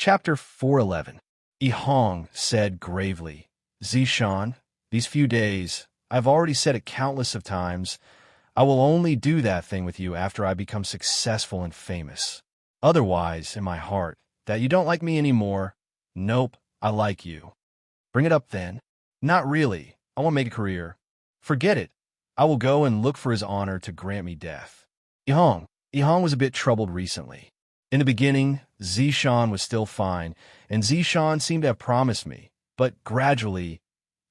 Chapter 411. Hong said gravely, Zishan, these few days, I've already said it countless of times, I will only do that thing with you after I become successful and famous. Otherwise, in my heart, that you don't like me anymore. Nope, I like you. Bring it up then. Not really. I want to make a career. Forget it. I will go and look for his honor to grant me death. Hong was a bit troubled recently. In the beginning, Zishan was still fine, and Zishan seemed to have promised me. But gradually,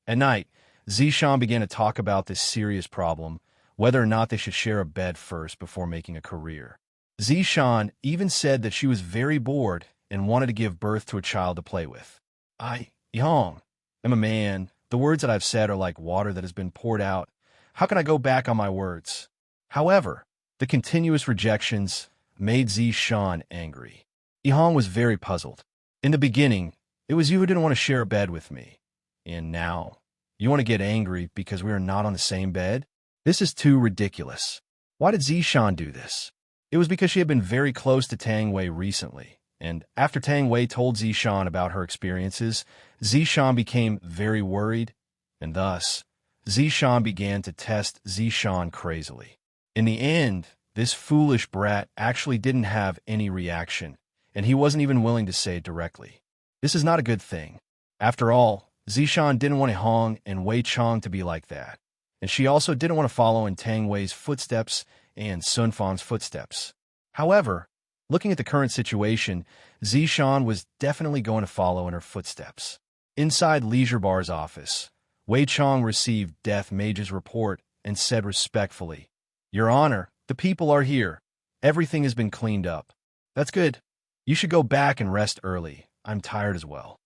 at night, Zishan began to talk about this serious problem, whether or not they should share a bed first before making a career. Zishan even said that she was very bored and wanted to give birth to a child to play with. Hong, I'm a man. The words that I've said are like water that has been poured out. How can I go back on my words? However, the continuous rejections made Zishan angry. Hong was very puzzled. In the beginning, it was you who didn't want to share a bed with me. And now, you want to get angry because we are not on the same bed? This is too ridiculous. Why did Zishan do this? It was because she had been very close to Tang Wei recently, and after Tang Wei told Zishan about her experiences, Zishan became very worried, and thus, Zishan began to test Zishan crazily. In the end, this foolish brat actually didn't have any reaction, and he wasn't even willing to say it directly. This is not a good thing. After all, Zishan didn't want Hong and Wei Chong to be like that, and she also didn't want to follow in Tang Wei's footsteps and Sun Fan's footsteps. However, looking at the current situation, Zishan was definitely going to follow in her footsteps. Inside Leisure Bar's office, Wei Chong received Death Mage's report and said respectfully, Your Honor, the people are here. Everything has been cleaned up. That's good. You should go back and rest early. I'm tired as well.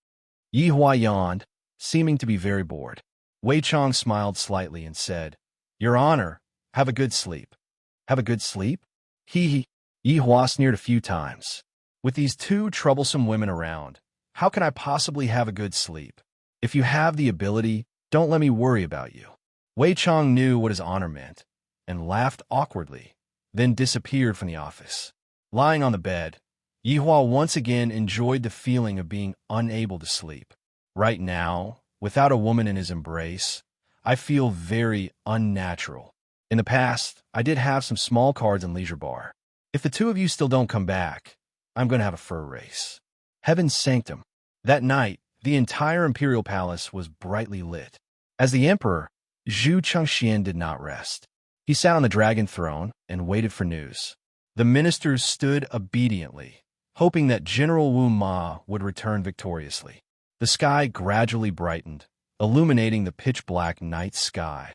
Yi Hua yawned, seeming to be very bored. Wei Chong smiled slightly and said, Your Honor, have a good sleep. Have a good sleep? He. Yi Hua sneered a few times. With these two troublesome women around, how can I possibly have a good sleep? If you have the ability, don't let me worry about you. Wei Chong knew what his honor meant, and laughed awkwardly, then disappeared from the office. Lying on the bed, Yi Hua once again enjoyed the feeling of being unable to sleep. Right now, without a woman in his embrace, I feel very unnatural. In the past, I did have some small cards in Leisure Bar. If the two of you still don't come back, I'm going to have a fur race. Heaven's sanctum. That night, the entire Imperial Palace was brightly lit. As the Emperor, Zhu Chengxian did not rest. He sat on the dragon throne and waited for news. The ministers stood obediently, hoping that General Wu Ma would return victoriously. The sky gradually brightened, illuminating the pitch-black night sky.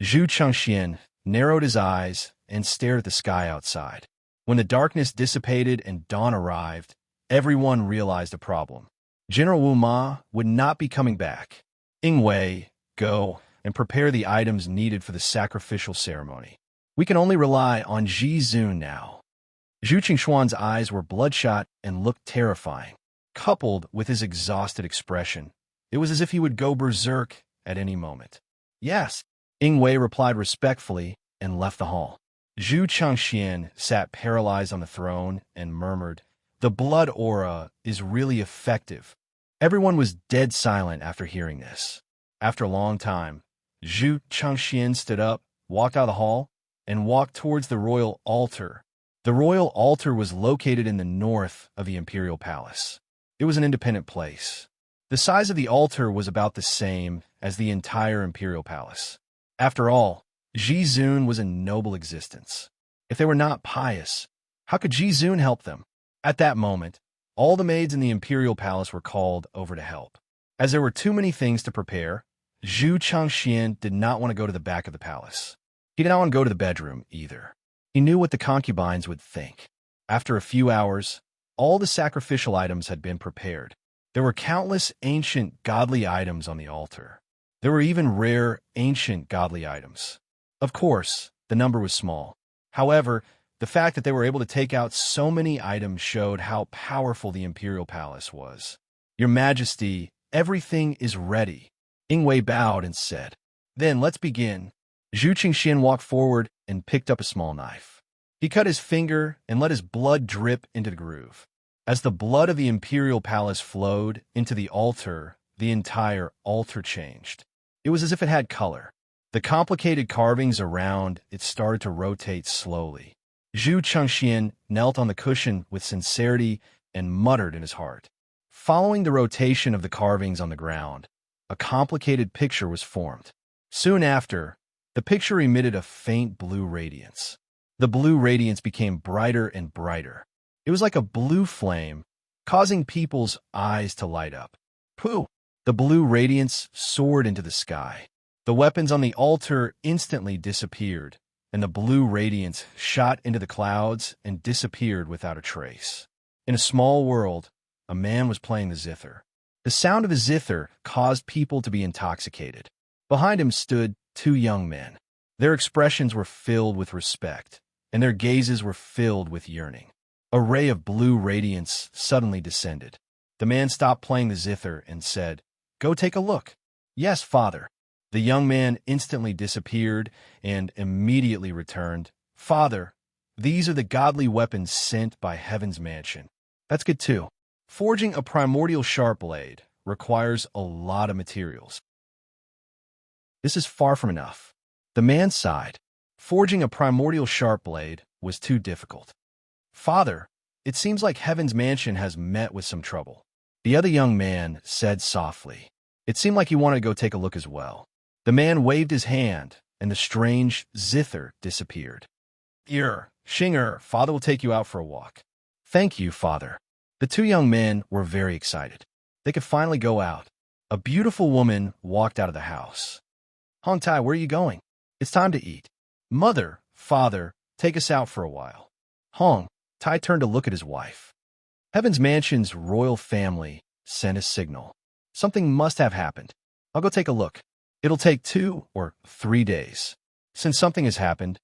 Zhu Chengxian narrowed his eyes and stared at the sky outside. When the darkness dissipated and dawn arrived, everyone realized a problem. General Wu Ma would not be coming back. Wei, go and prepare the items needed for the sacrificial ceremony. We can only rely on Ji Zun now. Zhu Qingshuan's eyes were bloodshot and looked terrifying. Coupled with his exhausted expression, it was as if he would go berserk at any moment. Yes, Wei replied respectfully and left the hall. Zhu Chengxian sat paralyzed on the throne and murmured, The blood aura is really effective. Everyone was dead silent after hearing this. After a long time, Zhu Chengxian stood up, walked out of the hall, and walked towards the royal altar. The royal altar was located in the north of the Imperial Palace. It was an independent place. The size of the altar was about the same as the entire Imperial Palace. After all, Ji Zun was a noble existence. If they were not pious, how could Ji Zun help them? At that moment, all the maids in the Imperial Palace were called over to help. As there were too many things to prepare, Zhu Chengxian did not want to go to the back of the palace. He did not want to go to the bedroom either. He knew what the concubines would think. After a few hours, all the sacrificial items had been prepared. There were countless ancient godly items on the altar. There were even rare ancient godly items. Of course, the number was small. However, the fact that they were able to take out so many items showed how powerful the Imperial Palace was. Your Majesty, everything is ready. Wei bowed and said, Then let's begin. Zhu Qingxian walked forward and picked up a small knife. He cut his finger and let his blood drip into the groove. As the blood of the imperial palace flowed into the altar, the entire altar changed. It was as if it had color. The complicated carvings around it started to rotate slowly. Zhu Chengxian knelt on the cushion with sincerity and muttered in his heart. Following the rotation of the carvings on the ground, a complicated picture was formed. Soon after, the picture emitted a faint blue radiance. The blue radiance became brighter and brighter. It was like a blue flame, causing people's eyes to light up. Pooh! The blue radiance soared into the sky. The weapons on the altar instantly disappeared, and the blue radiance shot into the clouds and disappeared without a trace. In a small world, a man was playing the zither. The sound of his zither caused people to be intoxicated. Behind him stood two young men. Their expressions were filled with respect, and their gazes were filled with yearning. A ray of blue radiance suddenly descended. The man stopped playing the zither and said, "Go take a look." "Yes, father." The young man instantly disappeared and immediately returned. "Father, these are the godly weapons sent by Heaven's mansion." "That's good too." Forging a primordial sharp blade requires a lot of materials. This is far from enough. The man sighed. Forging a primordial sharp blade was too difficult. "Father, it seems like Heaven's mansion has met with some trouble." The other young man said softly. It seemed like he wanted to go take a look as well. The man waved his hand, and the strange zither disappeared. Xinger, father will take you out for a walk." "Thank you, father." The two young men were very excited. They could finally go out. A beautiful woman walked out of the house. "Hong Tai, where are you going?" "It's time to eat." "Mother, father, take us out for a while." Hong Tai turned to look at his wife. Heaven's Mansion's royal family sent a signal. Something must have happened. I'll go take a look. It'll take 2 or 3 days. Since something has happened,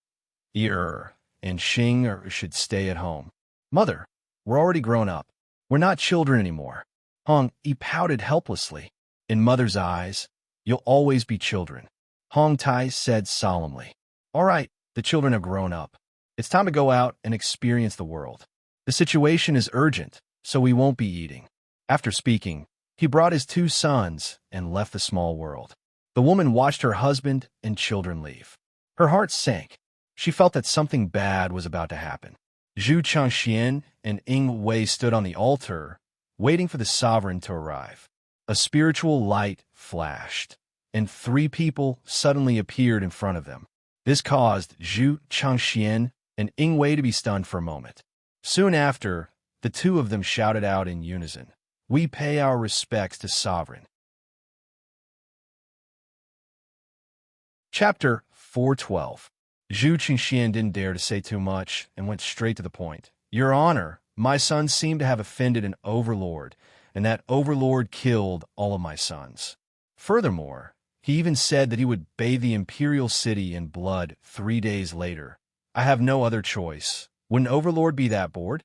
and Xing should stay at home. "Mother, we're already grown up. We're not children anymore." Hong Yi pouted helplessly. "In Mother's eyes, you'll always be children," Hong Tai said solemnly. "All right, the children have grown up. It's time to go out and experience the world. The situation is urgent, so we won't be eating." After speaking, he brought his 2 sons and left the small world. The woman watched her husband and children leave. Her heart sank. She felt that something bad was about to happen. Zhu Chengxian and Ying Wei stood on the altar, waiting for the sovereign to arrive. A spiritual light flashed, and 3 people suddenly appeared in front of them. This caused Zhu Chengxian and Ying Wei to be stunned for a moment. Soon after, the 2 of them shouted out in unison, "We pay our respects to Sovereign." Chapter 412. Zhu Chengxian didn't dare to say too much and went straight to the point. "Your Honor, my sons seem to have offended an overlord, and that overlord killed all of my sons. Furthermore, he even said that he would bathe the imperial city in blood 3 days later. I have no other choice. Would an overlord be that bored?"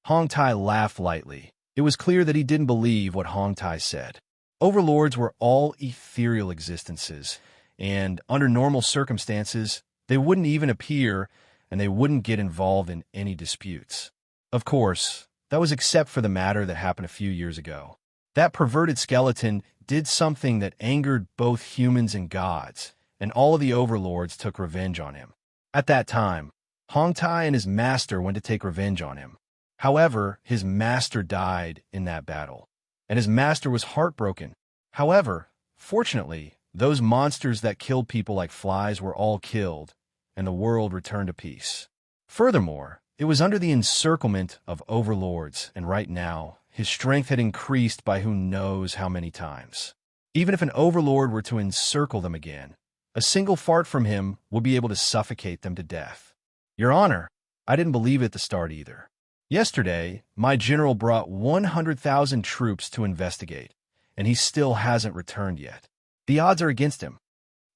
Hong Tai laughed lightly. It was clear that he didn't believe what Hong Tai said. Overlords were all ethereal existences, and under normal circumstances, they wouldn't even appear, and they wouldn't get involved in any disputes. Of course, that was except for the matter that happened a few years ago. That perverted skeleton did something that angered both humans and gods, and all of the overlords took revenge on him. At that time, Hong Tai and his master went to take revenge on him. However, his master died in that battle, and his master was heartbroken. However, fortunately, those monsters that killed people like flies were all killed, and the world returned to peace. Furthermore, it was under the encirclement of overlords, and right now, his strength had increased by who knows how many times. Even if an overlord were to encircle them again, a single fart from him would be able to suffocate them to death. Your Honor, I didn't believe it at the start either. Yesterday, my general brought 100,000 troops to investigate, and he still hasn't returned yet. The odds are against him.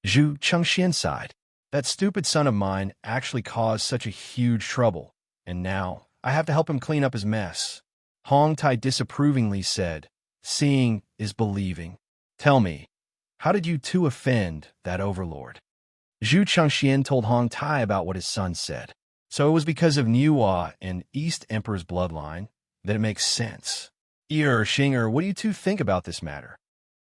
Zhu Chengxian sighed. That stupid son of mine actually caused such a huge trouble, and now I have to help him clean up his mess. Hong Tai disapprovingly said, "Seeing is believing. Tell me, how did you 2 offend that overlord?" Zhu Chengxian told Hong Tai about what his son said. So it was because of Niwa and East Emperor's bloodline. then it makes sense. Shinger, what do you two think about this matter?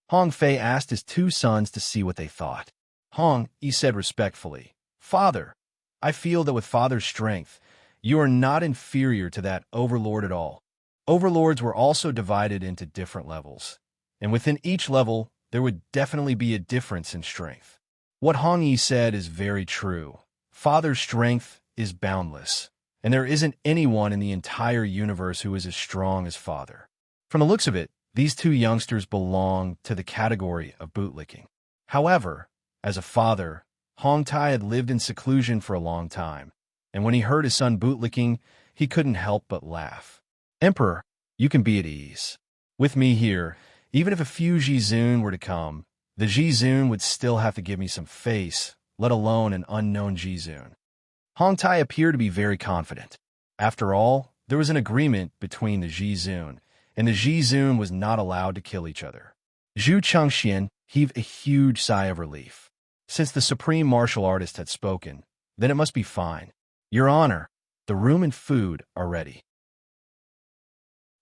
Hong Fei asked his two sons to see what they thought. Hong, he said respectfully, Father, I feel that with Father's strength, you are not inferior to that overlord at all. Overlords were also divided into different levels, and within each level, there would definitely be a difference in strength. What Hong Yi said is very true. Father's strength is boundless, and there isn't anyone in the entire universe who is as strong as Father. From the looks of it, these two youngsters belong to the category of bootlicking. However, as a father, Hong Tai had lived in seclusion for a long time, and when he heard his son bootlicking, he couldn't help but laugh. Emperor, you can be at ease. With me here, even if a few Jizun were to come, the Jizun would still have to give me some face, let alone an unknown Jizun. Hong Tai appeared to be very confident. After all, there was an agreement between the Jizun, and the Jizun was not allowed to kill each other. Zhu Chengxian heaved a huge sigh of relief. Since the supreme martial artist had spoken, then it must be fine. Your Honor, the room and food are ready.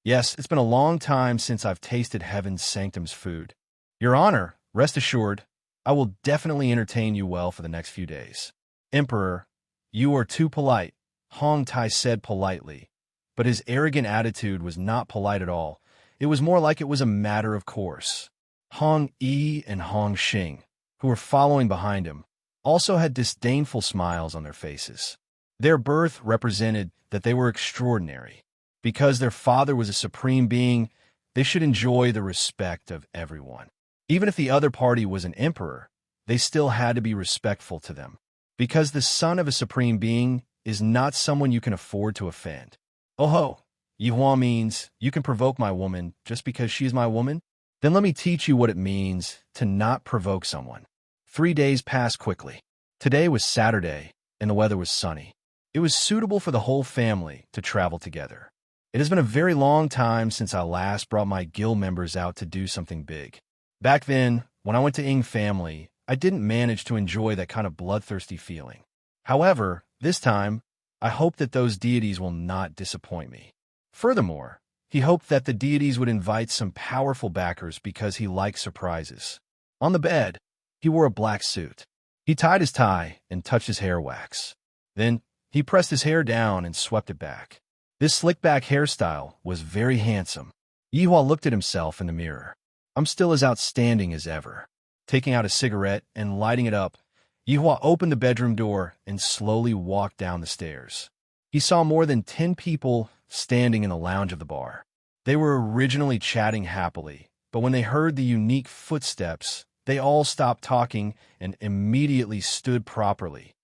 Yes, it's been a long time since I've tasted Heaven's Sanctum's food. Your Honor, rest assured, I will definitely entertain you well for the next few days. Emperor, you are too polite, Hong Tai said politely, but his arrogant attitude was not polite at all. It was more like it was a matter of course. Hong Yi and Hong Xing, who were following behind him, also had disdainful smiles on their faces. Their birth represented that they were extraordinary. Because their father was a supreme being, they should enjoy the respect of everyone. Even if the other party was an emperor, they still had to be respectful to them. Because the son of a supreme being is not someone you can afford to offend. Oh ho, Yihua means you can provoke my woman just because she is my woman? Then let me teach you what it means to not provoke someone. 3 days passed quickly. Today was Saturday, and the weather was sunny. It was suitable for the whole family to travel together. It has been a very long time since I last brought my guild members out to do something big. Back then, when I went to Ying family, I didn't manage to enjoy that kind of bloodthirsty feeling. However, this time, I hope that those deities will not disappoint me. Furthermore, he hoped that the deities would invite some powerful backers because he liked surprises. On the bed, he wore a black suit. He tied his tie and touched his hair wax. Then, he pressed his hair down and swept it back. This slick-back hairstyle was very handsome. Yihua looked at himself in the mirror. I'm still as outstanding as ever. Taking out a cigarette and lighting it up, Yihua opened the bedroom door and slowly walked down the stairs. He saw more than 10 people standing in the lounge of the bar. They were originally chatting happily, but when they heard the unique footsteps, they all stopped talking and immediately stood properly.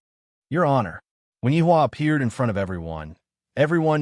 Your Honor, when Yihua appeared in front of everyone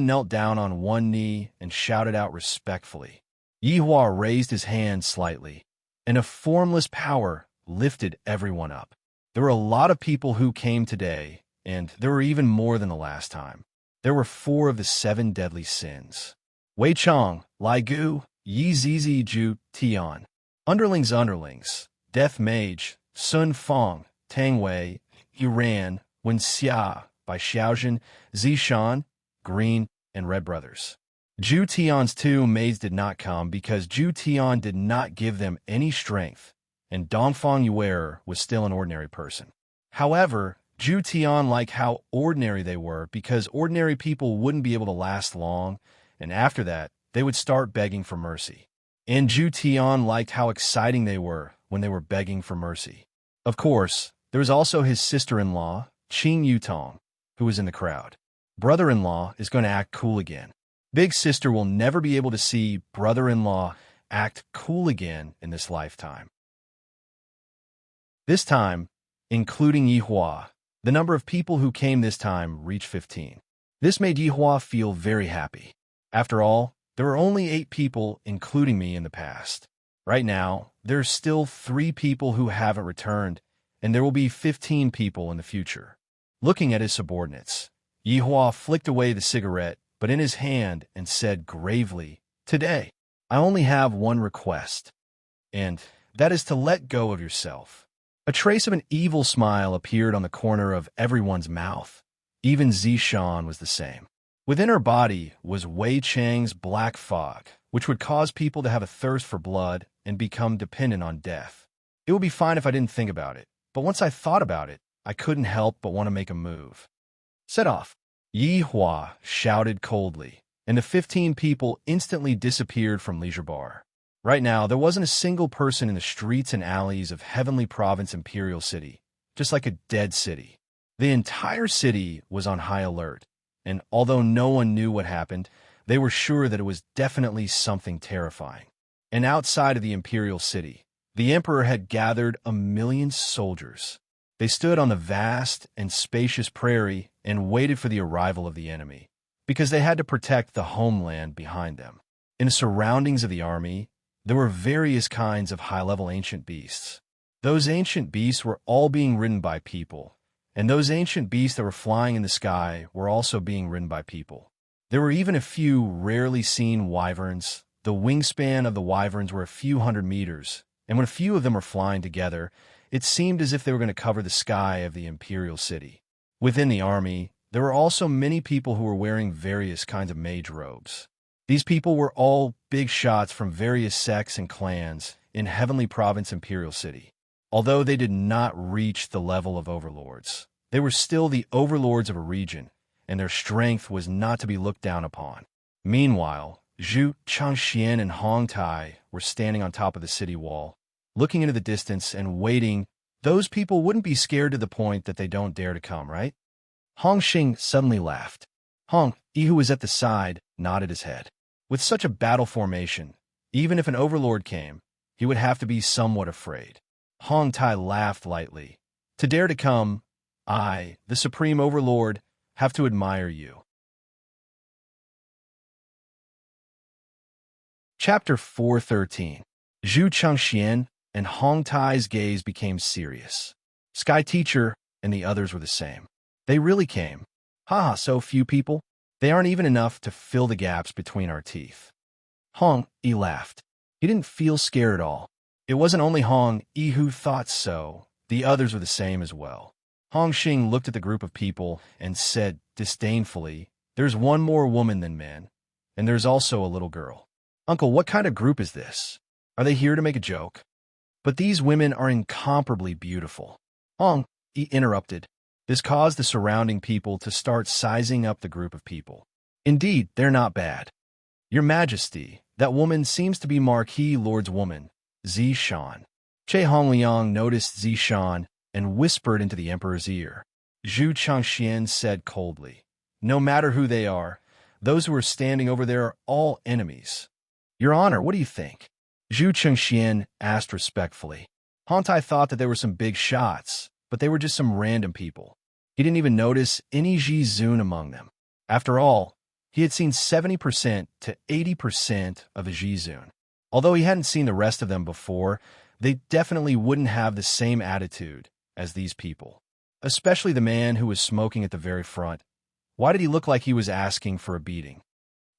knelt down on one knee and shouted out respectfully. Yihua raised his hand slightly, and a formless power lifted everyone up. There were a lot of people who came today, and there were even more than the last time. There were 4 of the 7 deadly sins. Wei Chong, Lai Gu, Yi Zizi Ju, Tian. Underlings, Death Mage, Sun Fong, Tang Wei, Yuran, Wen Xia, by Xiaojin, Zishan, Green, and Red Brothers. Zhu Tian's 2 maids did not come because Zhu Tian did not give them any strength, and Dongfang Yuer was still an ordinary person. However, Zhu Tian liked how ordinary they were because ordinary people wouldn't be able to last long, and after that, they would start begging for mercy. And Zhu Tian liked how exciting they were when they were begging for mercy. Of course, there was also his sister-in-law, Qing Yutong, who was in the crowd. Brother-in-law is going to act cool again. Big sister will never be able to see brother-in-law act cool again in this lifetime. This time, including Yihua, the number of people who came this time reached 15. This made Yihua feel very happy. After all, there were only 8 people, including me, in the past. Right now, there are still 3 people who haven't returned, and there will be 15 people in the future. Looking at his subordinates, Yihua flicked away the cigarette, but in his hand, and said gravely, Today, I only have one request, and that is to let go of yourself. A trace of an evil smile appeared on the corner of everyone's mouth. Even Zishan was the same. Within her body was Wei Chang's black fog, which would cause people to have a thirst for blood and become dependent on death. It would be fine if I didn't think about it, but once I thought about it, I couldn't help but want to make a move. Set off! Yi Hua shouted coldly, and the 15 people instantly disappeared from Leisure Bar. Right now, there wasn't a single person in the streets and alleys of Heavenly Province Imperial City, just like a dead city. The entire city was on high alert, and although no one knew what happened, they were sure that it was definitely something terrifying. And outside of the Imperial City, the Emperor had gathered 1,000,000 soldiers. They stood on the vast and spacious prairie and waited for the arrival of the enemy, because they had to protect the homeland behind them. In the surroundings of the army, there were various kinds of high-level ancient beasts. Those ancient beasts were all being ridden by people, and those ancient beasts that were flying in the sky were also being ridden by people. There were even a few rarely seen wyverns. The wingspan of the wyverns were a few hundred meters, and when a few of them were flying together, it seemed as if they were going to cover the sky of the Imperial City. Within the army, there were also many people who were wearing various kinds of mage robes. These people were all big shots from various sects and clans in Heavenly Province Imperial City. Although they did not reach the level of overlords, they were still the overlords of a region, and their strength was not to be looked down upon. Meanwhile, Zhu Changxian and Hong Tai were standing on top of the city wall, looking into the distance and waiting. Those people wouldn't be scared to the point that they don't dare to come, right? Hong Xing suddenly laughed. Hong Yi, who was at the side, nodded his head. With such a battle formation, even if an overlord came, he would have to be somewhat afraid. Hong Tai laughed lightly. To dare to come, I, the Supreme Overlord, have to admire you. Chapter 413. Zhu Changxian and Hong Tai's gaze became serious. Sky Teacher and the others were the same. They really came. Haha, so few people? They aren't even enough to fill the gaps between our teeth. Hong Yi laughed. He didn't feel scared at all. It wasn't only Hong Yi who thought so. The others were the same as well. Hong Xing looked at the group of people and said disdainfully, "There's one more woman than men, and there's also a little girl." Uncle, what kind of group is this? Are they here to make a joke? But these women are incomparably beautiful. Hong Yi interrupted. This caused the surrounding people to start sizing up the group of people. Indeed, they're not bad. Your Majesty, that woman seems to be Marquis Lord's woman, Zishan. Che Hongliang noticed Zishan and whispered into the Emperor's ear. Zhu Changxian said coldly, "No matter who they are, those who are standing over there are all enemies." Your Honor, what do you think? Zhu Changxian asked respectfully. Hong Tai thought that there were some big shots, but they were just some random people. He didn't even notice any Ji Zun among them. After all, he had seen 70% to 80% of a Ji Zun. Although he hadn't seen the rest of them before, they definitely wouldn't have the same attitude as these people. Especially the man who was smoking at the very front. Why did he look like he was asking for a beating?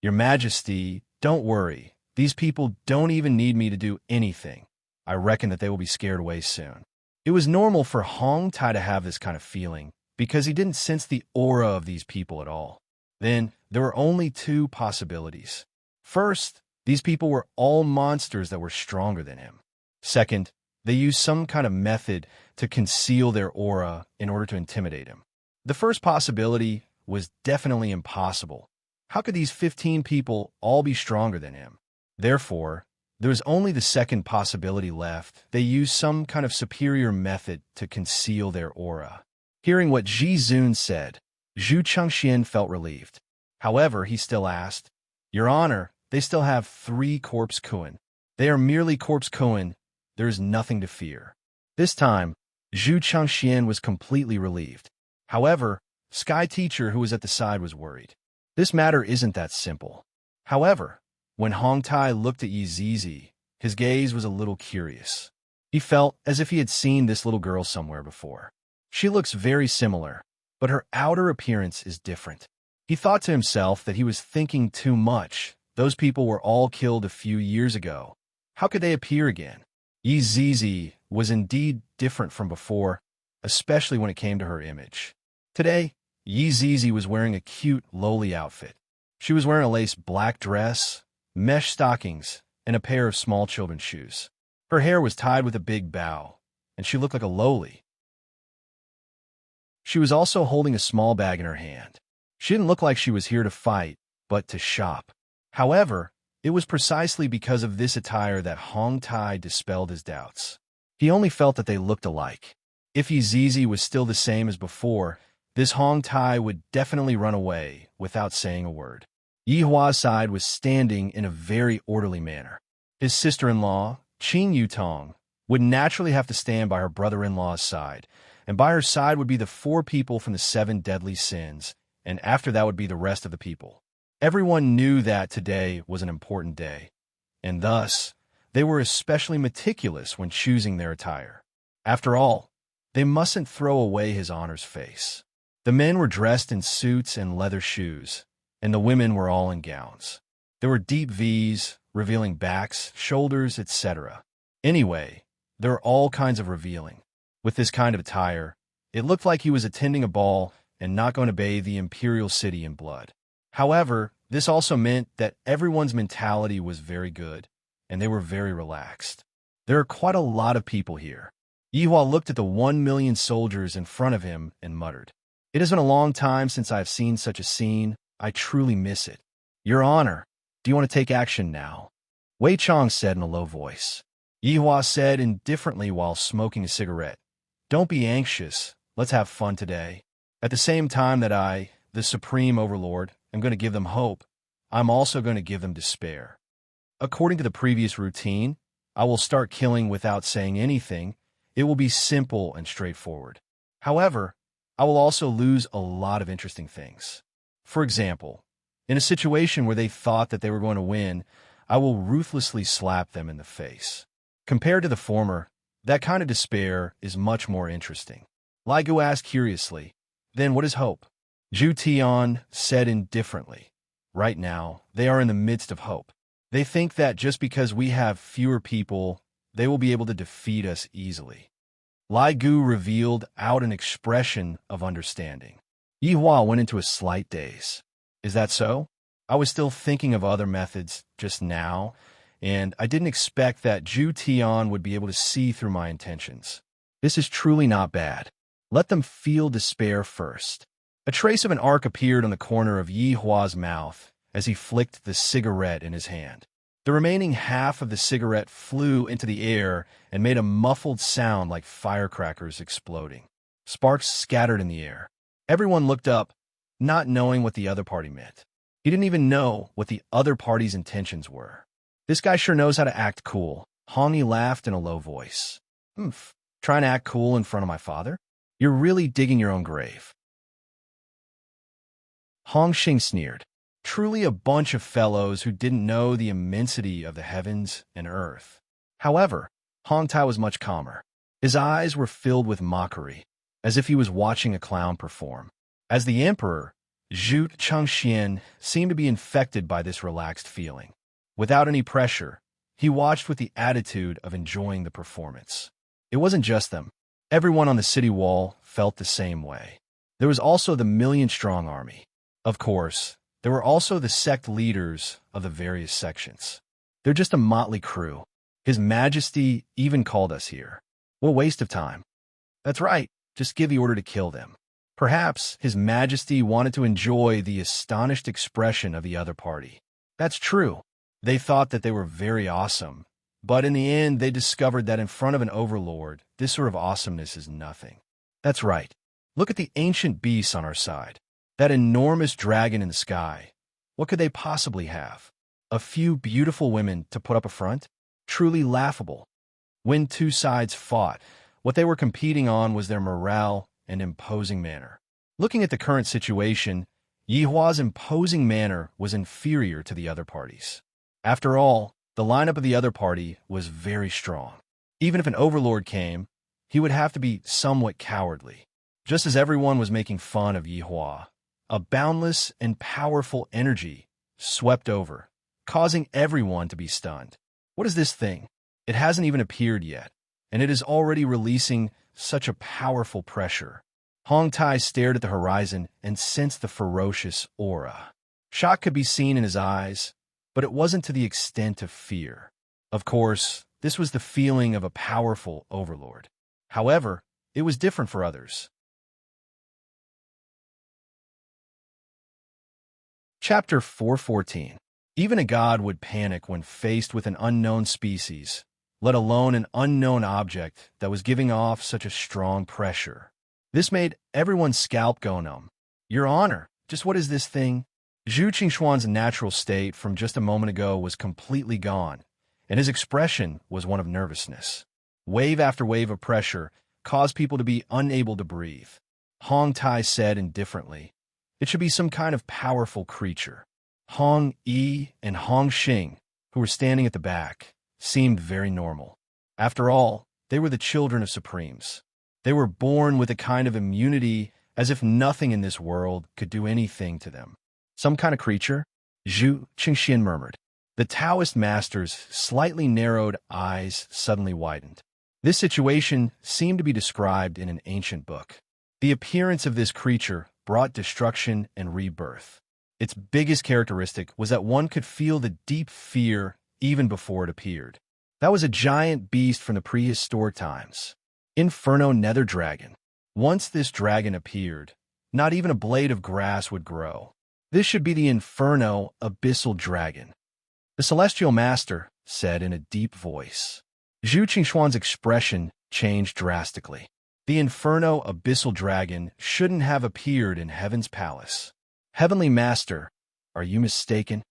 Your Majesty, don't worry. These people don't even need me to do anything. I reckon that they will be scared away soon. It was normal for Hong Tai to have this kind of feeling, because he didn't sense the aura of these people at all. Then, there were only two possibilities. First, these people were all monsters that were stronger than him. Second, they used some kind of method to conceal their aura in order to intimidate him. The first possibility was definitely impossible. How could these 15 people all be stronger than him? Therefore, there was only the second possibility left. They used some kind of superior method to conceal their aura. Hearing what Ji Zun said, Zhu Changxian felt relieved. However, he still asked, Your Honor, they still have 3 corpse Kuan. They are merely corpse Kuan. There is nothing to fear. This time, Zhu Changxian was completely relieved. However, Sky Teacher, who was at the side, was worried. This matter isn't that simple. However, when Hong Tai looked at Yi Zizi, his gaze was a little curious. He felt as if he had seen this little girl somewhere before. She looks very similar, but her outer appearance is different. He thought to himself that he was thinking too much. Those people were all killed a few years ago. How could they appear again? Yi Zizi was indeed different from before, especially when it came to her image. Today, Yi Zizi was wearing a cute, lowly outfit. She was wearing a lace black dress, mesh stockings, and a pair of small children's shoes. Her hair was tied with a big bow, and she looked like a lowly. She was also holding a small bag in her hand. She didn't look like she was here to fight, but to shop. However, it was precisely because of this attire that Hong Tai dispelled his doubts. He only felt that they looked alike. If Zizi was still the same as before, this Hong Tai would definitely run away without saying a word. Yi Hua's side was standing in a very orderly manner. His sister-in-law, Qing Yutong, would naturally have to stand by her brother-in-law's side, and by her side would be the 4 people from the 7 deadly sins, and after that would be the rest of the people. Everyone knew that today was an important day, and thus, they were especially meticulous when choosing their attire. After all, they mustn't throw away his honor's face. The men were dressed in suits and leather shoes, and the women were all in gowns. There were deep V's, revealing backs, shoulders, etc. Anyway, there were all kinds of revealing. With this kind of attire, it looked like he was attending a ball and not going to bathe the imperial city in blood. However, this also meant that everyone's mentality was very good, and they were very relaxed. There are quite a lot of people here. Yi Hua looked at the 1 million soldiers in front of him and muttered, "It has been a long time since I have seen such a scene. I truly miss it. Your Honor, do you want to take action now?" Wei Chong said in a low voice. Yi Hua said indifferently while smoking a cigarette, "Don't be anxious. Let's have fun today. At the same time that I, the Supreme Overlord, am going to give them hope, I'm also going to give them despair. According to the previous routine, I will start killing without saying anything. It will be simple and straightforward. However, I will also lose a lot of interesting things. For example, in a situation where they thought that they were going to win, I will ruthlessly slap them in the face. Compared to the former, that kind of despair is much more interesting." Lai Gu asked curiously, "Then what is hope?" Zhu Tian said indifferently, "Right now, they are in the midst of hope. They think that just because we have fewer people, they will be able to defeat us easily." Lai Gu revealed out an expression of understanding. Yi Hua went into a slight daze. "Is that so? I was still thinking of other methods just now, and I didn't expect that Zhu Tian would be able to see through my intentions. This is truly not bad. Let them feel despair first." A trace of an arc appeared on the corner of Yi Hua's mouth as he flicked the cigarette in his hand. The remaining half of the cigarette flew into the air and made a muffled sound like firecrackers exploding. Sparks scattered in the air. Everyone looked up, not knowing what the other party meant. He didn't even know what the other party's intentions were. "This guy sure knows how to act cool." Hong Yi laughed in a low voice. "Humph, trying to act cool in front of my father? You're really digging your own grave." Hong Xing sneered. Truly a bunch of fellows who didn't know the immensity of the heavens and earth. However, Hong Tai was much calmer. His eyes were filled with mockery, as if he was watching a clown perform. As the emperor, Zhu Chengxian seemed to be infected by this relaxed feeling. Without any pressure, he watched with the attitude of enjoying the performance. It wasn't just them. Everyone on the city wall felt the same way. There was also the million-strong army. Of course, there were also the sect leaders of the various sections. They're just a motley crew. His Majesty even called us here. What a waste of time. That's right, just give the order to kill them. Perhaps His Majesty wanted to enjoy the astonished expression of the other party. That's true. They thought that they were very awesome, but in the end they discovered that in front of an overlord, this sort of awesomeness is nothing. That's right. Look at the ancient beasts on our side. That enormous dragon in the sky. What could they possibly have? A few beautiful women to put up a front? Truly laughable. When two sides fought, what they were competing on was their morale and imposing manner. Looking at the current situation, Yi Hua's imposing manner was inferior to the other parties. After all, the lineup of the other party was very strong. Even if an overlord came, he would have to be somewhat cowardly. Just as everyone was making fun of Yi Hua, a boundless and powerful energy swept over, causing everyone to be stunned. What is this thing? It hasn't even appeared yet, and it is already releasing such a powerful pressure. Hong Tai stared at the horizon and sensed the ferocious aura. Shock could be seen in his eyes, but it wasn't to the extent of fear. Of course, this was the feeling of a powerful overlord. However, it was different for others. Chapter 414. Even a god would panic when faced with an unknown species, let alone an unknown object that was giving off such a strong pressure. This made everyone's scalp go numb. Your Honor, just what is this thing? Zhu Qingxuan's natural state from just a moment ago was completely gone, and his expression was one of nervousness. Wave after wave of pressure caused people to be unable to breathe. Hong Tai said indifferently, "It should be some kind of powerful creature." Hong Yi and Hong Xing, who were standing at the back, seemed very normal. After all, they were the children of Supremes. They were born with a kind of immunity as if nothing in this world could do anything to them. Some kind of creature? Zhu Qingxian murmured. The Taoist master's slightly narrowed eyes suddenly widened. This situation seemed to be described in an ancient book. The appearance of this creature brought destruction and rebirth. Its biggest characteristic was that one could feel the deep fear even before it appeared. That was a giant beast from the prehistoric times. Inferno Nether Dragon. Once this dragon appeared, not even a blade of grass would grow. This should be the Inferno Abyssal Dragon. The Celestial Master said in a deep voice. Zhu Qingxuan's expression changed drastically. The Inferno Abyssal Dragon shouldn't have appeared in Heaven's Palace. Heavenly Master, are you mistaken?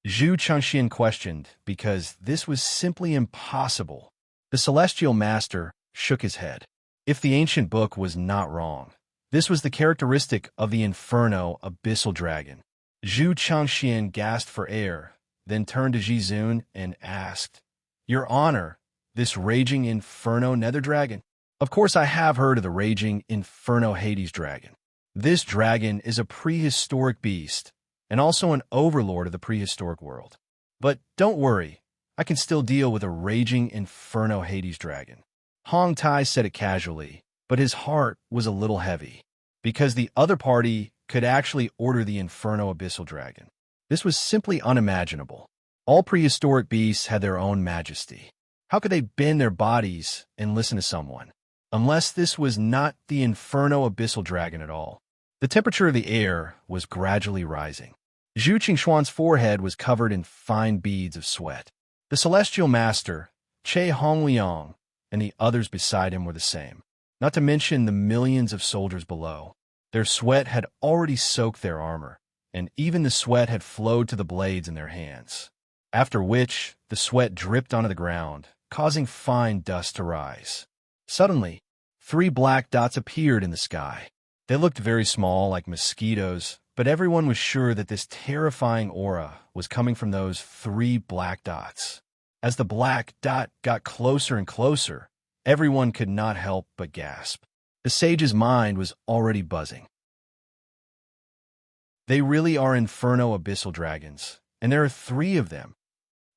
Zhu Changxian questioned, because this was simply impossible. The Celestial Master shook his head. If the ancient book was not wrong, this was the characteristic of the Inferno Abyssal Dragon. Zhu Changxian gasped for air, then turned to Jizun and asked, "Your Honor, this raging Inferno Nether Dragon?" Of course I have heard of the raging Inferno Hades Dragon. This dragon is a prehistoric beast, and also an overlord of the prehistoric world. But don't worry, I can still deal with a raging Inferno Hades Dragon. Hong Tai said it casually, but his heart was a little heavy, because the other party could actually order the Inferno Abyssal Dragon. This was simply unimaginable. All prehistoric beasts had their own majesty. How could they bend their bodies and listen to someone? Unless this was not the Inferno Abyssal Dragon at all. The temperature of the air was gradually rising. Zhu Qingxuan's forehead was covered in fine beads of sweat. The Celestial Master, Che Hongliang, and the others beside him were the same. Not to mention the millions of soldiers below. Their sweat had already soaked their armor, and even the sweat had flowed to the blades in their hands. After which, the sweat dripped onto the ground, causing fine dust to rise. Suddenly, 3 black dots appeared in the sky. They looked very small, like mosquitoes, but everyone was sure that this terrifying aura was coming from those 3 black dots. As the black dot got closer and closer, everyone could not help but gasp. The sage's mind was already buzzing. They really are Inferno Abyssal Dragons, and there are 3 of them.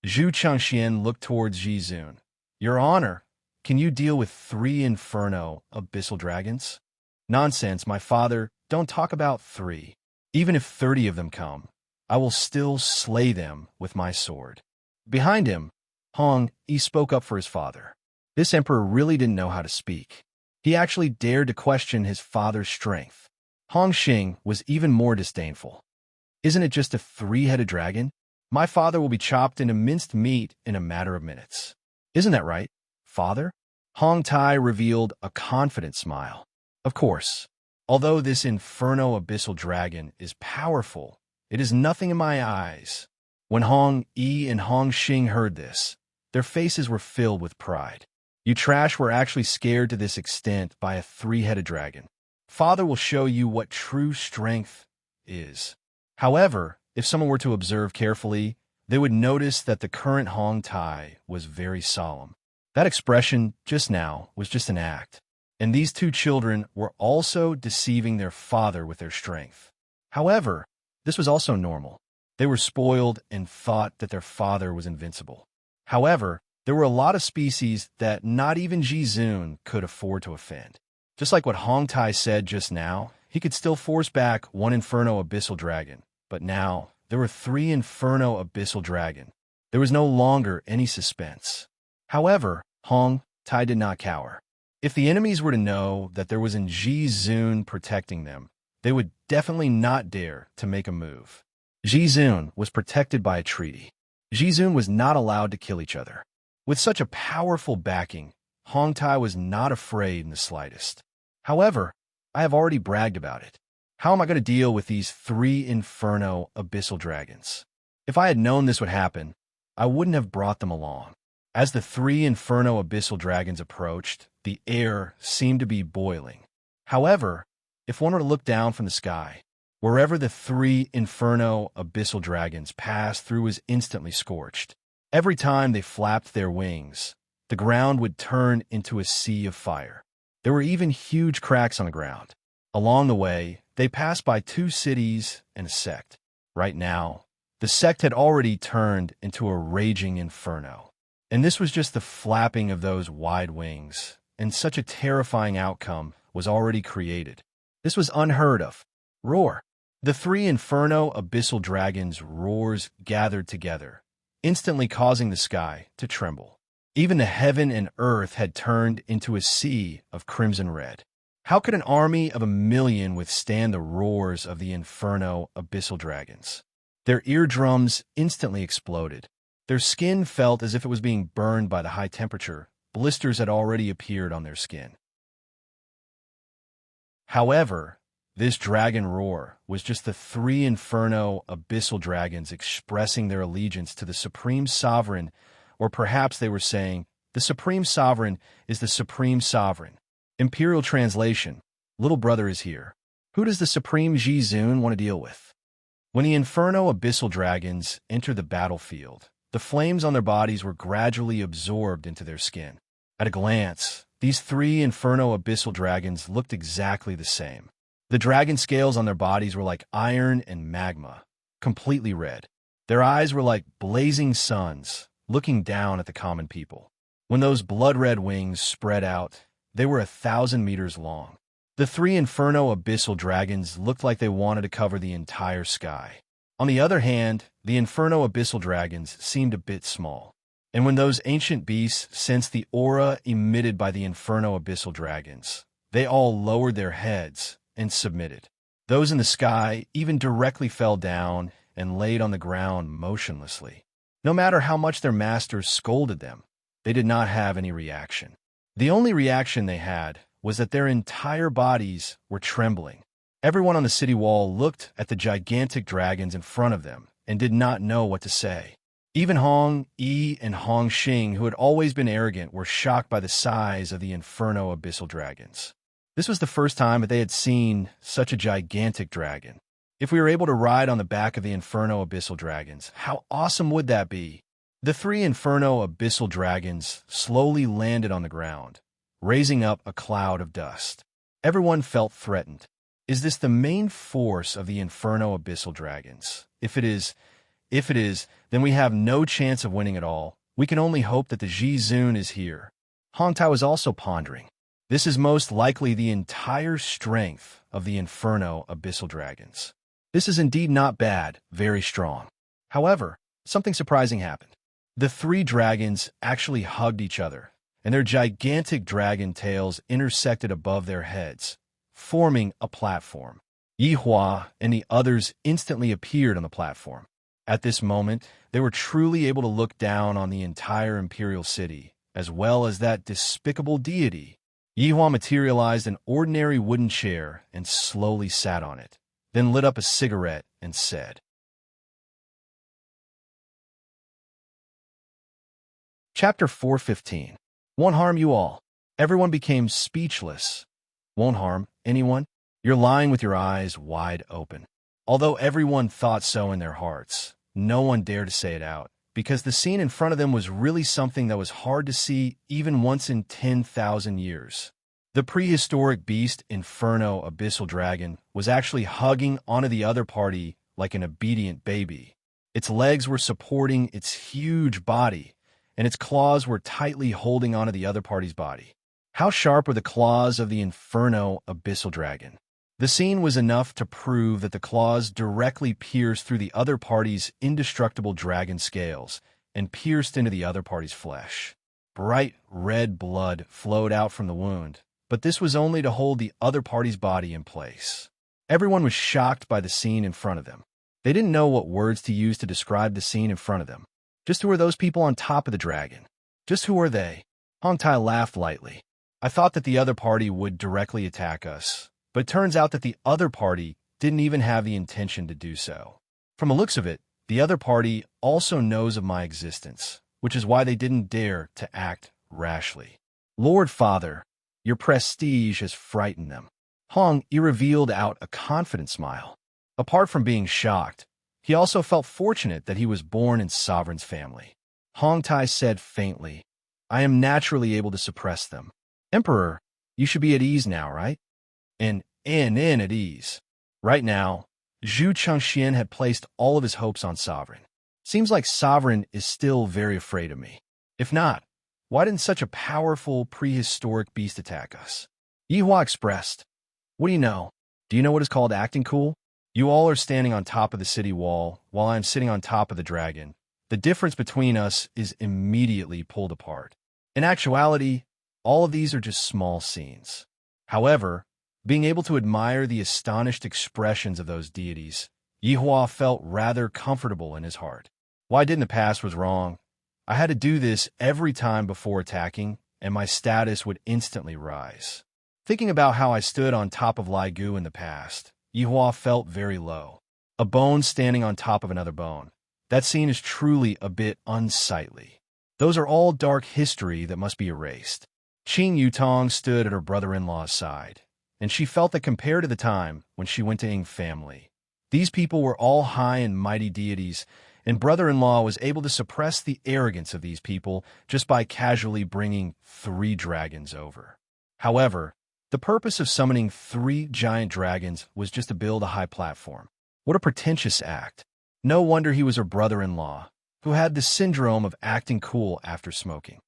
Zhu Changxian looked towards Jizun. Your Honor, can you deal with 3 Inferno Abyssal Dragons? Nonsense, my father, don't talk about 3. Even if 30 of them come, I will still slay them with my sword. Behind him, Hong Yi spoke up for his father. This emperor really didn't know how to speak. He actually dared to question his father's strength. Hong Xing was even more disdainful. Isn't it just a 3-headed dragon? My father will be chopped into minced meat in a matter of minutes. Isn't that right, father? Hong Tai revealed a confident smile. Of course, although this Inferno Abyssal Dragon is powerful, it is nothing in my eyes. When Hong Yi and Hong Xing heard this, their faces were filled with pride. You trash were actually scared to this extent by a 3-headed dragon. Father will show you what true strength is. However, if someone were to observe carefully, they would notice that the current Hong Tai was very solemn. That expression just now was just an act. And these 2 children were also deceiving their father with their strength. However, this was also normal. They were spoiled and thought that their father was invincible. However, there were a lot of species that not even Jizun could afford to offend. Just like what Hong Tai said just now, he could still force back 1 Inferno Abyssal Dragon, but now there were 3 Inferno Abyssal Dragon. There was no longer any suspense. However, Hong Tai did not cower. If the enemies were to know that there was an Ji Zun protecting them, they would definitely not dare to make a move. Ji Zun was protected by a treaty. Ji Zun was not allowed to kill each other. With such a powerful backing, Hong Tai was not afraid in the slightest. However, I have already bragged about it. How am I going to deal with these 3 Inferno Abyssal Dragons? If I had known this would happen, I wouldn't have brought them along. As the 3 Inferno Abyssal Dragons approached, the air seemed to be boiling. However, if one were to look down from the sky, wherever the 3 Inferno Abyssal Dragons passed through was instantly scorched. Every time they flapped their wings, the ground would turn into a sea of fire. There were even huge cracks on the ground. Along the way, they passed by 2 cities and a sect. Right now, the sect had already turned into a raging inferno. And this was just the flapping of those wide wings, and such a terrifying outcome was already created. This was unheard of. Roar. The 3 Inferno Abyssal Dragons' roars gathered together, instantly causing the sky to tremble. Even the heaven and earth had turned into a sea of crimson red. How could an army of 1,000,000 withstand the roars of the Inferno Abyssal Dragons? Their eardrums instantly exploded. Their skin felt as if it was being burned by the high temperature. Blisters had already appeared on their skin. However, this dragon roar was just the 3 Inferno Abyssal Dragons expressing their allegiance to the Supreme Sovereign, or perhaps they were saying, the Supreme Sovereign is the Supreme Sovereign. Imperial translation, little brother is here. Who does the Supreme Ji Zun want to deal with? When the Inferno Abyssal Dragons entered the battlefield, the flames on their bodies were gradually absorbed into their skin. At a glance, these 3 Inferno Abyssal Dragons looked exactly the same. The dragon scales on their bodies were like iron and magma, completely red. Their eyes were like blazing suns, looking down at the common people. When those blood-red wings spread out, they were 1,000 meters long. The 3 Inferno Abyssal Dragons looked like they wanted to cover the entire sky. On the other hand, the Inferno Abyssal Dragons seemed a bit small. And when those ancient beasts sensed the aura emitted by the Inferno Abyssal Dragons, they all lowered their heads and submitted. Those in the sky even directly fell down and laid on the ground motionlessly. No matter how much their masters scolded them, they did not have any reaction. The only reaction they had was that their entire bodies were trembling. Everyone on the city wall looked at the gigantic dragons in front of them and did not know what to say. Even Hong Yi and Hong Xing, who had always been arrogant, were shocked by the size of the Inferno Abyssal Dragons. This was the first time that they had seen such a gigantic dragon. If we were able to ride on the back of the Inferno Abyssal Dragons, how awesome would that be? The 3 Inferno Abyssal Dragons slowly landed on the ground, raising up a cloud of dust. Everyone felt threatened. Is this the main force of the Inferno Abyssal Dragons? If it is, then we have no chance of winning at all. We can only hope that the Ji Zun is here. Hong Tai was also pondering. This is most likely the entire strength of the Inferno Abyssal Dragons. This is indeed not bad, very strong. However, something surprising happened. The 3 dragons actually hugged each other, and their gigantic dragon tails intersected above their heads, forming a platform. Yi Hua and the others instantly appeared on the platform. At this moment, they were truly able to look down on the entire imperial city, as well as that despicable deity. Yi Hua materialized an ordinary wooden chair and slowly sat on it, then lit up a cigarette and said, Chapter 415. Won't harm you all. Everyone became speechless. Won't harm anyone? You're lying with your eyes wide open. Although everyone thought so in their hearts, no one dared to say it out, because the scene in front of them was really something that was hard to see even once in 10,000 years. The prehistoric beast Inferno Abyssal Dragon was actually hugging onto the other party like an obedient baby. Its legs were supporting its huge body, and its claws were tightly holding onto the other party's body. How sharp were the claws of the Inferno Abyssal Dragon? The scene was enough to prove that the claws directly pierced through the other party's indestructible dragon scales and pierced into the other party's flesh. Bright red blood flowed out from the wound, but this was only to hold the other party's body in place. Everyone was shocked by the scene in front of them. They didn't know what words to use to describe the scene in front of them. Just who are those people on top of the dragon? Just who are they? Hong Tai laughed lightly. I thought that the other party would directly attack us, but it turns out that the other party didn't even have the intention to do so. From the looks of it, the other party also knows of my existence, which is why they didn't dare to act rashly. Lord Father, your prestige has frightened them. Hong Yi revealed out a confident smile. Apart from being shocked, he also felt fortunate that he was born in Sovereign's family. Hong Tai said faintly, I am naturally able to suppress them. Emperor, you should be at ease now, right? And at ease. Right now, Zhu Chengxian had placed all of his hopes on Sovereign. Seems like Sovereign is still very afraid of me. If not, why didn't such a powerful prehistoric beast attack us? Yihua expressed, what do you know? Do you know what is called acting cool? You all are standing on top of the city wall, while I am sitting on top of the dragon. The difference between us is immediately pulled apart. In actuality, all of these are just small scenes. However, being able to admire the astonished expressions of those deities, Yihua felt rather comfortable in his heart. What I did in the past was wrong. I had to do this every time before attacking, and my status would instantly rise. Thinking about how I stood on top of Lai Gu in the past, Yihua felt very low. A bone standing on top of another bone. That scene is truly a bit unsightly. Those are all dark history that must be erased. Qing Yutong stood at her brother-in-law's side, and she felt that compared to the time when she went to Ying family, these people were all high and mighty deities, and brother-in-law was able to suppress the arrogance of these people just by casually bringing 3 dragons over. However, the purpose of summoning 3 giant dragons was just to build a high platform. What a pretentious act. No wonder he was her brother-in-law, who had the syndrome of acting cool after smoking.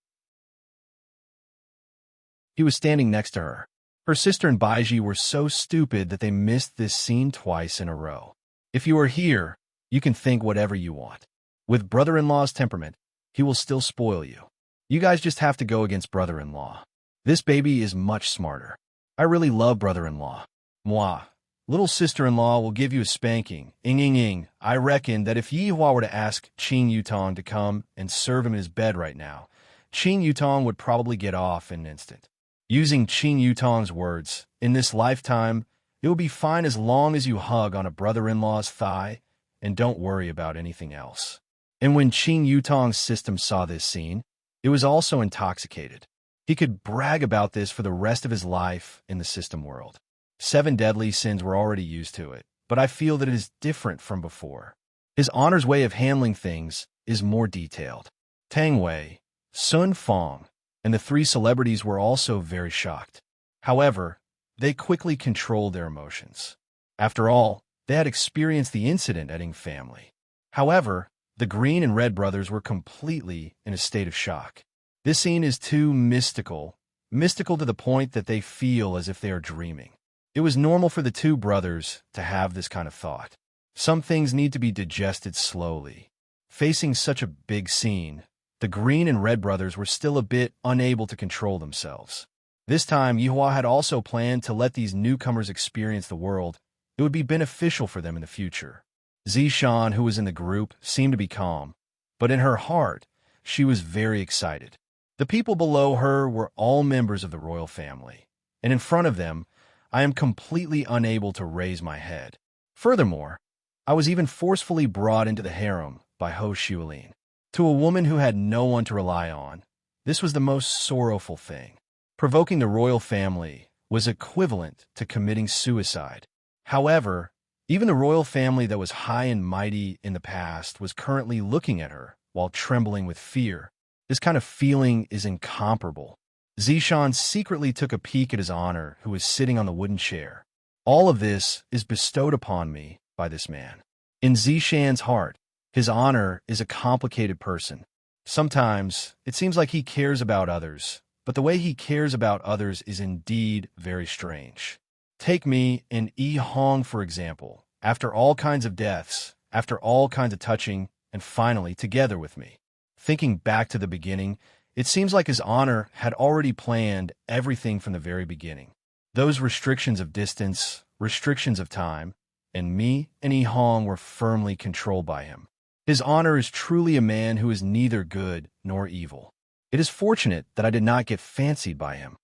He was standing next to her. Her sister and Baiji were so stupid that they missed this scene twice in a row. If you are here, you can think whatever you want. With brother-in-law's temperament, he will still spoil you. You guys just have to go against brother-in-law. This baby is much smarter. I really love brother-in-law. Moi. Little sister-in-law will give you a spanking. Ing. I reckon that if Yihua were to ask Qing Yutong to come and serve him in his bed right now, Qing Yutong would probably get off in an instant. Using Qing Yutong's words, in this lifetime, it will be fine as long as you hug on a brother-in-law's thigh and don't worry about anything else. And when Qing Yutong's system saw this scene, it was also intoxicated. He could brag about this for the rest of his life in the system world. 7 deadly sins were already used to it, but I feel that it is different from before. His honor's way of handling things is more detailed. Tang Wei, Sun Fong, and the 3 celebrities were also very shocked. However, they quickly controlled their emotions. After all, they had experienced the incident at Ying family. However, the Green and Red brothers were completely in a state of shock. This scene is too mystical to the point that they feel as if they are dreaming. It was normal for the 2 brothers to have this kind of thought. Some things need to be digested slowly. Facing such a big scene, the Green and Red brothers were still a bit unable to control themselves. This time, Yihua had also planned to let these newcomers experience the world. It would be beneficial for them in the future. Zishan, who was in the group, seemed to be calm, but in her heart, she was very excited. The people below her were all members of the royal family, and in front of them, I am completely unable to raise my head. Furthermore, I was even forcefully brought into the harem by Ho Xiulin. To a woman who had no one to rely on, this was the most sorrowful thing. Provoking the royal family was equivalent to committing suicide. However, even the royal family that was high and mighty in the past was currently looking at her while trembling with fear. This kind of feeling is incomparable. Zishan secretly took a peek at his honor, who was sitting on the wooden chair. All of this is bestowed upon me by this man. In Zishan's heart, his honor is a complicated person. Sometimes, it seems like he cares about others, but the way he cares about others is indeed very strange. Take me and Yi Hong, for example, after all kinds of deaths, after all kinds of touching, and finally together with me. Thinking back to the beginning, it seems like his honor had already planned everything from the very beginning. Those restrictions of distance, restrictions of time, and me and Yi Hong were firmly controlled by him. His honor is truly a man who is neither good nor evil. It is fortunate that I did not get fancied by him.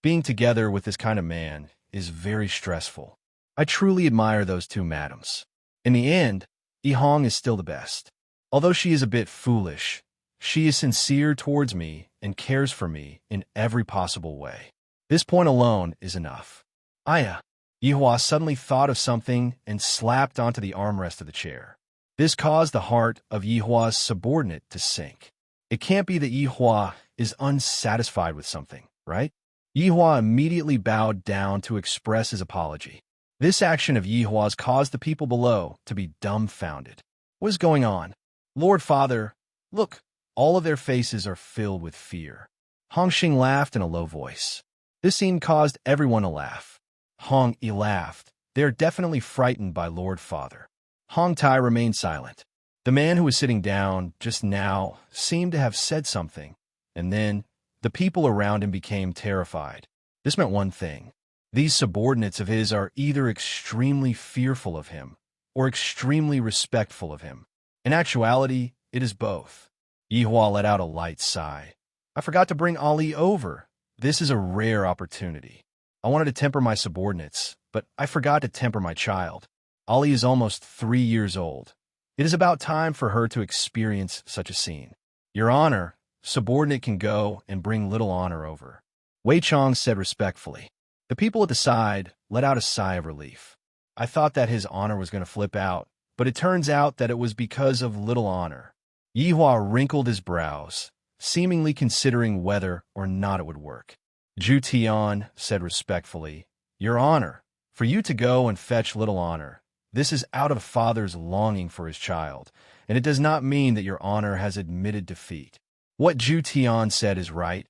Being together with this kind of man is very stressful. I truly admire those two madams. In the end, Yi Hong is still the best. Although she is a bit foolish, she is sincere towards me and cares for me in every possible way. This point alone is enough. Aya. Yihua suddenly thought of something and slapped onto the armrest of the chair. This caused the heart of Yihua's subordinate to sink. It can't be that Yihua is unsatisfied with something, right? Yihua immediately bowed down to express his apology. This action of Yihua's caused the people below to be dumbfounded. What is going on? Lord Father, look, all of their faces are filled with fear. Hongxing laughed in a low voice. This scene caused everyone to laugh. Hong Yi laughed. They are definitely frightened by Lord Father. Hong Tai remained silent. The man who was sitting down just now seemed to have said something, and then the people around him became terrified. This meant one thing. These subordinates of his are either extremely fearful of him or extremely respectful of him. In actuality, it is both. Yihua let out a light sigh. I forgot to bring Ali over. This is a rare opportunity. I wanted to temper my subordinates, but I forgot to temper my child. Ali is almost 3 years old. It is about time for her to experience such a scene. Your Honor, subordinate can go and bring little honor over. Wei Chong said respectfully. The people at the side let out a sigh of relief. I thought that his honor was going to flip out, but it turns out that it was because of little honor. Yihua wrinkled his brows, seemingly considering whether or not it would work. Zhu Tian said respectfully, Your Honor, for you to go and fetch little honor, this is out of a father's longing for his child, and it does not mean that your honor has admitted defeat. What Zhu Tian said is right.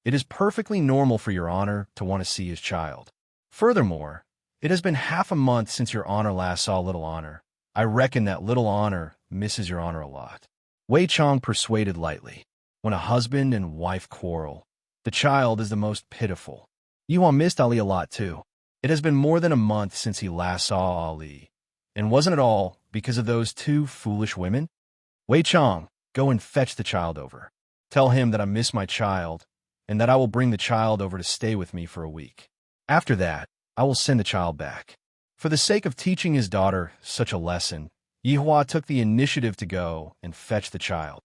It is perfectly normal for your honor to want to see his child. Furthermore, it has been half a month since your honor last saw little honor. I reckon that little honor misses your honor a lot. Wei Chong persuaded lightly. When a husband and wife quarrel, the child is the most pitiful. Yuan missed Ali a lot too. It has been more than a month since he last saw Ali. And wasn't it all because of those two foolish women? Wei Chong, go and fetch the child over. Tell him that I miss my child, and that I will bring the child over to stay with me for a week. After that, I will send the child back. For the sake of teaching his daughter such a lesson, Yihua took the initiative to go and fetch the child.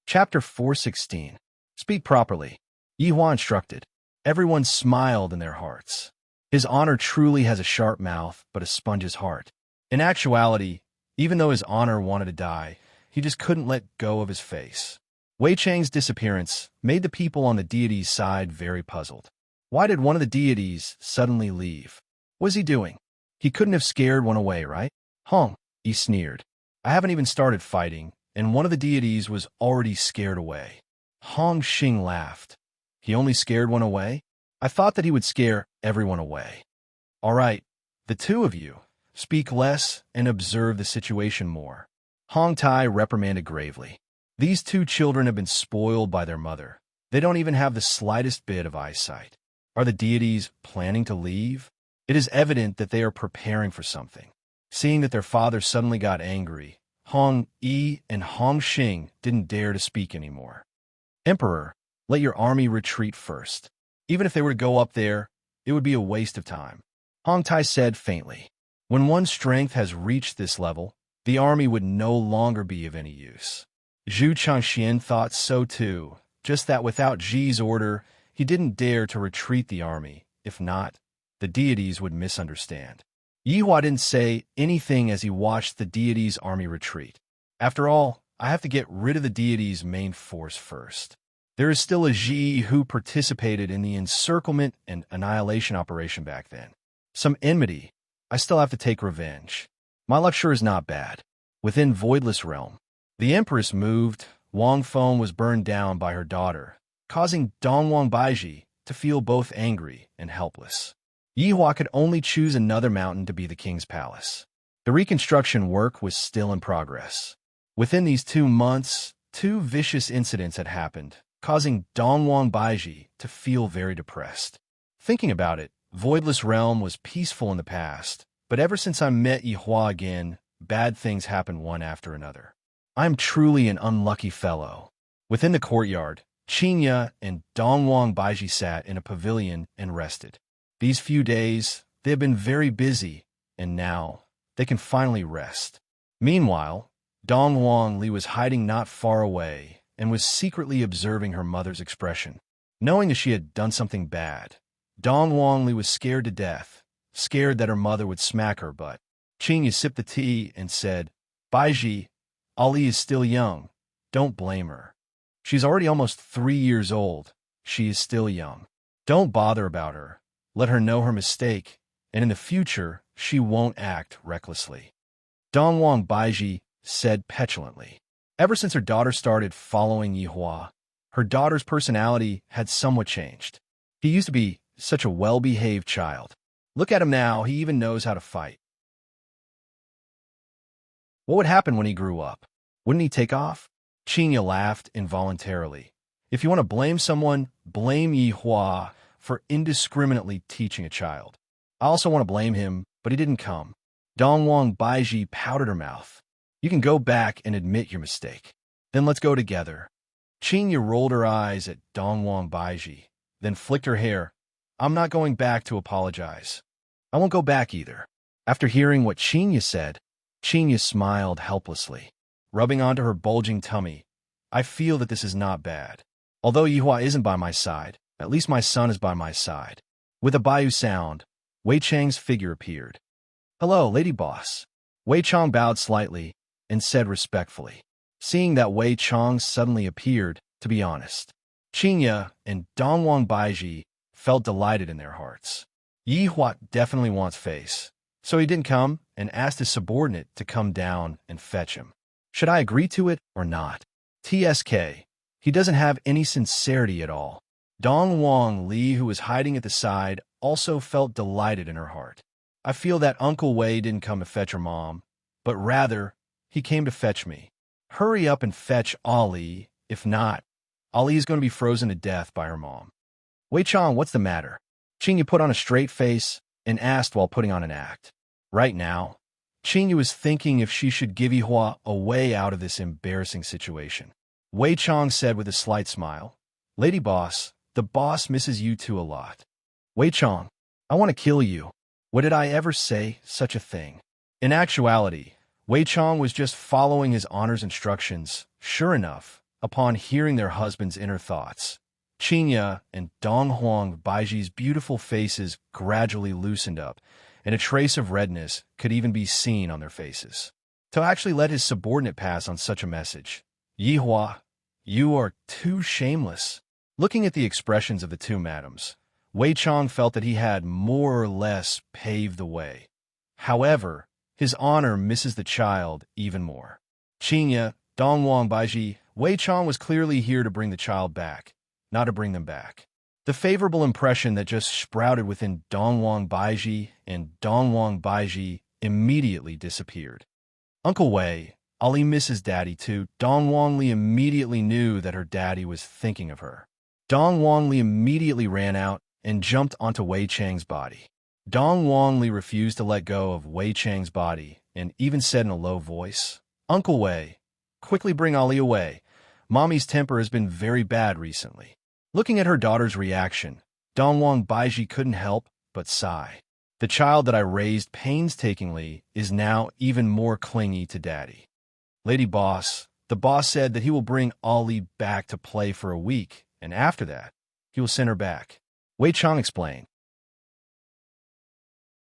Chapter 416. Speak properly. Yihua instructed. Everyone smiled in their hearts. His honor truly has a sharp mouth, but a sponge's heart. In actuality, even though his honor wanted to die, he just couldn't let go of his face. Wei Chang's disappearance made the people on the deity's side very puzzled. Why did one of the deities suddenly leave? What was he doing? He couldn't have scared one away, right? Hong, he sneered. I haven't even started fighting, and one of the deities was already scared away. Hong Xing laughed. He only scared one away? I thought that he would scare everyone away. All right, the two of you, speak less and observe the situation more. Hong Tai reprimanded gravely. These two children have been spoiled by their mother. They don't even have the slightest bit of eyesight. Are the deities planning to leave? It is evident that they are preparing for something. Seeing that their father suddenly got angry, Hong Yi and Hong Xing didn't dare to speak anymore. Emperor, let your army retreat first. Even if they were to go up there, it would be a waste of time. Hong Tai said faintly. When one's strength has reached this level, the army would no longer be of any use. Zhu Changxian thought so too, just that without Ji's order, he didn't dare to retreat the army. If not, the deities would misunderstand. Yihua didn't say anything as he watched the deities' army retreat. After all, I have to get rid of the deities' main force first. There is still a Ji who participated in the encirclement and annihilation operation back then. Some enmity. I still have to take revenge. My luck sure is not bad. Within Voidless Realm, the Empress moved Wang Feng was burned down by her daughter, causing Dongwang Baiji to feel both angry and helpless. Yihua could only choose another mountain to be the king's palace. The reconstruction work was still in progress. Within these 2 months, 2 vicious incidents had happened, causing Dongwang Baiji to feel very depressed. Thinking about it, Voidless Realm was peaceful in the past, but ever since I met Yihua again, bad things happen one after another. I am truly an unlucky fellow. Within the courtyard, Qinya and Dongwang Baiji sat in a pavilion and rested. These few days, they have been very busy, and now they can finally rest. Meanwhile, Dongwang Li was hiding not far away and was secretly observing her mother's expression. Knowing that she had done something bad, Dongwang Li was scared to death, scared that her mother would smack her butt. Qinya sipped the tea and said, "Baiji, Ali is still young. Don't blame her. She's already almost 3 years old. She is still young. Don't bother about her. Let her know her mistake, and in the future, she won't act recklessly." Dongwang Baiji said petulantly. Ever since her daughter started following Yihua, her daughter's personality had somewhat changed. He used to be such a well-behaved child. Look at him now, he even knows how to fight. What would happen when he grew up? Wouldn't he take off? Qinya laughed involuntarily. If you want to blame someone, blame Yihua for indiscriminately teaching a child. I also want to blame him, but he didn't come. Dongwang Baiji pouted her mouth. You can go back and admit your mistake. Then let's go together. Qinya rolled her eyes at Dongwang Baiji, then flicked her hair. I'm not going back to apologize. I won't go back either. After hearing what Qinya said, Qinya smiled helplessly, rubbing onto her bulging tummy. I feel that this is not bad. Although Yihua isn't by my side, at least my son is by my side. With a Bayou sound, Wei Chang's figure appeared. Hello, Lady Boss. Wei Chang bowed slightly and said respectfully. Seeing that Wei Chang suddenly appeared, to be honest, Qinya and Dongwang Baiji felt delighted in their hearts. Yihua definitely wants face, so he didn't come and asked his subordinate to come down and fetch him. Should I agree to it or not? TSK. He doesn't have any sincerity at all. Dongwang Li, who was hiding at the side, also felt delighted in her heart. I feel that Uncle Wei didn't come to fetch her mom, but rather, he came to fetch me. Hurry up and fetch Ali. If not, Ali is going to be frozen to death by her mom. Wei Chang, what's the matter? Qinya put on a straight face and asked while putting on an act. Right now, Qinya was thinking if she should give Yihua a way out of this embarrassing situation. Wei Chang said with a slight smile, Lady Boss, the boss misses you too a lot. Wei Chang, I want to kill you. What did I ever say such a thing? In actuality, Wei Chang was just following his honor's instructions. Sure enough, upon hearing their husband's inner thoughts, Qinya and Dongwang Baiji's beautiful faces gradually loosened up, and a trace of redness could even be seen on their faces. To actually let his subordinate pass on such a message, Yihua, you are too shameless. Looking at the expressions of the two madams, Wei Chang felt that he had more or less paved the way. However, his honor misses the child even more. Qinya, Dongwang Baiji, Wei Chang was clearly here to bring the child back, not to bring them back. The favorable impression that just sprouted within Dongwang Baiji and Dongwang Baiji immediately disappeared. Uncle Wei, Ali misses Daddy too. Dongwang Li immediately knew that her daddy was thinking of her. Dongwang Li immediately ran out and jumped onto Wei Chang's body. Dongwang Li refused to let go of Wei Chang's body and even said in a low voice, Uncle Wei, quickly bring Ali away. Mommy's temper has been very bad recently. Looking at her daughter's reaction, Dongwang Baiji couldn't help but sigh. The child that I raised painstakingly is now even more clingy to Daddy. Lady Boss, the boss said that he will bring Ali back to play for a week, and after that, he will send her back. Wei Chang explained.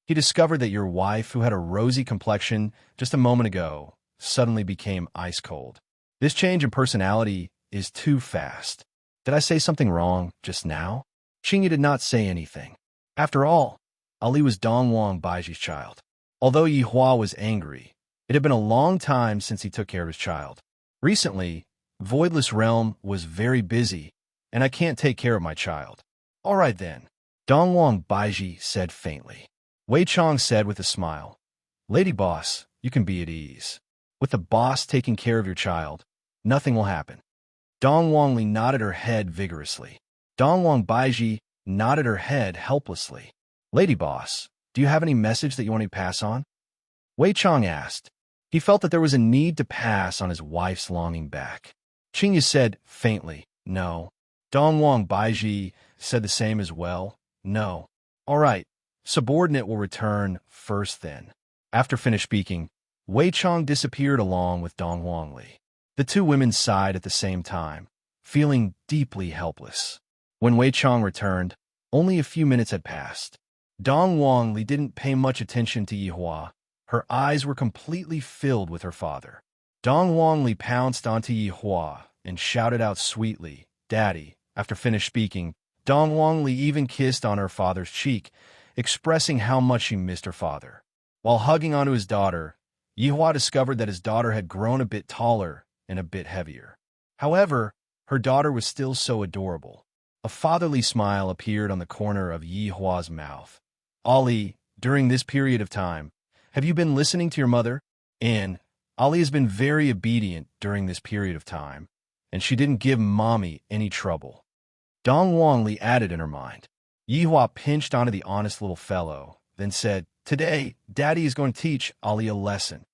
He discovered that your wife, who had a rosy complexion just a moment ago, suddenly became ice cold. This change in personality is too fast. Did I say something wrong just now? Qinya did not say anything. After all, Ali was Dongwang Baiji's child. Although Yihua was angry, it had been a long time since he took care of his child. Recently, Voidless Realm was very busy, and I can't take care of my child. All right then, Dongwang Baiji said faintly. Wei Chong said with a smile, Lady Boss, you can be at ease. With the boss taking care of your child, nothing will happen. Dongwang Li nodded her head vigorously. Dongwang Baiji nodded her head helplessly. Lady Boss, do you have any message that you want to pass on? Wei Chong asked. He felt that there was a need to pass on his wife's longing back. Qingya said faintly, no. Dongwang Baiji said the same as well, no. All right, subordinate will return first then. After finished speaking, Wei Chong disappeared along with Dongwang Li. The two women sighed at the same time, feeling deeply helpless. When Wei Chong returned, only a few minutes had passed. Dongwang Li didn't pay much attention to Yihua. Her eyes were completely filled with her father. Dongwang Li pounced onto Yihua and shouted out sweetly, Daddy. After finished speaking, Dongwang Li even kissed on her father's cheek, expressing how much she missed her father. While hugging onto his daughter, Yihua discovered that his daughter had grown a bit taller and a bit heavier. However, her daughter was still so adorable. A fatherly smile appeared on the corner of Yihua's mouth. Ali, during this period of time, have you been listening to your mother? And Ali has been very obedient during this period of time, and she didn't give Mommy any trouble. Dongwang Li added in her mind. Yihua pinched onto the honest little fellow, then said, Today, Daddy is going to teach Ali a lesson.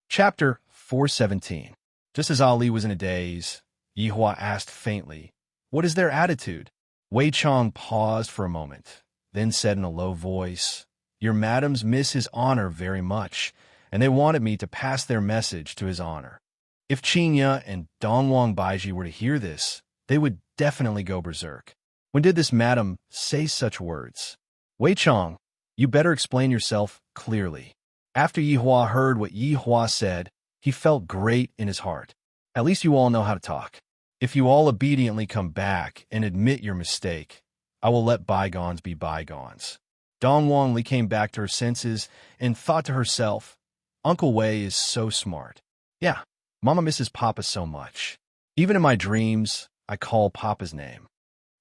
Chapter 417. Just as Ali was in a daze, Yihua asked faintly, What is their attitude? Wei Chong paused for a moment, then said in a low voice, Your madams miss his honor very much, and they wanted me to pass their message to his honor. If Qingya and Dongwang Baiji were to hear this, they would definitely go berserk. When did this madam say such words? Wei Chong, you better explain yourself clearly. After Yihua heard what Yihua said, he felt great in his heart. At least you all know how to talk. If you all obediently come back and admit your mistake, I will let bygones be bygones. Dongwang Li came back to her senses and thought to herself, Uncle Wei is so smart. Yeah, Mama misses Papa so much. Even in my dreams, I call Papa's name.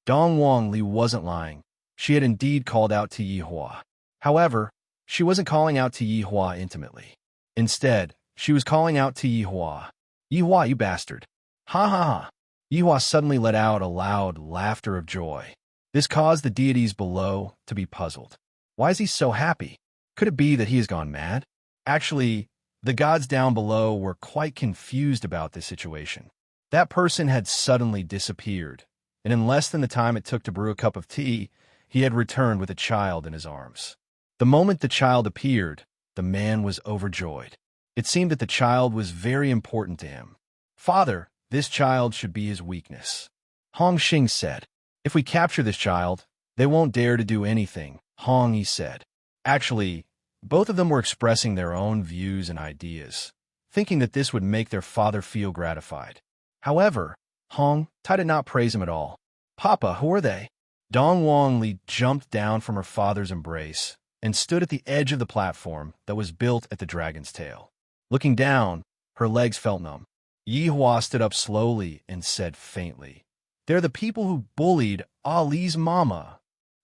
Dongwang Li wasn't lying. She had indeed called out to Yihua. However, she wasn't calling out to Yihua intimately. Instead, she was calling out to Yihua. Yihua, you bastard. Ha ha ha. Yihua suddenly let out a loud laughter of joy. This caused the deities below to be puzzled. Why is he so happy? Could it be that he has gone mad? Actually, the gods down below were quite confused about this situation. That person had suddenly disappeared, and in less than the time it took to brew a cup of tea, he had returned with a child in his arms. The moment the child appeared, the man was overjoyed. It seemed that the child was very important to him. Father, this child should be his weakness. Hong Xing said. If we capture this child, they won't dare to do anything, Hong Yi said. Actually, both of them were expressing their own views and ideas, thinking that this would make their father feel gratified. However, Hong Tai did not praise him at all. Papa, who are they? Dongwang Li jumped down from her father's embrace and stood at the edge of the platform that was built at the dragon's tail. Looking down, her legs felt numb. Yihua stood up slowly and said faintly, They're the people who bullied Ali's mama.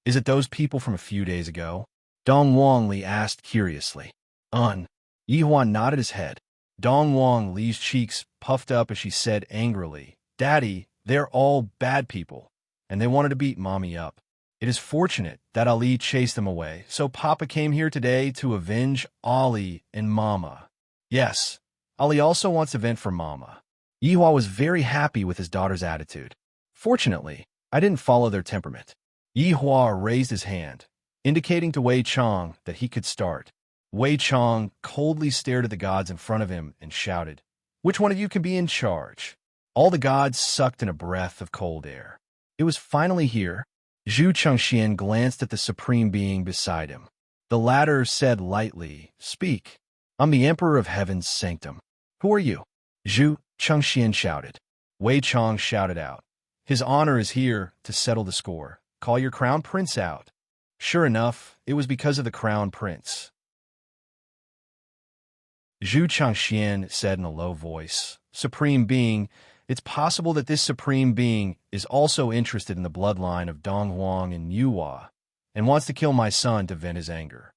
Is it those people from a few days ago? Dongwang Li asked curiously. Yihua nodded his head. Dongwang Li's cheeks puffed up as she said angrily, Daddy, they're all bad people, and they wanted to beat Mommy up. It is fortunate that Ali chased them away, so Papa came here today to avenge Ali and Mama. Yes, Ali also wants to vent for Mama. Yihua was very happy with his daughter's attitude. Fortunately, I didn't follow their temperament. Yihua raised his hand, indicating to Wei Chong that he could start. Wei Chong coldly stared at the gods in front of him and shouted, Which one of you can be in charge? All the gods sucked in a breath of cold air. It was finally here. Zhu Chengxian glanced at the supreme being beside him. The latter said lightly, Speak. I'm the Emperor of Heaven's Sanctum. Who are you? Zhu Chengxian shouted. Wei Chong shouted out, His honor is here to settle the score. Call your crown prince out. Sure enough, it was because of the crown prince. Zhu Changxian said in a low voice. Supreme Being, it's possible that this Supreme Being is also interested in the bloodline of Dong Huang and Yuhua, and wants to kill my son to vent his anger.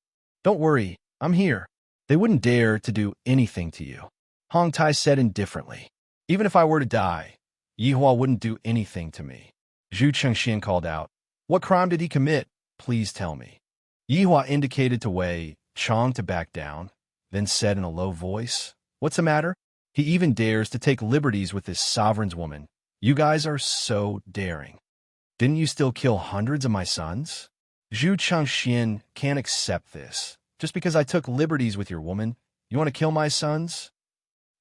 Don't worry, I'm here. They wouldn't dare to do anything to you. Hong Tai said indifferently. Even if I were to die, Yihua wouldn't do anything to me. Zhu Chengxian called out. What crime did he commit? Please tell me. Yihua indicated to Wei Chong to back down, then said in a low voice, What's the matter? He even dares to take liberties with this sovereign's woman. You guys are so daring. Didn't you still kill hundreds of my sons? Zhu Chengxian can't accept this. Just because I took liberties with your woman, you want to kill my sons?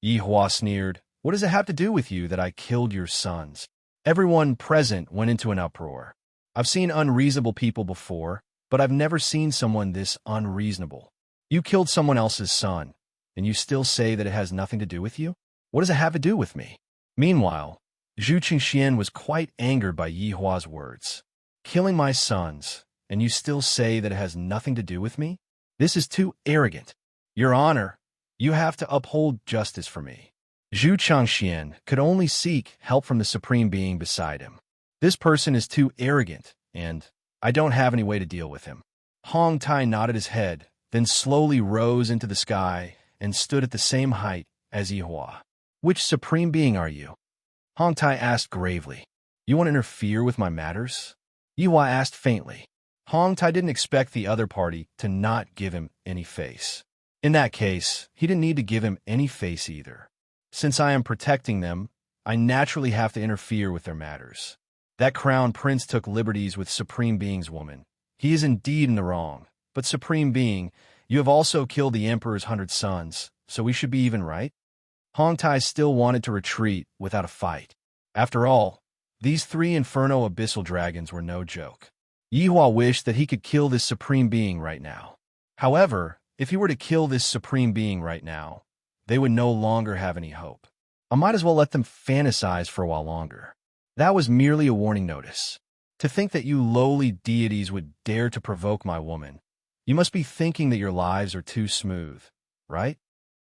Yihua sneered. What does it have to do with you that I killed your sons? Everyone present went into an uproar. I've seen unreasonable people before, but I've never seen someone this unreasonable. You killed someone else's son, and you still say that it has nothing to do with you? What does it have to do with me? Meanwhile, Zhu Qingxian was quite angered by Yihua's words. Killing my sons, and you still say that it has nothing to do with me? This is too arrogant. Your Honor, you have to uphold justice for me. Zhu Changxian could only seek help from the Supreme Being beside him. This person is too arrogant, and I don't have any way to deal with him. Hong Tai nodded his head, then slowly rose into the sky and stood at the same height as Yihua. Which Supreme Being are you? Hong Tai asked gravely. You want to interfere with my matters? Yihua asked faintly. Hong Tai didn't expect the other party to not give him any face. In that case, he didn't need to give him any face either. Since I am protecting them, I naturally have to interfere with their matters. That crown prince took liberties with Supreme Being's woman. He is indeed in the wrong. But Supreme Being, you have also killed the Emperor's 100 sons, so we should be even, right? Hong Tai still wanted to retreat without a fight. After all, these 3 Inferno Abyssal Dragons were no joke. Yihua wished that he could kill this Supreme Being right now. However, if he were to kill this Supreme Being right now, they would no longer have any hope. I might as well let them fantasize for a while longer. That was merely a warning notice. To think that you lowly deities would dare to provoke my woman. You must be thinking that your lives are too smooth, right?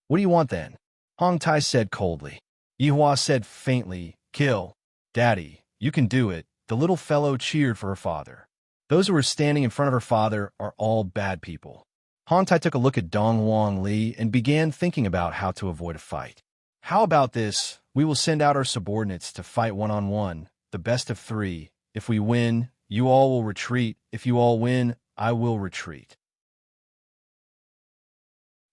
What do you want then? Hong Tai said coldly. Yihua said faintly, Kill. Daddy, you can do it. The little fellow cheered for her father. Those who were standing in front of her father are all bad people. Hong Tai took a look at Dong Huang Li and began thinking about how to avoid a fight. How about this? We will send out our subordinates to fight one-on-one, the best of 3. If we win, you all will retreat. If you all win, I will retreat.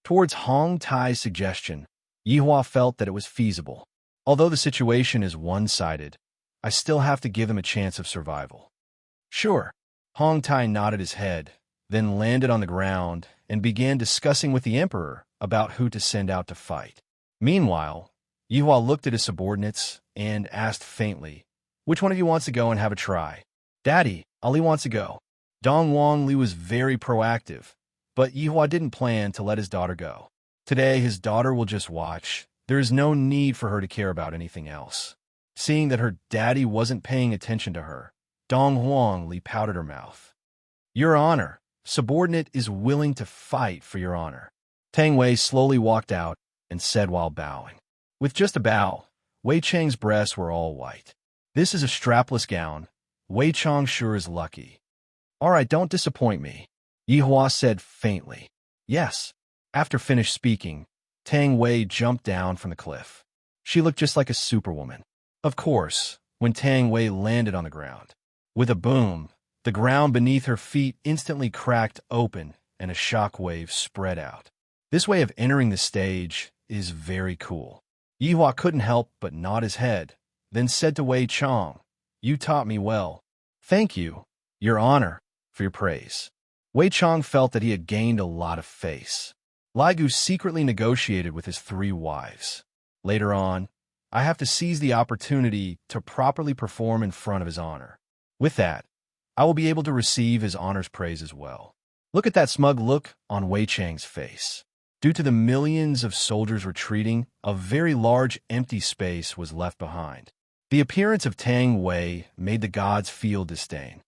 Towards Hong Tai's suggestion, Yihua felt that it was feasible. Although the situation is one-sided, I still have to give them a chance of survival. Sure. Hong Tai nodded his head, then landed on the ground and began discussing with the Emperor about who to send out to fight. Meanwhile, Yihua looked at his subordinates and asked faintly, Which one of you wants to go and have a try? Daddy, Ali wants to go. Dong Huang Li was very proactive, but Yihua didn't plan to let his daughter go. Today, his daughter will just watch. There is no need for her to care about anything else. Seeing that her daddy wasn't paying attention to her, Dong Huang Li pouted her mouth. Your Honor, subordinate is willing to fight for your honor. Tang Wei slowly walked out and said while bowing. With just a bow, Wei Chang's breasts were all white. This is a strapless gown. Wei Chang sure is lucky. All right, don't disappoint me, Yihua said faintly. Yes. After finished speaking, Tang Wei jumped down from the cliff. She looked just like a superwoman. Of course, when Tang Wei landed on the ground. With a boom, the ground beneath her feet instantly cracked open and a shock wave spread out. This way of entering the stage is very cool. Yihua couldn't help but nod his head, then said to Wei Chang, You taught me well. Thank you, Your Honor, for your praise. Wei Chang felt that he had gained a lot of face. Ligu secretly negotiated with his 3 wives. Later on, I have to seize the opportunity to properly perform in front of his honor. With that, I will be able to receive his honor's praise as well. Look at that smug look on Wei Chang's face. Due to the millions of soldiers retreating, a very large empty space was left behind. The appearance of Tang Wei made the gods feel disdain.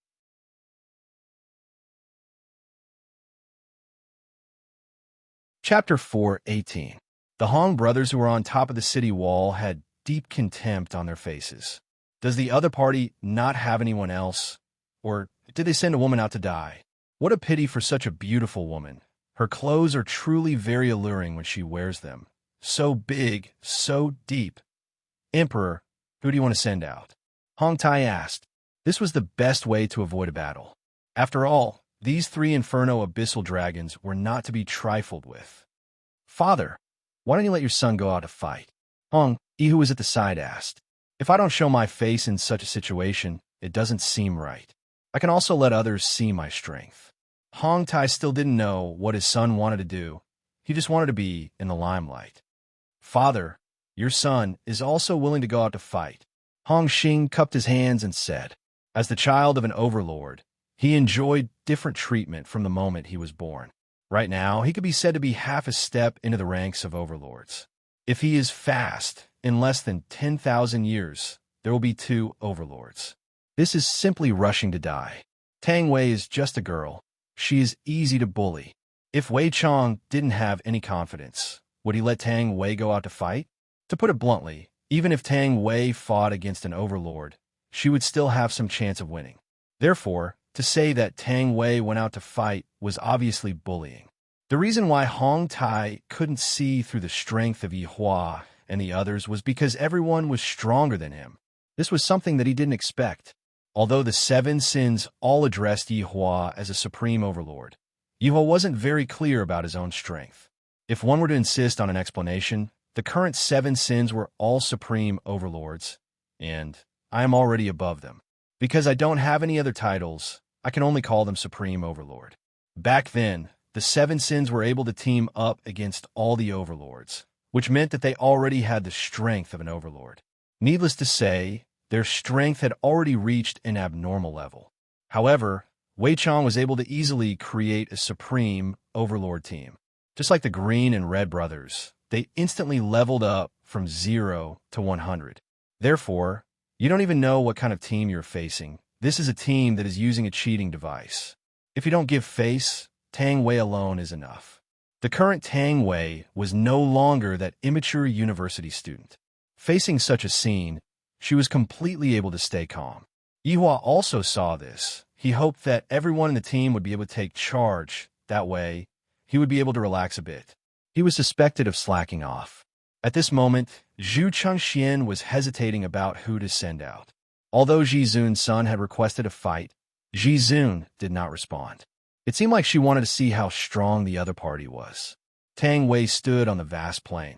Chapter 4:18 The Hong brothers who were on top of the city wall had deep contempt on their faces. Does the other party not have anyone else? Or did they send a woman out to die? What a pity for such a beautiful woman. Her clothes are truly very alluring when she wears them. So big, so deep. Emperor, who do you want to send out? Hong Tai asked. This was the best way to avoid a battle. After all, these 3 inferno abyssal dragons were not to be trifled with. Father, why don't you let your son go out to fight? Hong, he who was at the side, asked. If I don't show my face in such a situation, it doesn't seem right. I can also let others see my strength. Hong Tai still didn't know what his son wanted to do. He just wanted to be in the limelight. Father, your son is also willing to go out to fight. Hong Xing cupped his hands and said, as the child of an overlord, he enjoyed different treatment from the moment he was born. Right now, he could be said to be half a step into the ranks of overlords. If he is fast, in less than 10,000 years, there will be 2 overlords. This is simply rushing to die. Tang Wei is just a girl. She is easy to bully. If Wei Chong didn't have any confidence, would he let Tang Wei go out to fight? To put it bluntly, even if Tang Wei fought against an overlord, she would still have some chance of winning. Therefore, to say that Tang Wei went out to fight was obviously bullying. The reason why Hong Tai couldn't see through the strength of Yi Hua and the others was because everyone was stronger than him. This was something that he didn't expect. Although the 7 sins all addressed Yi Hua as a supreme overlord, Yi Hua wasn't very clear about his own strength. If one were to insist on an explanation, the current 7 sins were all supreme overlords, and I am already above them. Because I don't have any other titles, I can only call them supreme overlord. Back then, the 7 sins were able to team up against all the overlords, which meant that they already had the strength of an overlord. Needless to say, their strength had already reached an abnormal level. However, Wei Chong was able to easily create a supreme overlord team. Just like the Green and Red brothers, they instantly leveled up from 0 to 100. Therefore, you don't even know what kind of team you're facing. This is a team that is using a cheating device. If you don't give face, Tang Wei alone is enough. The current Tang Wei was no longer that immature university student. Facing such a scene, she was completely able to stay calm. Yi Hua also saw this. He hoped that everyone in the team would be able to take charge. That way, he would be able to relax a bit. He was suspected of slacking off. At this moment, Zhu Chengxian was hesitating about who to send out. Although Ji Zun's son had requested a fight, Ji Zun did not respond. It seemed like she wanted to see how strong the other party was. Tang Wei stood on the vast plain.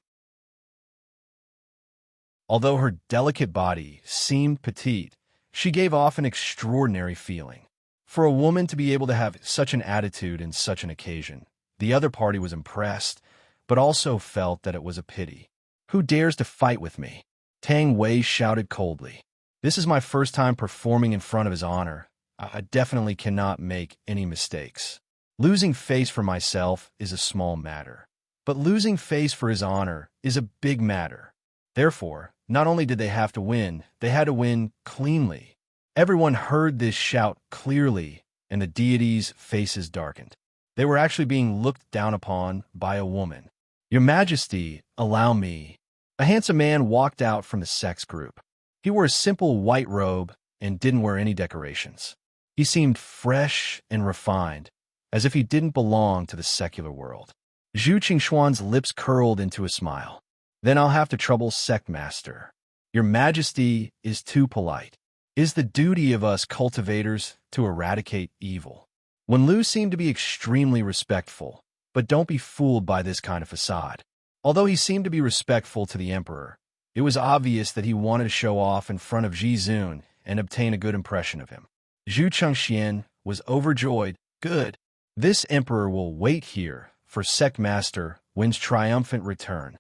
Although her delicate body seemed petite, she gave off an extraordinary feeling. For a woman to be able to have such an attitude in such an occasion, the other party was impressed, but also felt that it was a pity. Who dares to fight with me? Tang Wei shouted coldly. This is my first time performing in front of his honor. I definitely cannot make any mistakes. Losing face for myself is a small matter, but losing face for his honor is a big matter. Therefore, not only did they have to win, they had to win cleanly. Everyone heard this shout clearly, and the deities' faces darkened. They were actually being looked down upon by a woman. Your Majesty, allow me. A handsome man walked out from the sex group. He wore a simple white robe and didn't wear any decorations. He seemed fresh and refined, as if he didn't belong to the secular world. Zhu Qingxuan's lips curled into a smile. Then I'll have to trouble Sect Master. Your Majesty is too polite. It is the duty of us cultivators to eradicate evil. Wen Lu seemed to be extremely respectful, but don't be fooled by this kind of facade. Although he seemed to be respectful to the emperor, it was obvious that he wanted to show off in front of Ji Zun and obtain a good impression of him. Zhu Chengxian was overjoyed. Good. This emperor will wait here for Sect Master Wen's triumphant return.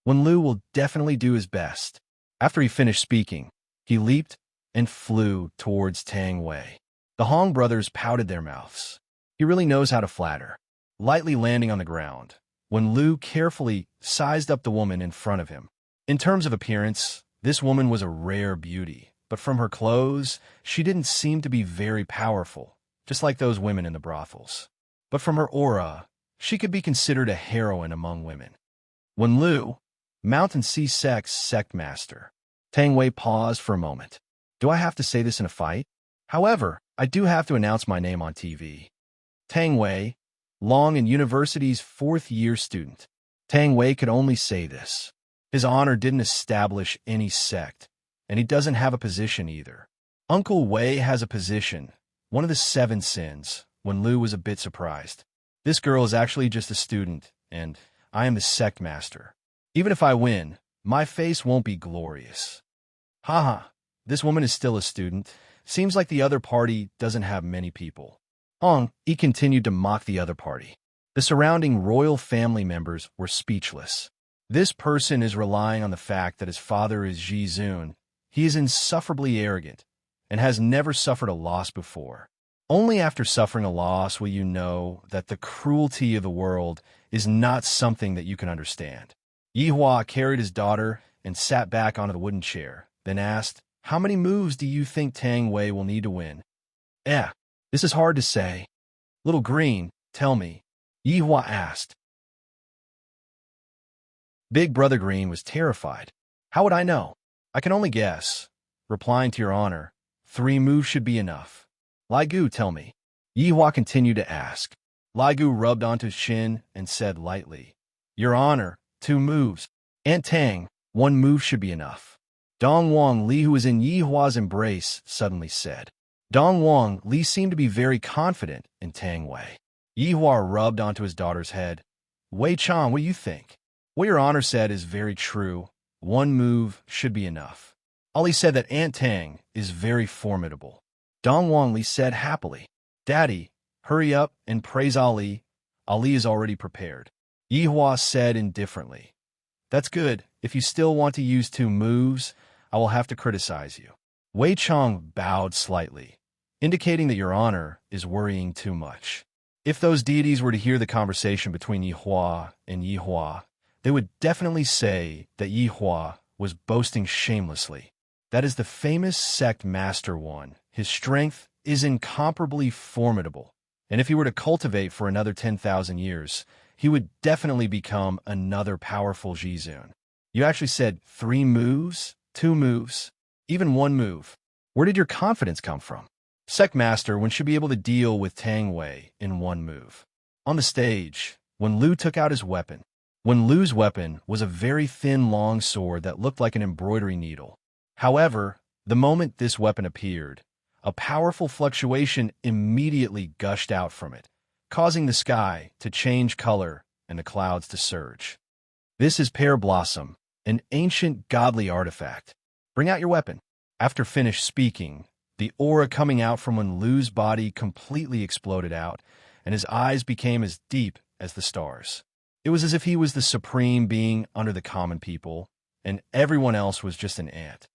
Wen Lu will definitely do his best. After he finished speaking, he leaped and flew towards Tang Wei. The Hong brothers pouted their mouths. He really knows how to flatter. Lightly landing on the ground, Wen Lu carefully sized up the woman in front of him. In terms of appearance, this woman was a rare beauty, but from her clothes, she didn't seem to be very powerful, just like those women in the brothels. But from her aura, she could be considered a heroine among women. When Lu, Mountain Sea Sect's sect master, Tang Wei paused for a moment. Do I have to say this in a fight? However, I do have to announce my name on TV. Tang Wei, Long and University's fourth-year student. Tang Wei could only say this. His honor didn't establish any sect, and he doesn't have a position either. Uncle Wei has a position, one of the 7 sins, when Lu was a bit surprised. This girl is actually just a student, and I am the sect master. Even if I win, my face won't be glorious. Haha, this woman is still a student. Seems like the other party doesn't have many people. He continued to mock the other party. The surrounding royal family members were speechless. This person is relying on the fact that his father is Ji Zun. He is insufferably arrogant and has never suffered a loss before. Only after suffering a loss will you know that the cruelty of the world is not something that you can understand. Yi Hua carried his daughter and sat back onto the wooden chair, then asked, how many moves do you think Tang Wei will need to win? This is hard to say. Little Green, tell me, Yi Hua asked. Big Brother Green was terrified. How would I know? I can only guess. Replying to your honor, 3 moves should be enough. Lai Gu, tell me. Yi Hua continued to ask. Lai Gu rubbed onto his chin and said lightly, Your honor, 2 moves. Aunt Tang, 1 move should be enough. Dong Wang Li, who was in Yi Hua's embrace, suddenly said. Dong Wang Li seemed to be very confident in Tang Wei. Yi Hua rubbed onto his daughter's head. Wei Chan, what do you think? What your honor said is very true. 1 move should be enough. Ali said that Aunt Tang is very formidable. Dong Wang Li said happily, Daddy, hurry up and praise Ali. Ali is already prepared. Yi Hua said indifferently, That's good. If you still want to use 2 moves, I will have to criticize you. Wei Chong bowed slightly, indicating that your honor is worrying too much. If those deities were to hear the conversation between Yi Hua and Yi Hua, they would definitely say that Yi Hua was boasting shamelessly. That is the famous sect master one. His strength is incomparably formidable, and if he were to cultivate for another 10,000 years, he would definitely become another powerful Jizun. You actually said 3 moves, 2 moves, even 1 move. Where did your confidence come from? Sect master when should be able to deal with Tang Wei in 1 move. On the stage, when Lu took out his weapon. When Lu's weapon was a very thin long sword that looked like an embroidery needle. However, the moment this weapon appeared, a powerful fluctuation immediately gushed out from it, causing the sky to change color and the clouds to surge. This is Pear Blossom, an ancient godly artifact. Bring out your weapon. After finished speaking, the aura coming out from when Lu's body completely exploded out, and his eyes became as deep as the stars. It was as if he was the supreme being under the common people, and everyone else was just an ant.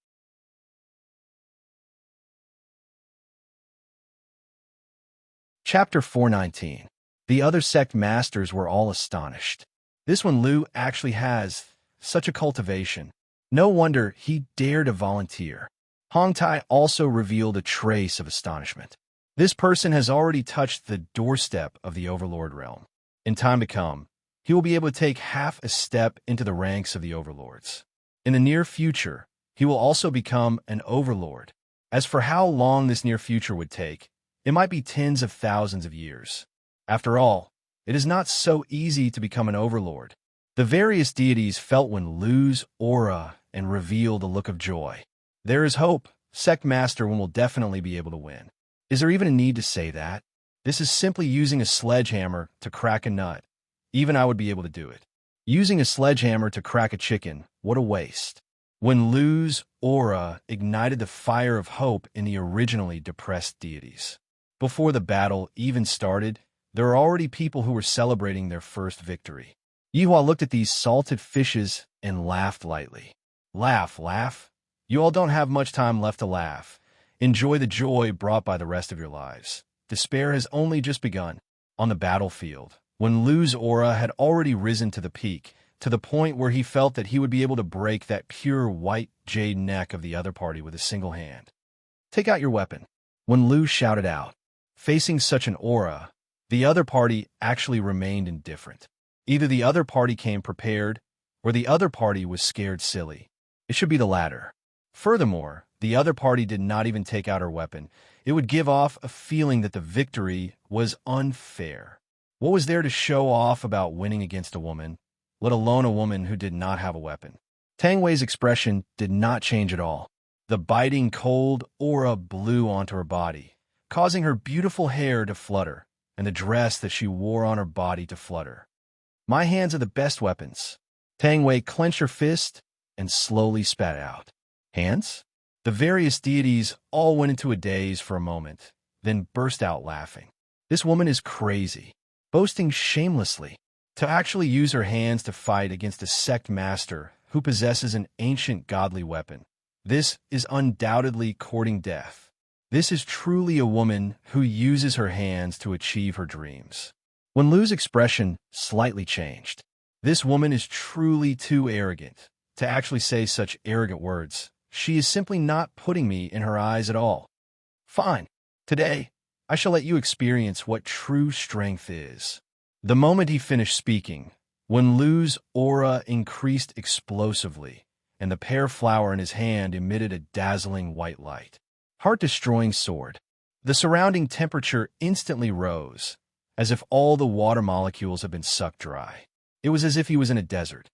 Chapter 419. The other sect masters were all astonished. This one Lu actually has such a cultivation. No wonder he dared to volunteer. Hong Tai also revealed a trace of astonishment. This person has already touched the doorstep of the Overlord realm. In time to come, he will be able to take half a step into the ranks of the Overlords. In the near future, he will also become an Overlord. As for how long this near future would take, it might be tens of thousands of years. After all, it is not so easy to become an Overlord. The various deities felt when Lu's aura and revealed a look of joy. There is hope. Sect Master will definitely be able to win. Is there even a need to say that? This is simply using a sledgehammer to crack a nut. Even I would be able to do it. Using a sledgehammer to crack a chicken, what a waste. When Lu's aura ignited the fire of hope in the originally depressed deities. Before the battle even started, there were already people who were celebrating their first victory. Yihua looked at these salted fishes and laughed lightly. Laugh, laugh. You all don't have much time left to laugh. Enjoy the joy brought by the rest of your lives. Despair has only just begun. On the battlefield, when Lu's aura had already risen to the peak, to the point where he felt that he would be able to break that pure white jade neck of the other party with a single hand. Take out your weapon. When Lu shouted out, facing such an aura, the other party actually remained indifferent. Either the other party came prepared, or the other party was scared silly. It should be the latter. Furthermore, the other party did not even take out her weapon. It would give off a feeling that the victory was unfair. What was there to show off about winning against a woman, let alone a woman who did not have a weapon? Tang Wei's expression did not change at all. The biting cold aura blew onto her body, causing her beautiful hair to flutter, and the dress that she wore on her body to flutter. My hands are the best weapons. Tang Wei clenched her fist and slowly spat out. Hands? The various deities all went into a daze for a moment, then burst out laughing. This woman is crazy, boasting shamelessly. To actually use her hands to fight against a sect master who possesses an ancient godly weapon. This is undoubtedly courting death. This is truly a woman who uses her hands to achieve her dreams. Wen Lu's expression slightly changed. This woman is truly too arrogant to actually say such arrogant words. She is simply not putting me in her eyes at all. Fine. Today, I shall let you experience what true strength is. The moment he finished speaking, Wen Lu's aura increased explosively, and the pear flower in his hand emitted a dazzling white light. Heart-destroying sword. The surrounding temperature instantly rose, as if all the water molecules had been sucked dry. It was as if he was in a desert.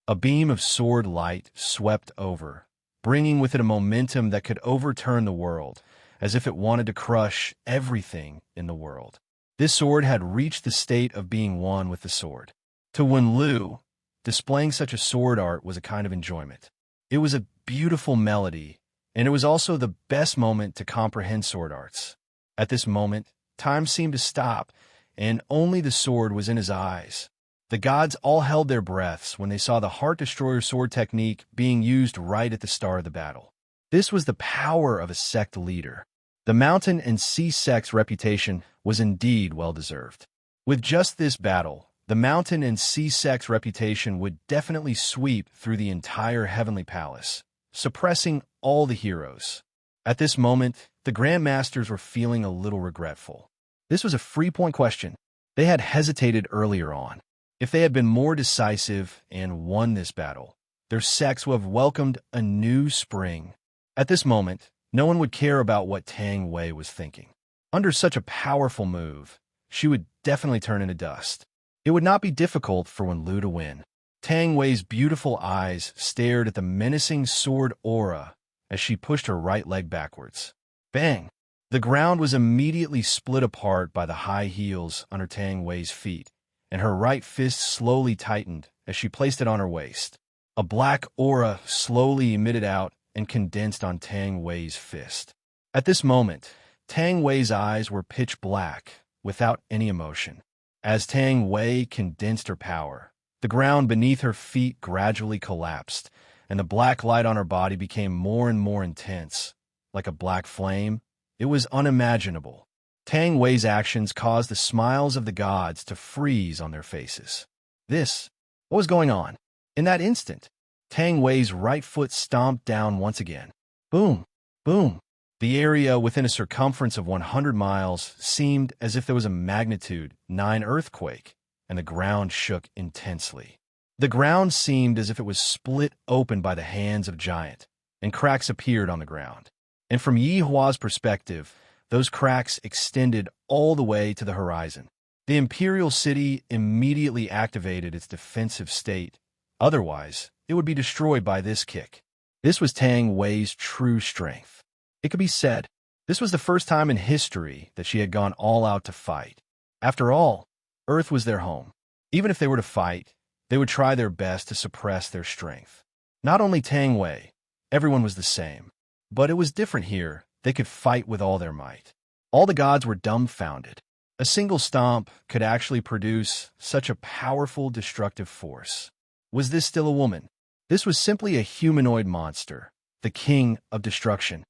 A beam of sword light swept over, bringing with it a momentum that could overturn the world, as if it wanted to crush everything in the world. This sword had reached the state of being one with the sword. To Wen Lu, displaying such a sword art was a kind of enjoyment. It was a beautiful melody, and it was also the best moment to comprehend sword arts. At this moment, time seemed to stop, and only the sword was in his eyes. The gods all held their breaths when they saw the Heart Destroyer sword technique being used right at the start of the battle. This was the power of a sect leader. The mountain and sea sect's reputation was indeed well-deserved. With just this battle, the mountain and sea sect's reputation would definitely sweep through the entire heavenly palace, suppressing all the heroes. At this moment, the Grandmasters were feeling a little regretful. This was a free-point question. They had hesitated earlier on. If they had been more decisive and won this battle, their sects would have welcomed a new spring. At this moment, no one would care about what Tang Wei was thinking. Under such a powerful move, she would definitely turn into dust. It would not be difficult for Wen Lu to win. Tang Wei's beautiful eyes stared at the menacing sword aura as she pushed her right leg backwards. Bang! The ground was immediately split apart by the high heels under Tang Wei's feet, and her right fist slowly tightened as she placed it on her waist. A black aura slowly emitted out and condensed on Tang Wei's fist. At this moment, Tang Wei's eyes were pitch black, without any emotion. As Tang Wei condensed her power, the ground beneath her feet gradually collapsed, and the black light on her body became more and more intense. Like a black flame, it was unimaginable. Tang Wei's actions caused the smiles of the gods to freeze on their faces. What was going on? In that instant, Tang Wei's right foot stomped down once again. Boom! Boom! The area within a circumference of 100 miles seemed as if there was a magnitude 9 earthquake, and the ground shook intensely. The ground seemed as if it was split open by the hands of a giant, and cracks appeared on the ground. And from Yi Hua's perspective, those cracks extended all the way to the horizon. The imperial city immediately activated its defensive state. Otherwise, it would be destroyed by this kick. This was Tang Wei's true strength. It could be said, this was the first time in history that she had gone all out to fight. After all, Earth was their home. Even if they were to fight, they would try their best to suppress their strength. Not only Tang Wei, everyone was the same. But it was different here. They could fight with all their might. All the gods were dumbfounded. A single stomp could actually produce such a powerful destructive force. Was this still a woman? This was simply a humanoid monster, the king of destruction.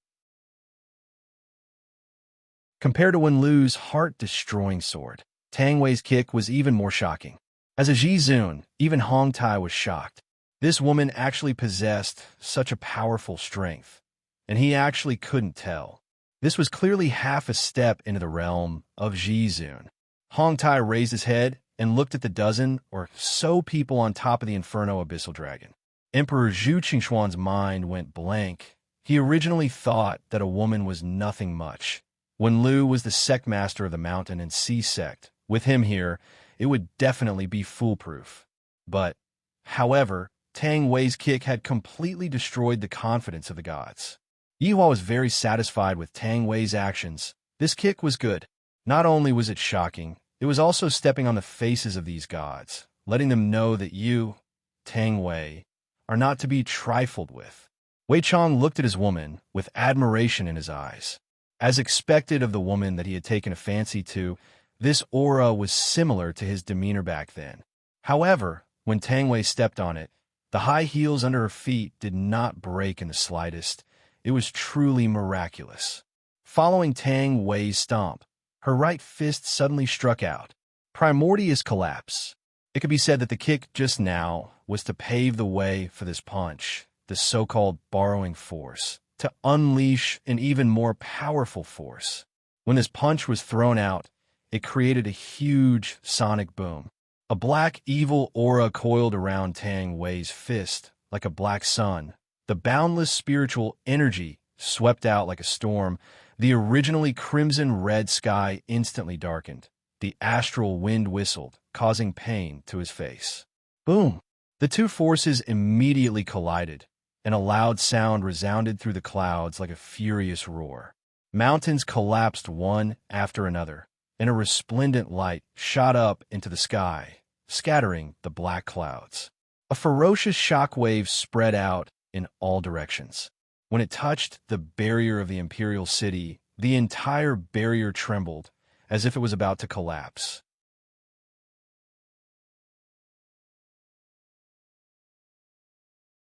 Compared to Wen Lu's heart-destroying sword, Tang Wei's kick was even more shocking. As a Jizun, even Hong Tai was shocked. This woman actually possessed such a powerful strength, and he actually couldn't tell. This was clearly half a step into the realm of Jizun. Hong Tai raised his head and looked at the dozen or so people on top of the Inferno Abyssal Dragon. Emperor Zhu Qingxuan's mind went blank. He originally thought that a woman was nothing much. When Lu was the sect master of the Mountain and Sea sect, with him here, it would definitely be foolproof. But, however, Tang Wei's kick had completely destroyed the confidence of the gods. Yihua was very satisfied with Tang Wei's actions. This kick was good. Not only was it shocking, it was also stepping on the faces of these gods, letting them know that you, Tang Wei, are not to be trifled with. Wei Chong looked at his woman with admiration in his eyes. As expected of the woman that he had taken a fancy to, this aura was similar to his demeanor back then. However, when Tang Wei stepped on it, the high heels under her feet did not break in the slightest. It was truly miraculous. Following Tang Wei's stomp, her right fist suddenly struck out. Primordious collapse. It could be said that the kick just now was to pave the way for this punch, the so-called borrowing force, to unleash an even more powerful force. When this punch was thrown out, it created a huge sonic boom. A black evil aura coiled around Tang Wei's fist like a black sun. The boundless spiritual energy swept out like a storm. The originally crimson-red sky instantly darkened. The astral wind whistled, causing pain to his face. Boom! The two forces immediately collided, and a loud sound resounded through the clouds like a furious roar. Mountains collapsed one after another, and a resplendent light shot up into the sky, scattering the black clouds. A ferocious shockwave spread out in all directions. When it touched the barrier of the imperial city, the entire barrier trembled, as if it was about to collapse.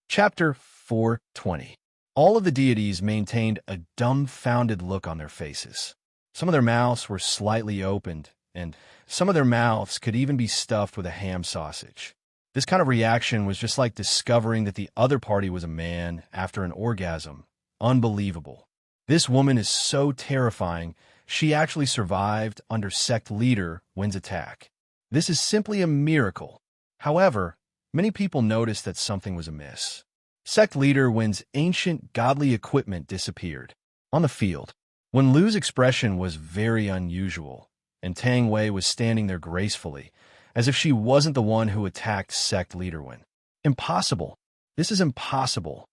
Chapter 420. All of the deities maintained a dumbfounded look on their faces. Some of their mouths were slightly opened, and some of their mouths could even be stuffed with a ham sausage. This kind of reaction was just like discovering that the other party was a man after an orgasm. Unbelievable. This woman is so terrifying, she actually survived under sect leader Wen's attack. This is simply a miracle. However, many people noticed that something was amiss. Sect leader Wen's ancient godly equipment disappeared. On the field, when Lu's expression was very unusual, and Tang Wei was standing there gracefully, as if she wasn't the one who attacked sect leader Wen. Impossible. This is impossible.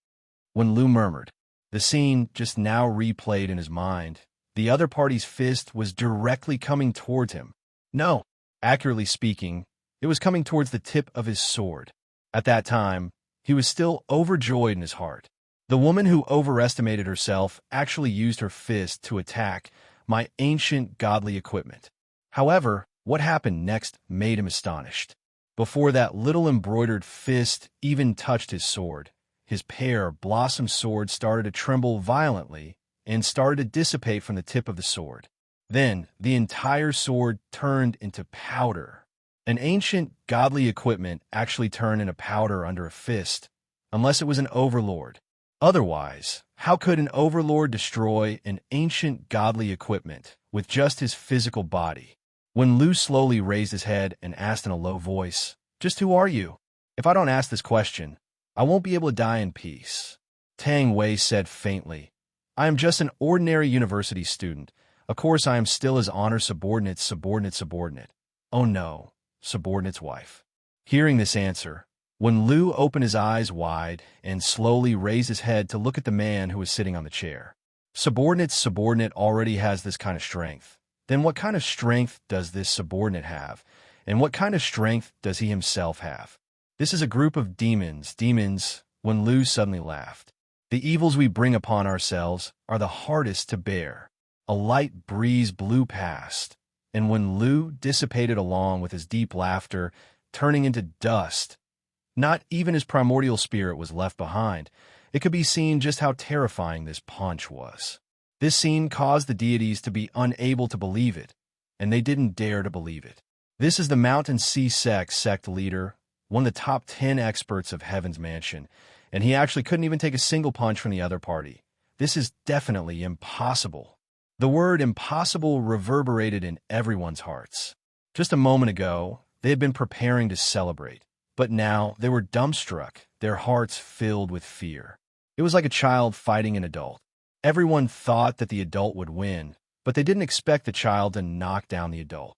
When Lu murmured, the scene just now replayed in his mind. The other party's fist was directly coming towards him. No, accurately speaking, it was coming towards the tip of his sword. At that time, he was still overjoyed in his heart. The woman who overestimated herself actually used her fist to attack my ancient godly equipment. However, what happened next made him astonished. Before that little embroidered fist even touched his sword, his pear blossom sword started to tremble violently and started to dissipate from the tip of the sword. Then, the entire sword turned into powder. An ancient godly equipment actually turned into powder under a fist, unless it was an overlord. Otherwise, how could an overlord destroy an ancient godly equipment with just his physical body? When Lu slowly raised his head and asked in a low voice, "Just who are you? If I don't ask this question, I won't be able to die in peace." Tang Wei said faintly, "I am just an ordinary university student. Of course, I am still his honor subordinate. Oh no, subordinate's wife." Hearing this answer, when Lu opened his eyes wide and slowly raised his head to look at the man who was sitting on the chair. Subordinate already has this kind of strength. Then what kind of strength does this subordinate have? And what kind of strength does he himself have? This is a group of demons, when Lu suddenly laughed. The evils we bring upon ourselves are the hardest to bear. A light breeze blew past, and when Lu dissipated along with his deep laughter, turning into dust, not even his primordial spirit was left behind. It could be seen just how terrifying this punch was. This scene caused the deities to be unable to believe it, and they didn't dare to believe it. This is the Mountain Sea sect leader, one of the top 10 experts of Heaven's Mansion, and he actually couldn't even take a single punch from the other party. This is definitely impossible. The word impossible reverberated in everyone's hearts. Just a moment ago, They had been preparing to celebrate, but now they were dumbstruck, their hearts filled with fear. It was like a child fighting an adult. Everyone thought that the adult would win, but they didn't expect the child to knock down the adult.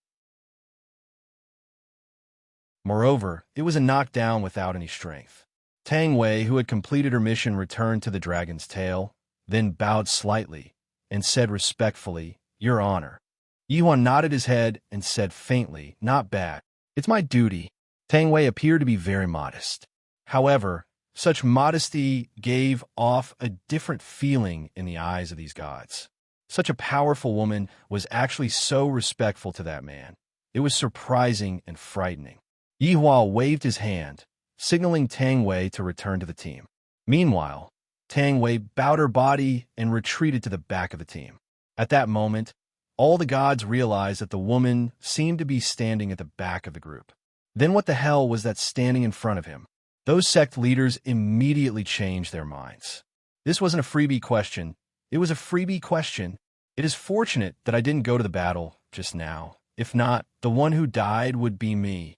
Moreover, it was a knockdown without any strength. Tang Wei, who had completed her mission, returned to the dragon's tail, then bowed slightly, and said respectfully, "Your Honor." Yuan nodded his head and said faintly, "Not bad. It's my duty." Tang Wei appeared to be very modest. However, such modesty gave off a different feeling in the eyes of these gods. Such a powerful woman was actually so respectful to that man. It was surprising and frightening. Yihua waved his hand, signaling Tang Wei to return to the team. Meanwhile, Tang Wei bowed her body and retreated to the back of the team. At that moment, all the gods realized that the woman seemed to be standing at the back of the group. Then what the hell was that standing in front of him? Those sect leaders immediately changed their minds. This wasn't a freebie question. It was a freebie question. It is fortunate that I didn't go to the battle just now. If not, the one who died would be me.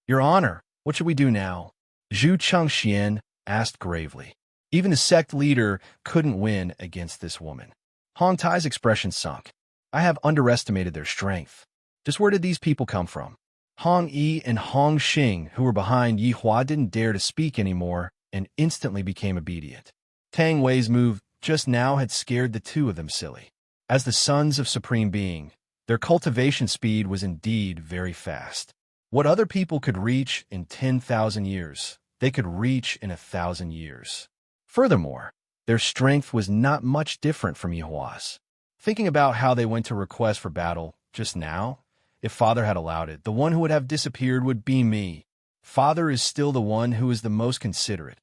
Your Honor, what should we do now? Zhu Chengxian asked gravely. Even the sect leader couldn't win against this woman. Hong Tai's expression sunk. I have underestimated their strength. Just where did these people come from? Hong Yi and Hong Xing, who were behind Yihua, didn't dare to speak anymore and instantly became obedient. Tang Wei's move just now had scared the two of them silly. As the sons of Supreme Being, their cultivation speed was indeed very fast. What other people could reach in 10,000 years, they could reach in 1,000 years. Furthermore, their strength was not much different from Yihua's. Thinking about how they went to request for battle just now, if Father had allowed it, the one who would have disappeared would be me. Father is still the one who is the most considerate.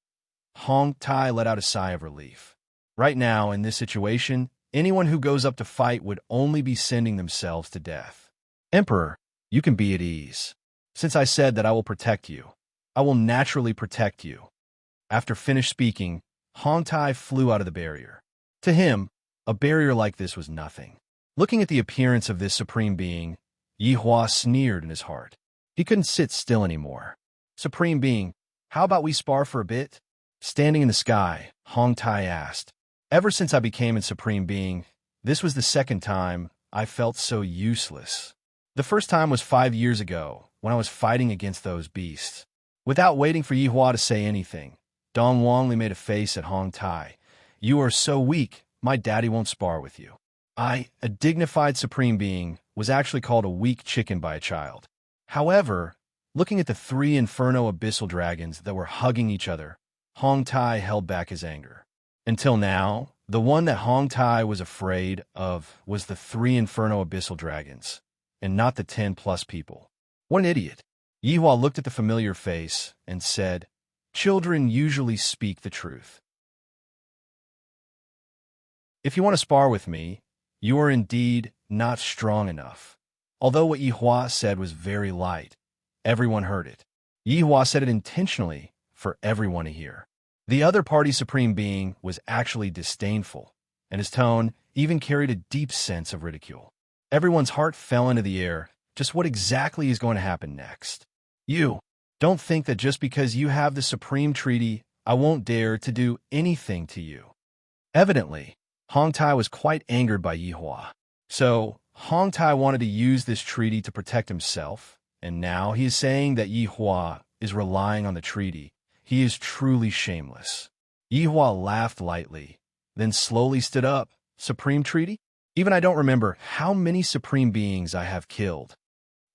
Hong Tai let out a sigh of relief. Right now, in this situation, anyone who goes up to fight would only be sending themselves to death. Emperor, you can be at ease. Since I said that I will protect you, I will naturally protect you. After finished speaking, Hong Tai flew out of the barrier. To him, a barrier like this was nothing. Looking at the appearance of this supreme being, Yihua sneered in his heart. He couldn't sit still anymore. Supreme Being, how about we spar for a bit? Standing in the sky, Hong Tai asked. Ever since I became a Supreme Being, this was the second time I felt so useless. The first time was 5 years ago, when I was fighting against those beasts. Without waiting for Yihua to say anything, Dong Wangli made a face at Hong Tai. You are so weak, my daddy won't spar with you. I, a dignified Supreme Being, was actually called a weak chicken by a child. However, looking at the 3 inferno abyssal dragons that were hugging each other, Hong Tai held back his anger. Until now, the one that Hong Tai was afraid of was the 3 inferno abyssal dragons, and not the 10+ people. What an idiot. Yihua looked at the familiar face and said, Children usually speak the truth. If you want to spar with me, you are indeed not strong enough. Although what Yihua said was very light, everyone heard it. Yihua said it intentionally for everyone to hear. The other party's Supreme Being was actually disdainful, and his tone even carried a deep sense of ridicule. Everyone's heart fell into the air. Just what exactly is going to happen next? You don't think that just because you have the Supreme Treaty, I won't dare to do anything to you. Evidently, Hong Tai was quite angered by Yihua. So, Hong Tai wanted to use this treaty to protect himself, and now he is saying that Yihua is relying on the treaty. He is truly shameless. Yihua laughed lightly, then slowly stood up. Supreme Treaty? Even I don't remember how many Supreme Beings I have killed.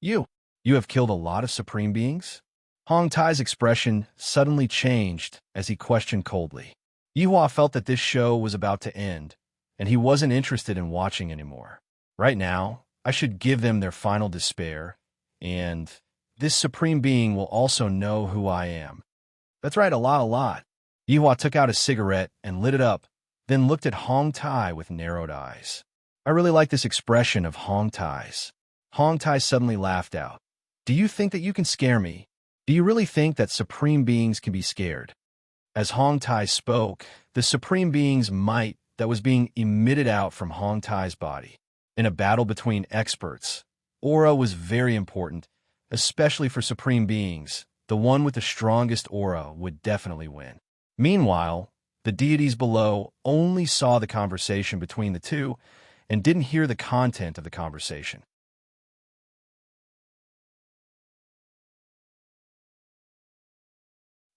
You have killed a lot of Supreme Beings? Hong Tai's expression suddenly changed as he questioned coldly. Yihua felt that this show was about to end, and he wasn't interested in watching anymore. Right now, I should give them their final despair, and this Supreme Being will also know who I am. That's right, a lot. Yihua took out a cigarette and lit it up, then looked at Hong Tai with narrowed eyes. I really like this expression of Hong Tai's. Hong Tai suddenly laughed out. Do you think that you can scare me? Do you really think that Supreme Beings can be scared? As Hong Tai spoke, the Supreme Being's might that was being emitted out from Hong Tai's body. In a battle between experts, aura was very important, especially for supreme beings. The one with the strongest aura would definitely win. Meanwhile, the deities below only saw the conversation between the two and didn't hear the content of the conversation.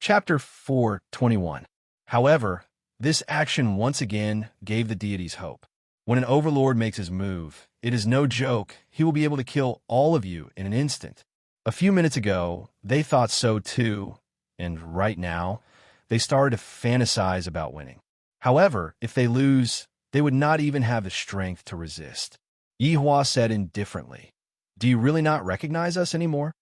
Chapter 4:21. However, this action once again gave the deities hope. When an overlord makes his move, it is no joke, he will be able to kill all of you in an instant. A few minutes ago, they thought so too, and right now, they started to fantasize about winning. However, if they lose, they would not even have the strength to resist. Yihua said indifferently, "Do you really not recognize us anymore?"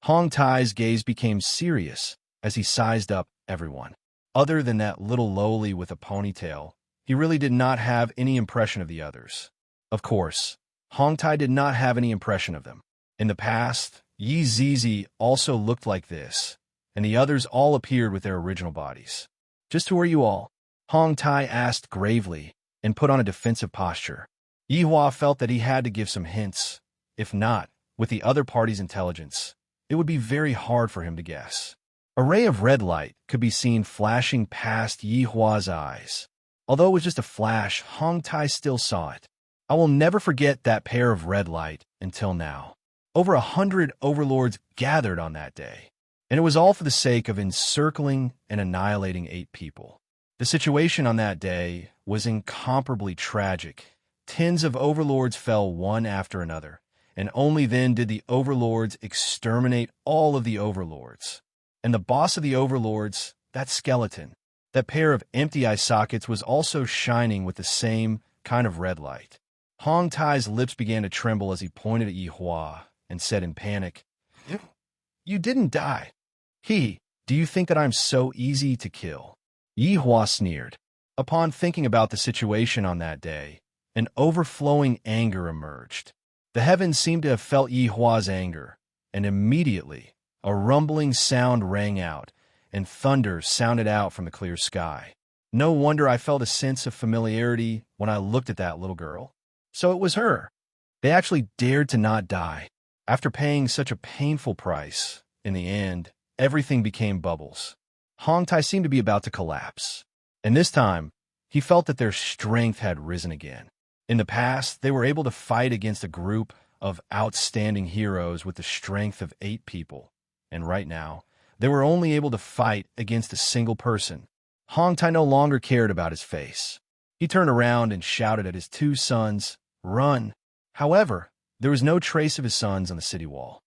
Hong Tai's gaze became serious as he sized up everyone. Other than that little lowly with a ponytail, he really did not have any impression of the others. Of course, Hong Tai did not have any impression of them. In the past, Yi Zizi also looked like this, and the others all appeared with their original bodies. "Just who are you all?" Hong Tai asked gravely and put on a defensive posture. Yihua felt that he had to give some hints. If not, with the other party's intelligence, it would be very hard for him to guess. A ray of red light could be seen flashing past Yihua's eyes. Although it was just a flash, Hong Tai still saw it. I will never forget that pair of red light until now. Over 100 overlords gathered on that day, and it was all for the sake of encircling and annihilating 8 people. The situation on that day was incomparably tragic. Tens of overlords fell one after another, and only then did the overlords exterminate all of the overlords. And the boss of the overlords, that skeleton, that pair of empty eye sockets was also shining with the same kind of red light. Hong Tai's lips began to tremble as he pointed at Yihua and said in panic, "You didn't die. Do you think that I'm so easy to kill?" Yihua sneered. Upon thinking about the situation on that day, an overflowing anger emerged. The heavens seemed to have felt Yihua's anger, and immediately a rumbling sound rang out, and thunder sounded out from the clear sky. No wonder I felt a sense of familiarity when I looked at that little girl. So it was her. They actually dared to not die. After paying such a painful price, in the end, everything became bubbles. Hong Tai seemed to be about to collapse. And this time, he felt that their strength had risen again. In the past, they were able to fight against a group of outstanding heroes with the strength of 8 people. And right now, they were only able to fight against a single person. Hong Tai no longer cared about his face. He turned around and shouted at his 2 sons, "Run!" However, there was no trace of his sons on the city wall.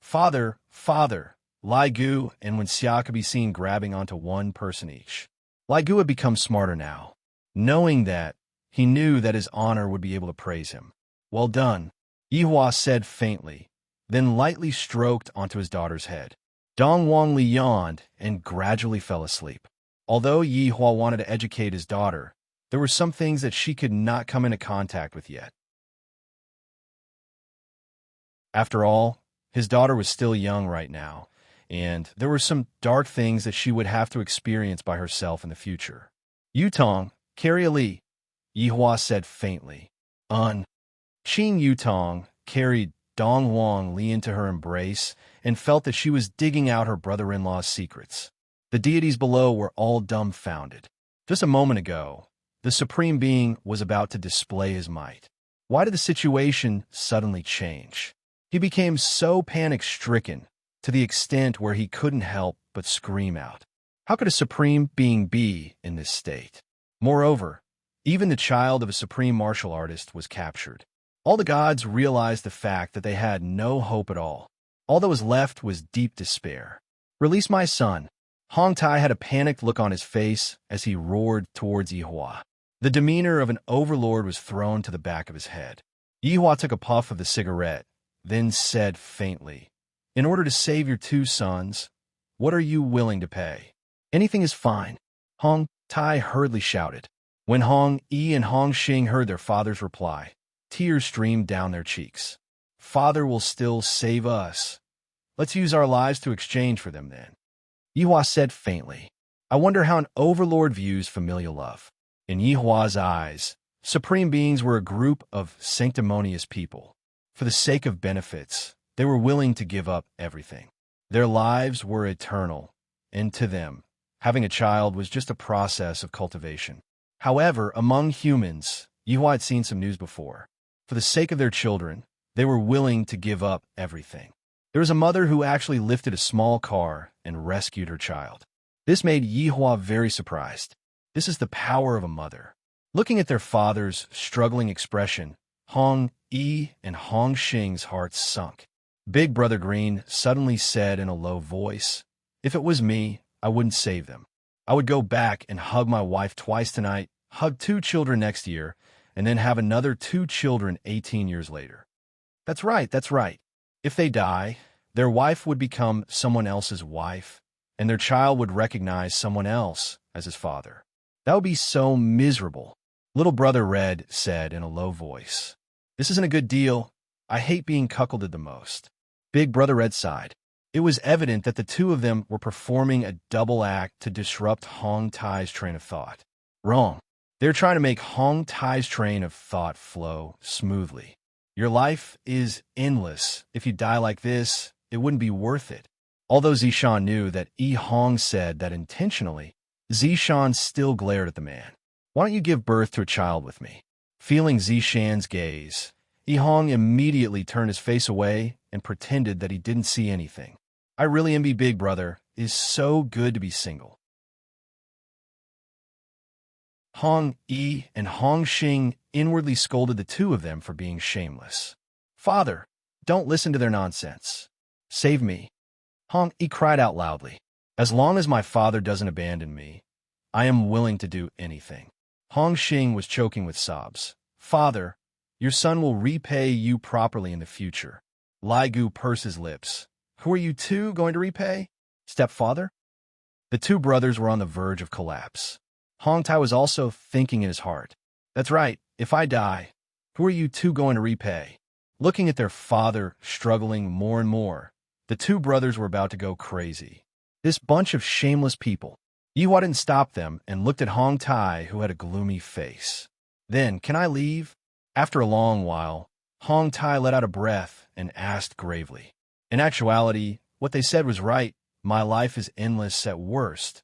"Father, father!" Lai Gu and Wen Xia could be seen grabbing onto one person each. Lai Gu had become smarter now. Knowing that, he knew that his honor would be able to praise him. "Well done," Yihua said faintly, then lightly stroked onto his daughter's head. Dong Wangli yawned and gradually fell asleep. Although Yihua wanted to educate his daughter, there were some things that she could not come into contact with yet. After all, his daughter was still young right now, and there were some dark things that she would have to experience by herself in the future. "Yutong, carry Ali," Yihua said faintly. Qing Yutong carried Dong Wang Li into her embrace and felt that she was digging out her brother-in-law's secrets. The deities below were all dumbfounded. Just a moment ago, the Supreme Being was about to display his might. Why did the situation suddenly change? He became so panic-stricken to the extent where he couldn't help but scream out. How could a Supreme Being be in this state? Moreover, even the child of a supreme martial artist was captured. All the gods realized the fact that they had no hope at all. All that was left was deep despair. "Release my son." Hong Tai had a panicked look on his face as he roared towards Yihua. The demeanor of an overlord was thrown to the back of his head. Yihua took a puff of the cigarette, then said faintly, "In order to save your 2 sons, what are you willing to pay?" "Anything is fine," Hong Tai hurriedly shouted. When Hong Yi and Hong Xing heard their father's reply, tears streamed down their cheeks. "Father will still save us. Let's use our lives to exchange for them then." Yihua said faintly, "I wonder how an overlord views familial love." In Yihua's eyes, supreme beings were a group of sanctimonious people. For the sake of benefits, they were willing to give up everything. Their lives were eternal, and to them, having a child was just a process of cultivation. However, among humans, Yihua had seen some news before. For the sake of their children, they were willing to give up everything. There was a mother who actually lifted a small car and rescued her child. This made Yihua very surprised. This is the power of a mother. Looking at their father's struggling expression, Hong Yi and Hong Xing's hearts sunk. Big Brother Green suddenly said in a low voice, "If it was me, I wouldn't save them. I would go back and hug my wife twice tonight, hug 2 children next year, and then have another 2 children 18 years later." That's right, that's right. If they die, their wife would become someone else's wife, and their child would recognize someone else as his father. That would be so miserable. Little Brother Red said in a low voice, "This isn't a good deal. I hate being cuckolded the most." Big Brother Red sighed. It was evident that the two of them were performing a double act to disrupt Hong Tai's train of thought. Wrong. They're trying to make Hong Tai's train of thought flow smoothly. Your life is endless. If you die like this, it wouldn't be worth it. Although Zishan knew that Yi Hong said that intentionally, Zishan still glared at the man. "Why don't you give birth to a child with me?" Feeling Zishan's gaze, Yi Hong immediately turned his face away and pretended that he didn't see anything. "I really envy Big Brother. It is so good to be single." Hong Yi and Hong Xing inwardly scolded the two of them for being shameless. "Father, don't listen to their nonsense. Save me." Hong Yi cried out loudly. "As long as my father doesn't abandon me, I am willing to do anything." Hong Xing was choking with sobs. "Father, your son will repay you properly in the future." Lai Gu pursed his lips. "Who are you two going to repay? Stepfather?" The two brothers were on the verge of collapse. Hong Tai was also thinking in his heart, "That's right, if I die, who are you two going to repay?" Looking at their father struggling more and more, the two brothers were about to go crazy. This bunch of shameless people. Yihua didn't stop them and looked at Hong Tai, who had a gloomy face. Then, "Can I leave?" After a long while, Hong Tai let out a breath and asked gravely. In actuality, what they said was right. My life is endless at worst.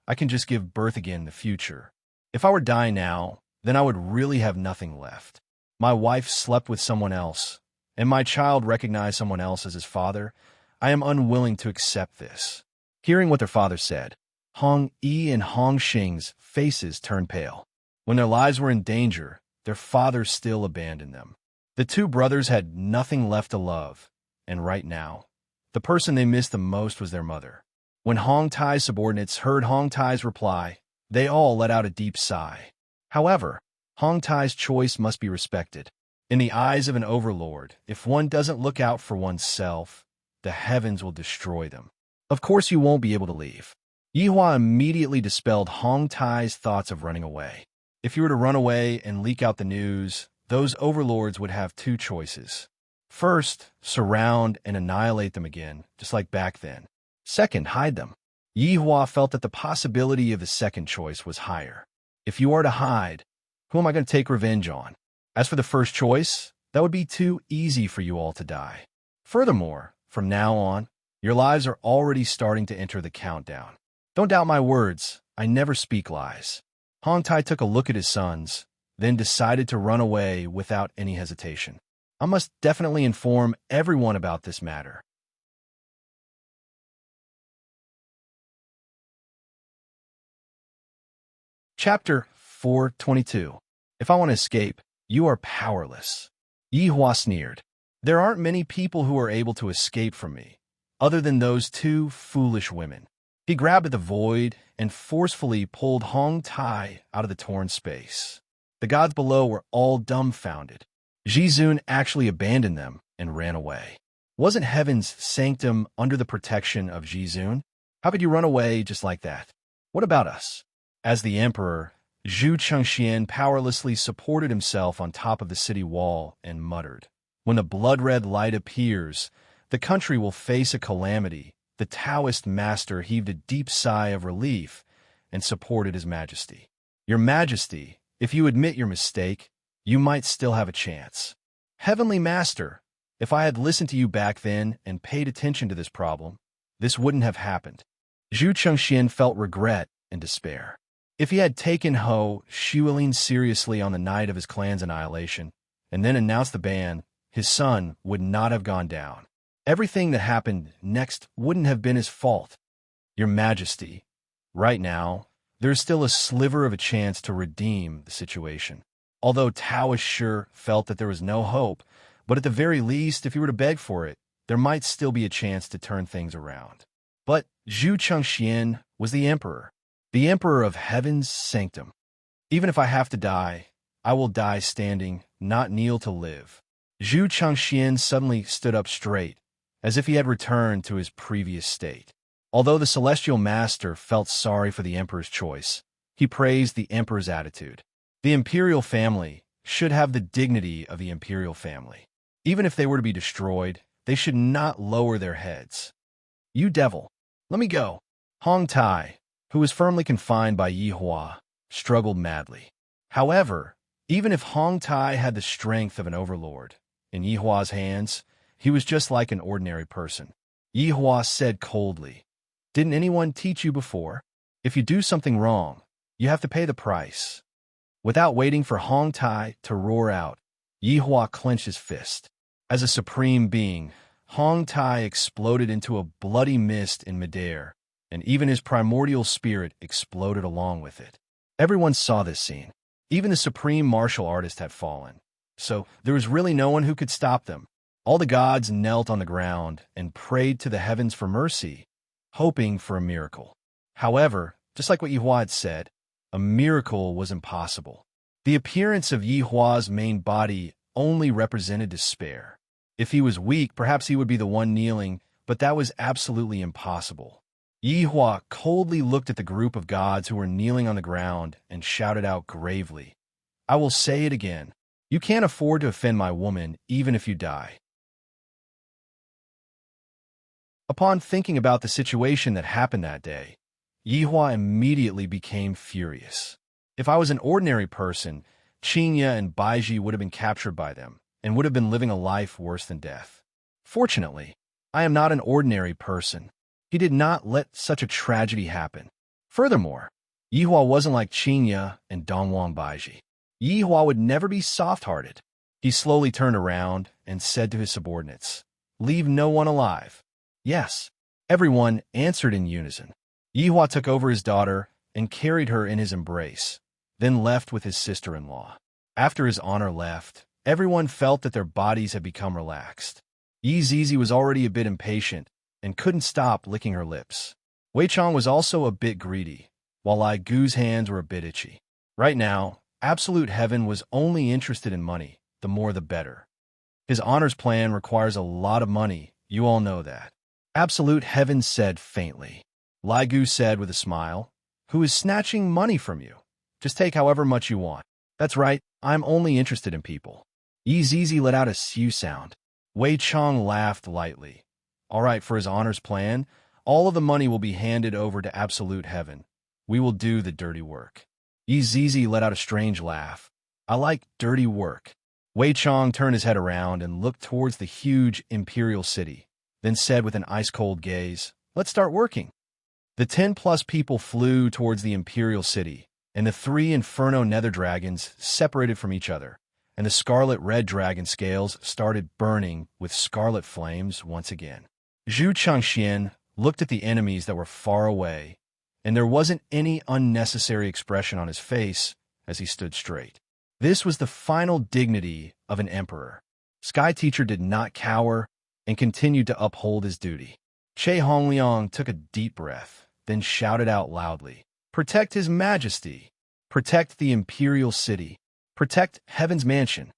I can just give birth again in the future. If I were to die now, then I would really have nothing left. My wife slept with someone else, and my child recognized someone else as his father. I am unwilling to accept this. Hearing what their father said, Hong Yi and Hong Xing's faces turned pale. When their lives were in danger, their father still abandoned them. The two brothers had nothing left to love, and right now, the person they missed the most was their mother. When Hong Tai's subordinates heard Hong Tai's reply, they all let out a deep sigh. However, Hong Tai's choice must be respected. In the eyes of an overlord, if one doesn't look out for oneself, the heavens will destroy them. Of course you won't be able to leave. Yihua immediately dispelled Hong Tai's thoughts of running away. If you were to run away and leak out the news, those overlords would have two choices. First, surround and annihilate them again, just like back then. Second, hide them. Yihua felt that the possibility of the second choice was higher. If you are to hide, who am I going to take revenge on? As for the first choice, that would be too easy for you all to die. Furthermore, from now on, your lives are already starting to enter the countdown. Don't doubt my words. I never speak lies. Hong Tai took a look at his sons, then decided to run away without any hesitation. I must definitely inform everyone about this matter. Chapter 422. If I want to escape, you are powerless. Yihua sneered. There aren't many people who are able to escape from me, other than those two foolish women. He grabbed at the void and forcefully pulled Hong Tai out of the torn space. The gods below were all dumbfounded. Jizun actually abandoned them and ran away. Wasn't heaven's sanctum under the protection of Jizun? How could you run away just like that? What about us? As the emperor, Zhu Chengxian powerlessly supported himself on top of the city wall and muttered, "When the blood-red light appears, the country will face a calamity." The Taoist master heaved a deep sigh of relief and supported his majesty. "Your majesty, if you admit your mistake, you might still have a chance." "Heavenly master, If I had listened to you back then and paid attention to this problem, this wouldn't have happened. Zhu Chengxian felt regret and despair. If he had taken Ho Shuilin seriously on the night of his clan's annihilation, and then announced the ban, his son would not have gone down. Everything that happened next wouldn't have been his fault. Your Majesty, right now, there's still a sliver of a chance to redeem the situation. Although Taoist sure felt that there was no hope, but at the very least, if he were to beg for it, there might still be a chance to turn things around. But Zhu Chengxian was the emperor of heaven's sanctum. Even if I have to die, I will die standing, not kneel to live. Zhu Chengxian suddenly stood up straight, as if he had returned to his previous state. Although the celestial master felt sorry for the emperor's choice, he praised the emperor's attitude. The imperial family should have the dignity of the imperial family. Even if they were to be destroyed, they should not lower their heads. You devil, let me go. Hong Tai, who was firmly confined by Yi Hua, struggled madly. However, even if Hong Tai had the strength of an overlord, in Yi Hua's hands, he was just like an ordinary person. Yi Hua said coldly, "Didn't anyone teach you before? If you do something wrong, you have to pay the price." Without waiting for Hong Tai to roar out, Yi Hua clenched his fist. As a supreme being, Hong Tai exploded into a bloody mist in midair, and even his primordial spirit exploded along with it. Everyone saw this scene. Even the supreme martial artist had fallen. So there was really no one who could stop them. All the gods knelt on the ground and prayed to the heavens for mercy, hoping for a miracle. However, just like what Yi Hua had said, a miracle was impossible. The appearance of Yi Hua's main body only represented despair. If he was weak, perhaps he would be the one kneeling, but that was absolutely impossible. Yi Hua coldly looked at the group of gods who were kneeling on the ground and shouted out gravely, "I will say it again. You can't afford to offend my woman, even if you die." Upon thinking about the situation that happened that day, Yi Hua immediately became furious. If I was an ordinary person, Qingya and Baiji would have been captured by them and would have been living a life worse than death. Fortunately, I am not an ordinary person. He did not let such a tragedy happen. Furthermore, Yi Hua wasn't like Qingya and Dongwang Baiji. Yi Hua would never be soft-hearted. He slowly turned around and said to his subordinates, "Leave no one alive." Yes, everyone answered in unison. Yi Hua took over his daughter and carried her in his embrace, then left with his sister-in-law. After his honor left, everyone felt that their bodies had become relaxed. Yi Zizi was already a bit impatient and couldn't stop licking her lips. Wei Chong was also a bit greedy, while Lai Gu's hands were a bit itchy. Right now, Absolute Heaven was only interested in money, the more the better. His honors plan requires a lot of money, you all know that. Absolute Heaven said faintly. Lai Gu said with a smile, "Who is snatching money from you? Just take however much you want." "That's right, I'm only interested in people." Yi Zizi let out a sew sound. Wei Chong laughed lightly. "All right, for his honors plan, all of the money will be handed over to Absolute Heaven. We will do the dirty work." Yi Zizi let out a strange laugh. "I like dirty work." Wei Chong turned his head around and looked towards the huge imperial city, then said with an ice-cold gaze, "Let's start working." The 10+ people flew towards the imperial city, and the 3 inferno nether dragons separated from each other, and the scarlet-red dragon scales started burning with scarlet flames once again. Zhu Chengxian looked at the enemies that were far away, and there wasn't any unnecessary expression on his face as he stood straight. This was the final dignity of an emperor. Sky Teacher did not cower and continued to uphold his duty. Che Hongliang took a deep breath, then shouted out loudly, "Protect His Majesty! Protect the imperial city! Protect Heaven's mansion!"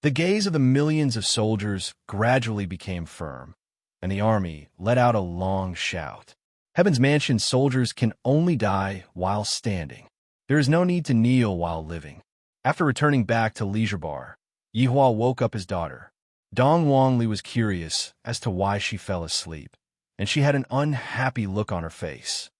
The gaze of the millions of soldiers gradually became firm, and the army let out a long shout. Heaven's mansion soldiers can only die while standing. There is no need to kneel while living. After returning back to Leisure Bar, Yi Hua woke up his daughter. Dong Wangli was curious as to why she fell asleep, and she had an unhappy look on her face.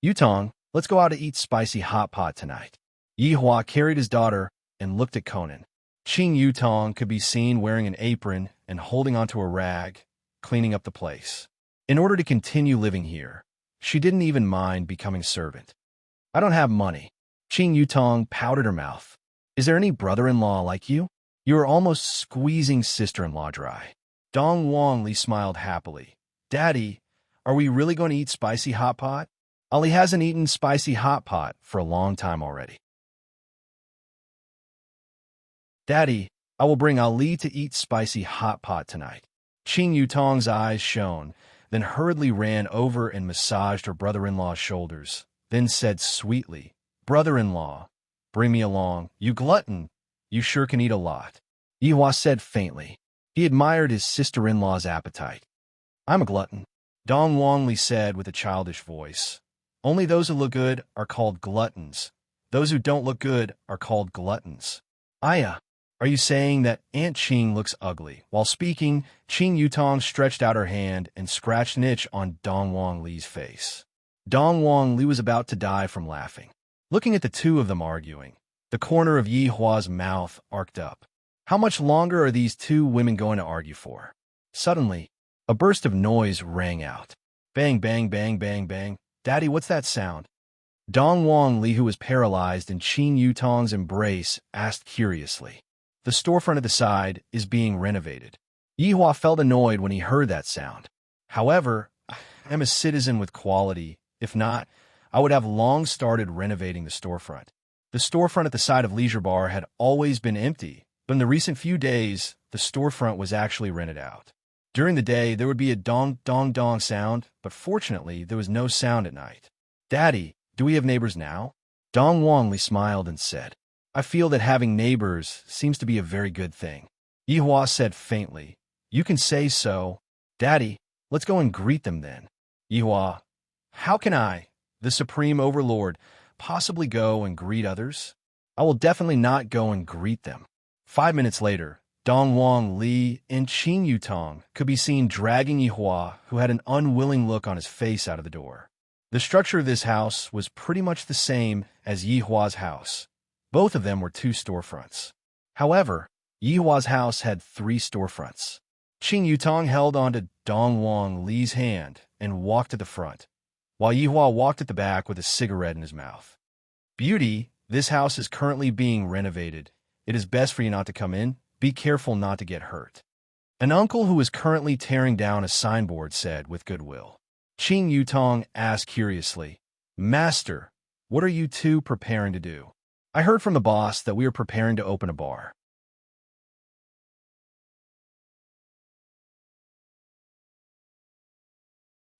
"Yutong, let's go out to eat spicy hot pot tonight." Yi Hua carried his daughter and looked at Conan. Qing Yutong could be seen wearing an apron and holding onto a rag, cleaning up the place. In order to continue living here, she didn't even mind becoming servant. I don't have money. Qing Yutong pouted her mouth. Is there any brother-in-law like you? You are almost squeezing sister-in-law dry. Dong Wangli smiled happily. Daddy, are we really going to eat spicy hot pot? Ali hasn't eaten spicy hot pot for a long time already. Daddy, I will bring Ali to eat spicy hot pot tonight. Qing Yutong's eyes shone, then hurriedly ran over and massaged her brother-in-law's shoulders, then said sweetly, Brother-in-law, bring me along, you glutton. You sure can eat a lot. Yihua said faintly. He admired his sister-in-law's appetite. I'm a glutton, Dong Wangli said with a childish voice. Only those who look good are called gluttons. Those who don't look good are called gluttons. Aya, are you saying that Aunt Qing looks ugly? While speaking, Qing Yutong stretched out her hand and scratched an itch on Dong Wangli's face. Dong Wangli was about to die from laughing. Looking at the two of them arguing, the corner of Yihua's mouth arced up. How much longer are these two women going to argue for? Suddenly, a burst of noise rang out. Bang, bang, bang, bang, bang. Daddy, what's that sound? Dong Wangli, who was paralyzed in Qing Yutong's embrace, asked curiously. The storefront at the side is being renovated. Yihua felt annoyed when he heard that sound. However, I am a citizen with quality. If not, I would have long started renovating the storefront. The storefront at the side of Leisure Bar had always been empty, but in the recent few days, the storefront was actually rented out. During the day, there would be a dong, dong, dong sound, but fortunately, there was no sound at night. Daddy, do we have neighbors now? Dong Wangli smiled and said, I feel that having neighbors seems to be a very good thing. Yihua said faintly, You can say so. Daddy, let's go and greet them then. Yihua, how can I, the Supreme Overlord, possibly go and greet others? I will definitely not go and greet them. 5 minutes later, Dong Wangli and Qing Yutong could be seen dragging Yihua, who had an unwilling look on his face, out of the door. The structure of this house was pretty much the same as Yihua's house. Both of them were 2 storefronts. However, Yihua's house had 3 storefronts. Qing Yutong held onto Dong Wangli's hand and walked to the front, while Yihua walked at the back with a cigarette in his mouth. Beauty, this house is currently being renovated. It is best for you not to come in. Be careful not to get hurt. An uncle who was currently tearing down a signboard said with goodwill. Qing Yutong asked curiously, Master, what are you two preparing to do? I heard from the boss that we are preparing to open a bar.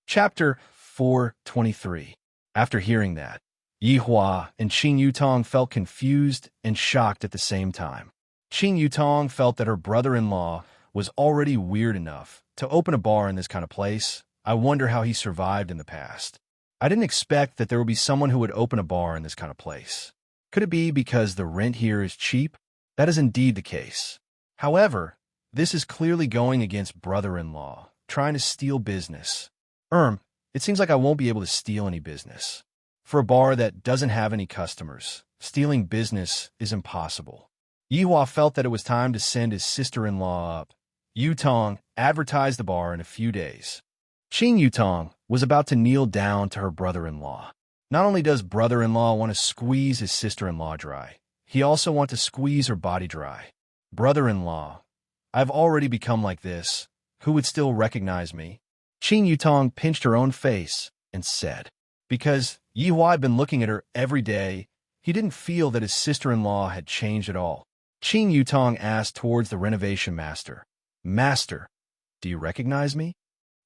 Chapter 423. After hearing that, Yihua and Qing Yutong felt confused and shocked at the same time. Qing Yutong felt that her brother-in-law was already weird enough to open a bar in this kind of place. I wonder how he survived in the past. I didn't expect that there would be someone who would open a bar in this kind of place. Could it be because the rent here is cheap? That is indeed the case. However, this is clearly going against brother-in-law, trying to steal business. It seems like I won't be able to steal any business. For a bar that doesn't have any customers, stealing business is impossible. Yihua felt that it was time to send his sister-in-law up. Yutong advertised the bar in a few days. Qing Yutong was about to kneel down to her brother-in-law. Not only does brother-in-law want to squeeze his sister-in-law dry, he also wants to squeeze her body dry. Brother-in-law, I've already become like this. Who would still recognize me? Qing Yutong pinched her own face and said, because Yihua had been looking at her every day, he didn't feel that his sister-in-law had changed at all. Qing Yutong asked towards the renovation master, Master, do you recognize me?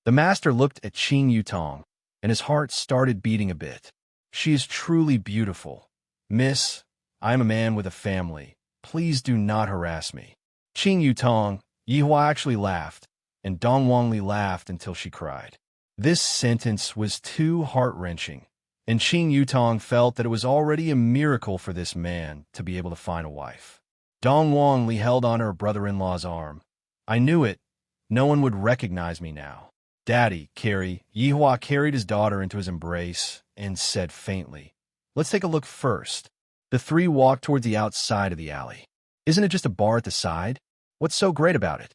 The master looked at Qing Yutong, and his heart started beating a bit. She is truly beautiful. Miss, I am a man with a family. Please do not harass me. Qing Yutong, Yihua actually laughed, and Dong Wangli laughed until she cried. This sentence was too heart-wrenching, and Qing Yutong felt that it was already a miracle for this man to be able to find a wife. Dong Wangli held on her brother-in-law's arm. I knew it. No one would recognize me now. Daddy, Carrie, Yihua carried his daughter into his embrace and said faintly, Let's take a look first. The 3 walked towards the outside of the alley. Isn't it just a bar at the side? What's so great about it?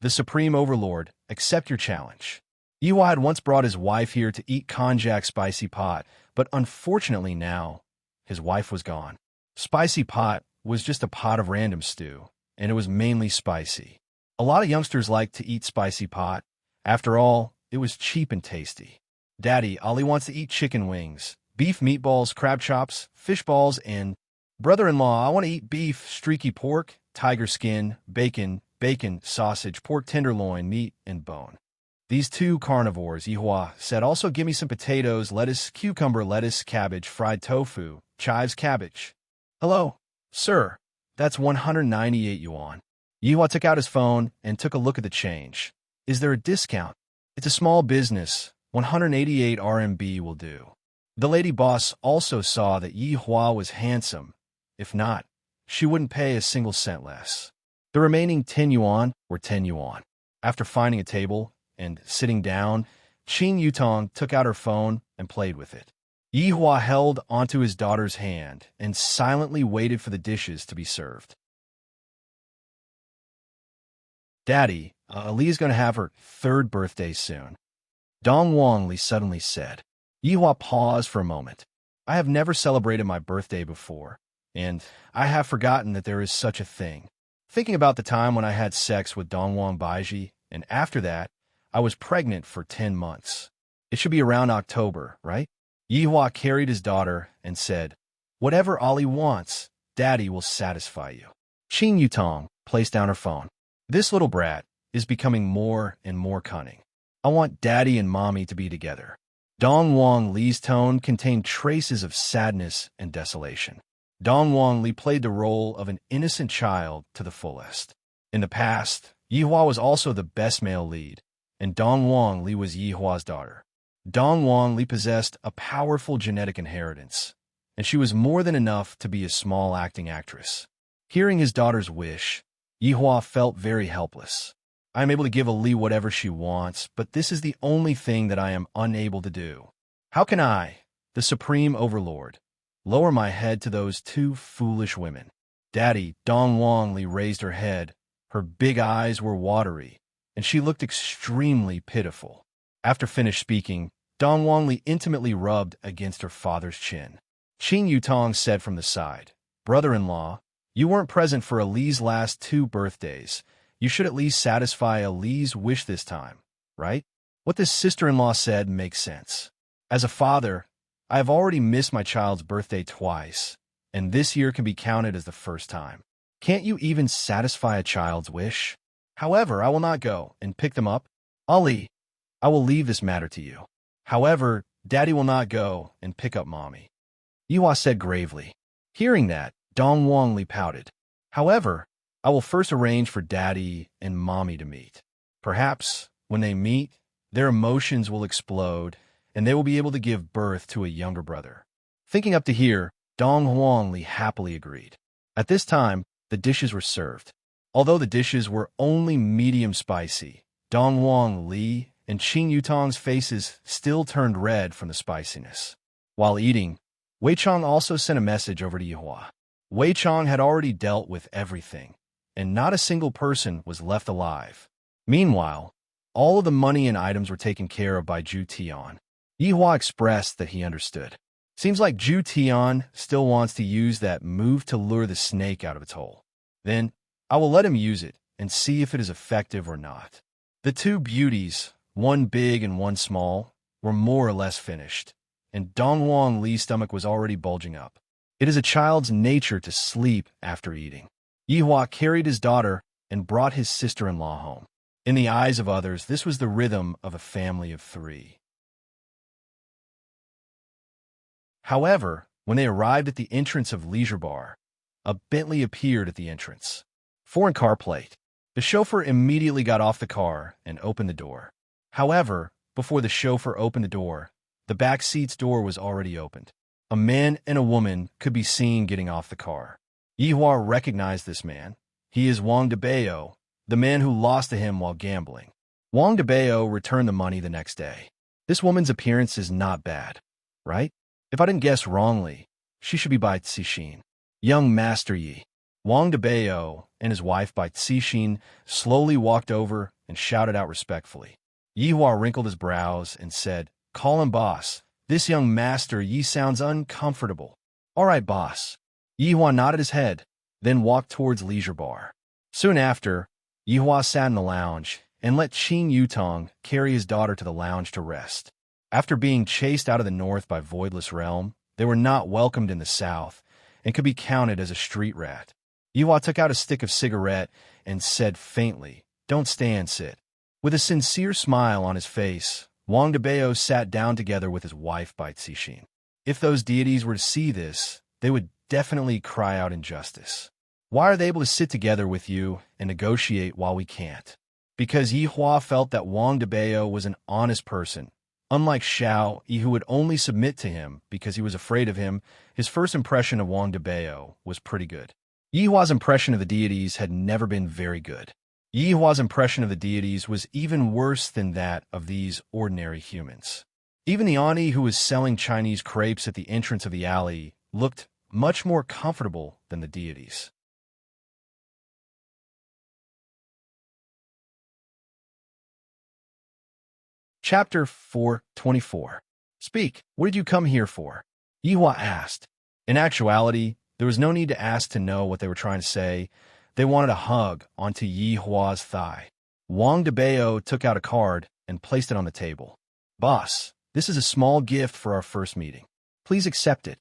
the Supreme Overlord, accept your challenge. Yihua had once brought his wife here to eat konjac spicy pot, but unfortunately now, his wife was gone. Spicy pot was just a pot of random stew, and it was mainly spicy. A lot of youngsters like to eat spicy pot. After all, it was cheap and tasty. Daddy, Ollie wants to eat chicken wings, beef meatballs, crab chops, fish balls, and brother-in-law, I want to eat beef, streaky pork, tiger skin, bacon, sausage, pork tenderloin, meat, and bone. These two carnivores, Yihua said, also give me some potatoes, lettuce, cucumber, lettuce, cabbage, fried tofu, chives, cabbage. Hello, sir. That's 198 yuan. Yihua took out his phone and took a look at the change. Is there a discount? It's a small business. 188 RMB will do. The lady boss also saw that Yihua was handsome. If not, she wouldn't pay a single cent less. The remaining 10 yuan were 10 yuan. After finding a table and sitting down, Qin Yutong took out her phone and played with it. Yihua held onto his daughter's hand and silently waited for the dishes to be served. Daddy, Li's going to have her 3rd birthday soon. Dong Wangli suddenly said. Yihua paused for a moment. I have never celebrated my birthday before, and I have forgotten that there is such a thing. Thinking about the time when I had sex with Dongwang Baiji, and after that, I was pregnant for 10 months. It should be around October, right? Yihua carried his daughter and said, whatever Ollie wants, Daddy will satisfy you. Qin Yutong placed down her phone. This little brat is becoming more and more cunning. I want Daddy and Mommy to be together. Dong Wang Li's tone contained traces of sadness and desolation. Dong Wang Li played the role of an innocent child to the fullest. In the past, Yihua was also the best male lead, and Dong Wang Li was Yihua's daughter. Dong Wang Li possessed a powerful genetic inheritance, and she was more than enough to be a small acting actress. Hearing his daughter's wish, Yihua felt very helpless. I am able to give Li whatever she wants, but this is the only thing that I am unable to do. How can I, the Supreme Overlord, lower my head to those two foolish women? Daddy, Dong Wang Li raised her head. Her big eyes were watery, and she looked extremely pitiful. After finished speaking, Dong Wang Li intimately rubbed against her father's chin. Qin Yutong said from the side, brother-in-law, you weren't present for Li's last 2 birthdays. You should at least satisfy Li's wish this time, right? What this sister-in-law said makes sense. As a father, I have already missed my child's birthday twice, and this year can be counted as the first time. Can't you even satisfy a child's wish? However, I will not go and pick them up. Ali, I will leave this matter to you. However, Daddy will not go and pick up Mommy. Yihua said gravely. Hearing that, Dong Wang Li pouted. However, I will first arrange for Daddy and Mommy to meet. Perhaps, when they meet, their emotions will explode, and they will be able to give birth to a younger brother. Thinking up to here, Dong Wang Li happily agreed. At this time, the dishes were served. Although the dishes were only medium spicy, Dong Wang Li and Qin Yutong's faces still turned red from the spiciness. While eating, Wei Chong also sent a message over to Yihua. Wei Chong had already dealt with everything, and not a single person was left alive. Meanwhile, all of the money and items were taken care of by Zhu Tian. Yihua expressed that he understood. Seems like Zhu Tian still wants to use that move to lure the snake out of its hole. Then, I will let him use it and see if it is effective or not. The 2 beauties, one big and one small, were more or less finished, and Dong Wang Li's stomach was already bulging up. It is a child's nature to sleep after eating. Yihua carried his daughter and brought his sister-in-law home. In the eyes of others, this was the rhythm of a family of 3. However, when they arrived at the entrance of Leisure Bar, a Bentley appeared at the entrance. Foreign car plate. The chauffeur immediately got off the car and opened the door. However, before the chauffeur opened the door, the back seat's door was already opened. A man and a woman could be seen getting off the car. Yihua recognized this man. He is Wang Debao, the man who lost to him while gambling. Wang Debao returned the money the next day. This woman's appearance is not bad, right? If I didn't guess wrongly, she should be by Cixin. Young Master Yi. Wang Debao and his wife Bai Cixin slowly walked over and shouted out respectfully. Yihua wrinkled his brows and said, "Call him boss. This young master Yi sounds uncomfortable." "All right, boss." Yihua nodded his head, then walked towards Leisure Bar. Soon after, Yihua sat in the lounge and let Qing Yutong carry his daughter to the lounge to rest. After being chased out of the north by Voidless Realm, they were not welcomed in the south and could be counted as a street rat. Yihua took out a stick of cigarette and said faintly, "Don't stand, sit." With a sincere smile on his face, Wang Debao sat down together with his wife Bai Cixin. If those deities were to see this, they would definitely cry out injustice. Why are they able to sit together with you and negotiate while we can't? Because Yihua felt that Wang Debao was an honest person. Unlike Xiao Yi, who would only submit to him because he was afraid of him, his first impression of Wang Debao was pretty good. Yihua's impression of the deities had never been very good. Yihua's impression of the deities was even worse than that of these ordinary humans. Even the Ani who was selling Chinese crepes at the entrance of the alley looked much more comfortable than the deities. Chapter 424. Speak, what did you come here for? Yihua asked. In actuality, there was no need to ask to know what they were trying to say. They wanted a hug onto Yihua's thigh. Wang Debao took out a card and placed it on the table. "Boss, this is a small gift for our first meeting. Please accept it."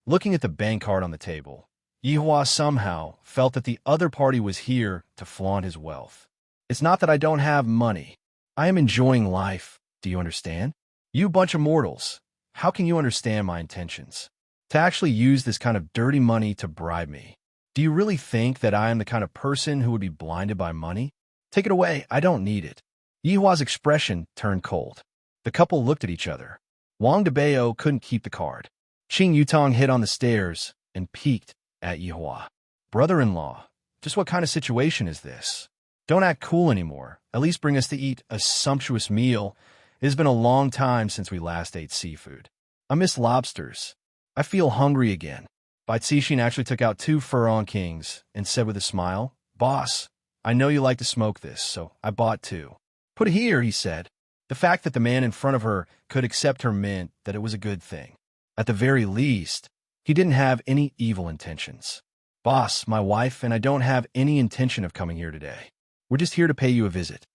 Looking at the bank card on the table, Yihua somehow felt that the other party was here to flaunt his wealth. "It's not that I don't have money. I am enjoying life. Do you understand? You bunch of mortals. How can you understand my intentions? To actually use this kind of dirty money to bribe me. Do you really think that I am the kind of person who would be blinded by money? Take it away. I don't need it." Yihua's expression turned cold. The couple looked at each other. Wang Debao couldn't keep the card. Qing Yutong hid on the stairs and peeked at Yihua. "Brother-in-law, just what kind of situation is this? Don't act cool anymore. At least bring us to eat a sumptuous meal. It has been a long time since we last ate seafood. I miss lobsters. I feel hungry again." Bai Cixin actually took out 2 Furong Kings and said with a smile, "Boss, I know you like to smoke this, so I bought 2. "Put it here," he said. The fact that the man in front of her could accept her meant that it was a good thing. At the very least, he didn't have any evil intentions. "Boss, my wife and I don't have any intention of coming here today. We're just here to pay you a visit."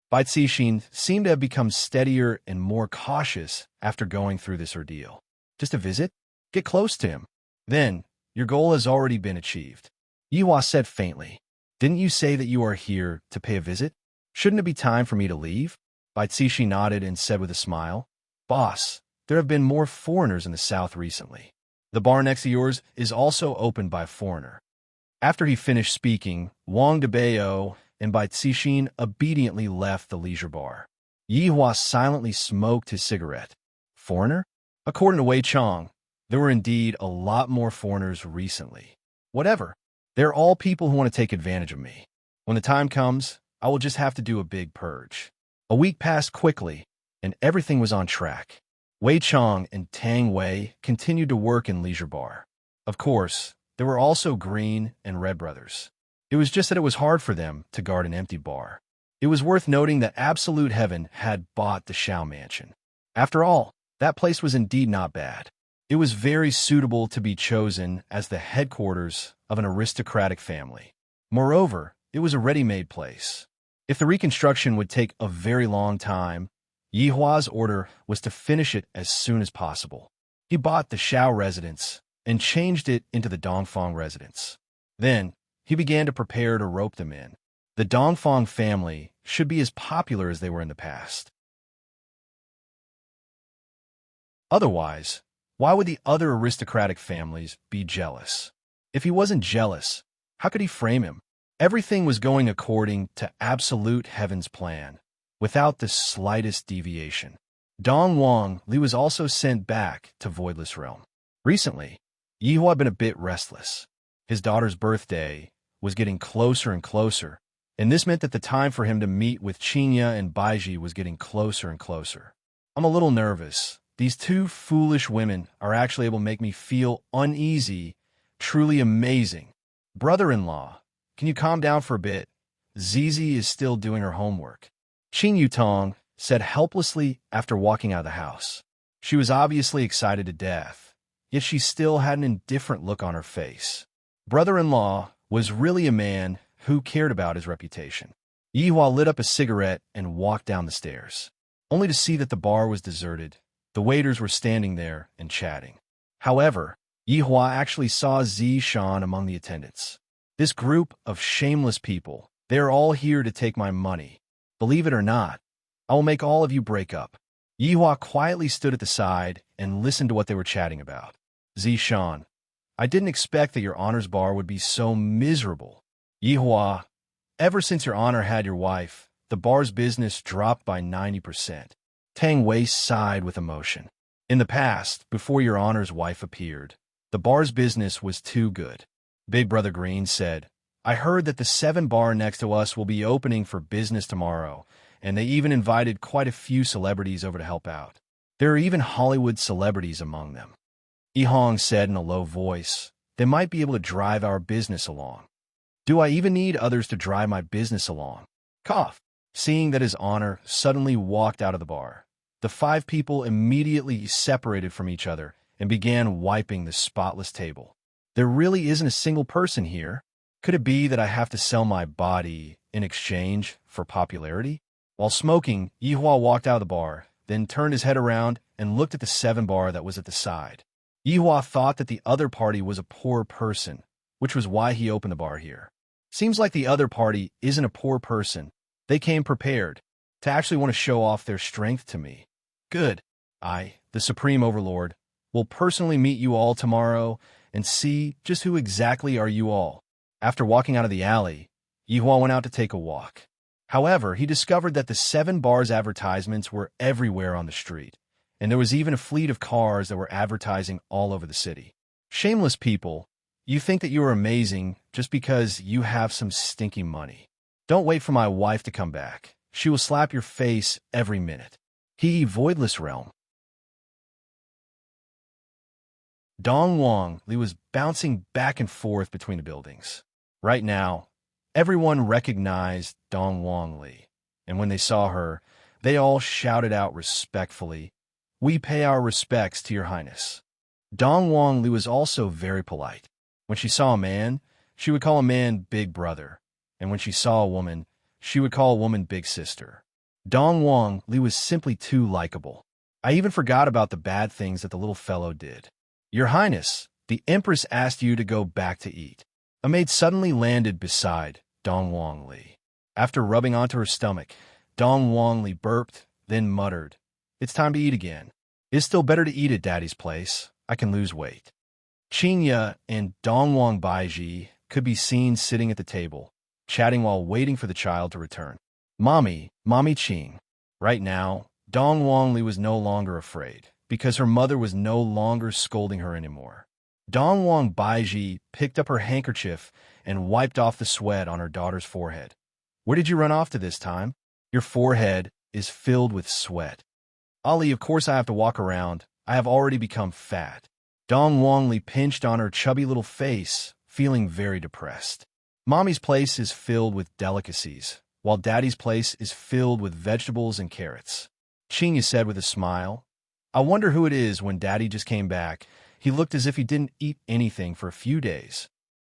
Bai Cixin seemed to have become steadier and more cautious after going through this ordeal. "Just a visit? Get close to him. Then, your goal has already been achieved." Yihua said faintly, "Didn't you say that you are here to pay a visit? Shouldn't it be time for me to leave?" Bai Cixin nodded and said with a smile, "Boss, there have been more foreigners in the south recently. The bar next to yours is also opened by a foreigner." After he finished speaking, Wang Debao and Bai Cixin obediently left the leisure bar. Yihua silently smoked his cigarette. Foreigner? According to Wei Chong, there were indeed a lot more foreigners recently. Whatever. They're all people who want to take advantage of me. When the time comes, I will just have to do a big purge. A week passed quickly, and everything was on track. Wei Chong and Tang Wei continued to work in Leisure Bar. Of course, there were also Green and Red brothers. It was just that it was hard for them to guard an empty bar. It was worth noting that Absolute Heaven had bought the Shao Mansion. After all, that place was indeed not bad. It was very suitable to be chosen as the headquarters of an aristocratic family. Moreover, it was a ready-made place. If the reconstruction would take a very long time, Yihua's order was to finish it as soon as possible. He bought the Shao residence and changed it into the Dongfang residence. Then, he began to prepare to rope them in. The Dongfang family should be as popular as they were in the past. Otherwise, why would the other aristocratic families be jealous? If he wasn't jealous, how could he frame him? Everything was going according to Absolute Heaven's plan, without the slightest deviation. Dong Wang Li was also sent back to Voidless Realm. Recently, Yihua had been a bit restless. His daughter's birthday was getting closer and closer, and this meant that the time for him to meet with Qinya and Baiji was getting closer and closer. "I'm a little nervous. These 2 foolish women are actually able to make me feel uneasy, truly amazing." Brother-in-law, can you calm down for a bit? Zizi is still doing her homework. Qing Yutong said helplessly after walking out of the house. She was obviously excited to death, yet she still had an indifferent look on her face. Brother-in-law was really a man who cared about his reputation. Yihua lit up a cigarette and walked down the stairs, only to see that the bar was deserted. The waiters were standing there and chatting. However, Yihua actually saw Zishan among the attendants. This group of shameless people, they are all here to take my money. Believe it or not, I will make all of you break up. Yihua quietly stood at the side and listened to what they were chatting about. Zishan, I didn't expect that your honor's bar would be so miserable. Yihua, ever since your honor had your wife, the bar's business dropped by 90%. Tang Wei sighed with emotion. In the past, before your honor's wife appeared, the bar's business was too good. Big Brother Green said, I heard that the 7 bar next to us will be opening for business tomorrow, and they even invited quite a few celebrities over to help out. There are even Hollywood celebrities among them. Yihong said in a low voice, they might be able to drive our business along. Do I even need others to drive my business along? Cough. Seeing that his honor suddenly walked out of the bar, the 5 people immediately separated from each other and began wiping the spotless table. There really isn't a single person here. Could it be that I have to sell my body in exchange for popularity? While smoking, Yihua walked out of the bar, then turned his head around and looked at the 7 bar that was at the side. Yihua thought that the other party was a poor person, which was why he opened the bar here. Seems like the other party isn't a poor person. They came prepared to actually want to show off their strength to me. Good. I, the Supreme Overlord, will personally meet you all tomorrow and see just who exactly are you all. After walking out of the alley, Yihua went out to take a walk. However, he discovered that the 7 bars' advertisements were everywhere on the street, and there was even a fleet of cars that were advertising all over the city. Shameless people, you think that you are amazing just because you have some stinky money. Don't wait for my wife to come back. She will slap your face every minute. He Voidless Realm. Dong Wang Li was bouncing back and forth between the buildings. Right now, everyone recognized Dong Wang Li, and when they saw her, they all shouted out respectfully, "We pay our respects to your highness." Dong Wang Li was also very polite. When she saw a man, she would call a man big brother, and when she saw a woman, she would call a woman big sister. Dong Wang Li was simply too likable. I even forgot about the bad things that the little fellow did. Your Highness, the Empress asked you to go back to eat. A maid suddenly landed beside Dong Wang Li. After rubbing onto her stomach, Dong Wang Li burped, then muttered, "It's time to eat again. It's still better to eat at Daddy's place. I can lose weight." Qingya and Dong Wang Baiji could be seen sitting at the table, chatting while waiting for the child to return. Mommy Qing. Right now, Dong Wang Li was no longer afraid, because her mother was no longer scolding her anymore. Dong Wang Baiji picked up her handkerchief and wiped off the sweat on her daughter's forehead. Where did you run off to this time? Your forehead is filled with sweat. Ali, of course I have to walk around. I have already become fat. Dong Wang Li pinched on her chubby little face, feeling very depressed. Mommy's place is filled with delicacies, while Daddy's place is filled with vegetables and carrots. Qingya said with a smile, I wonder who it is. When Daddy just came back, he looked as if he didn't eat anything for a few days.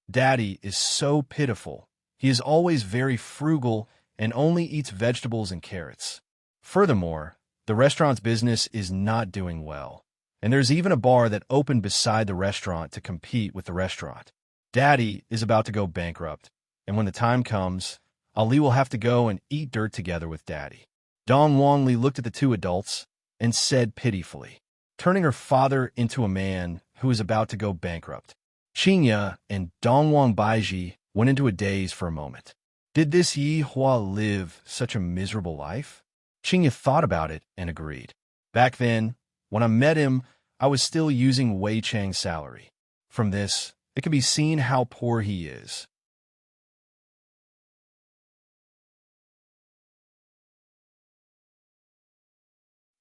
Daddy is so pitiful. He is always very frugal and only eats vegetables and carrots. Furthermore, the restaurant's business is not doing well, and there's even a bar that opened beside the restaurant to compete with the restaurant. Daddy is about to go bankrupt, and when the time comes, Ali will have to go and eat dirt together with Daddy. Dong Wang Li looked at the two adults and said pitifully, turning her father into a man who is about to go bankrupt. Qingya and Dong Wang Baiji went into a daze for a moment. Did this Yi Hua live such a miserable life? Qingya thought about it and agreed. Back then, when I met him, I was still using Wei Chang's salary. From this, it can be seen how poor he is.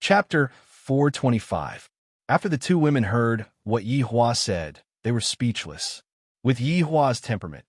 Chapter 425. After the two women heard what Yi Hua said, they were speechless. With Yi Hua's temperament,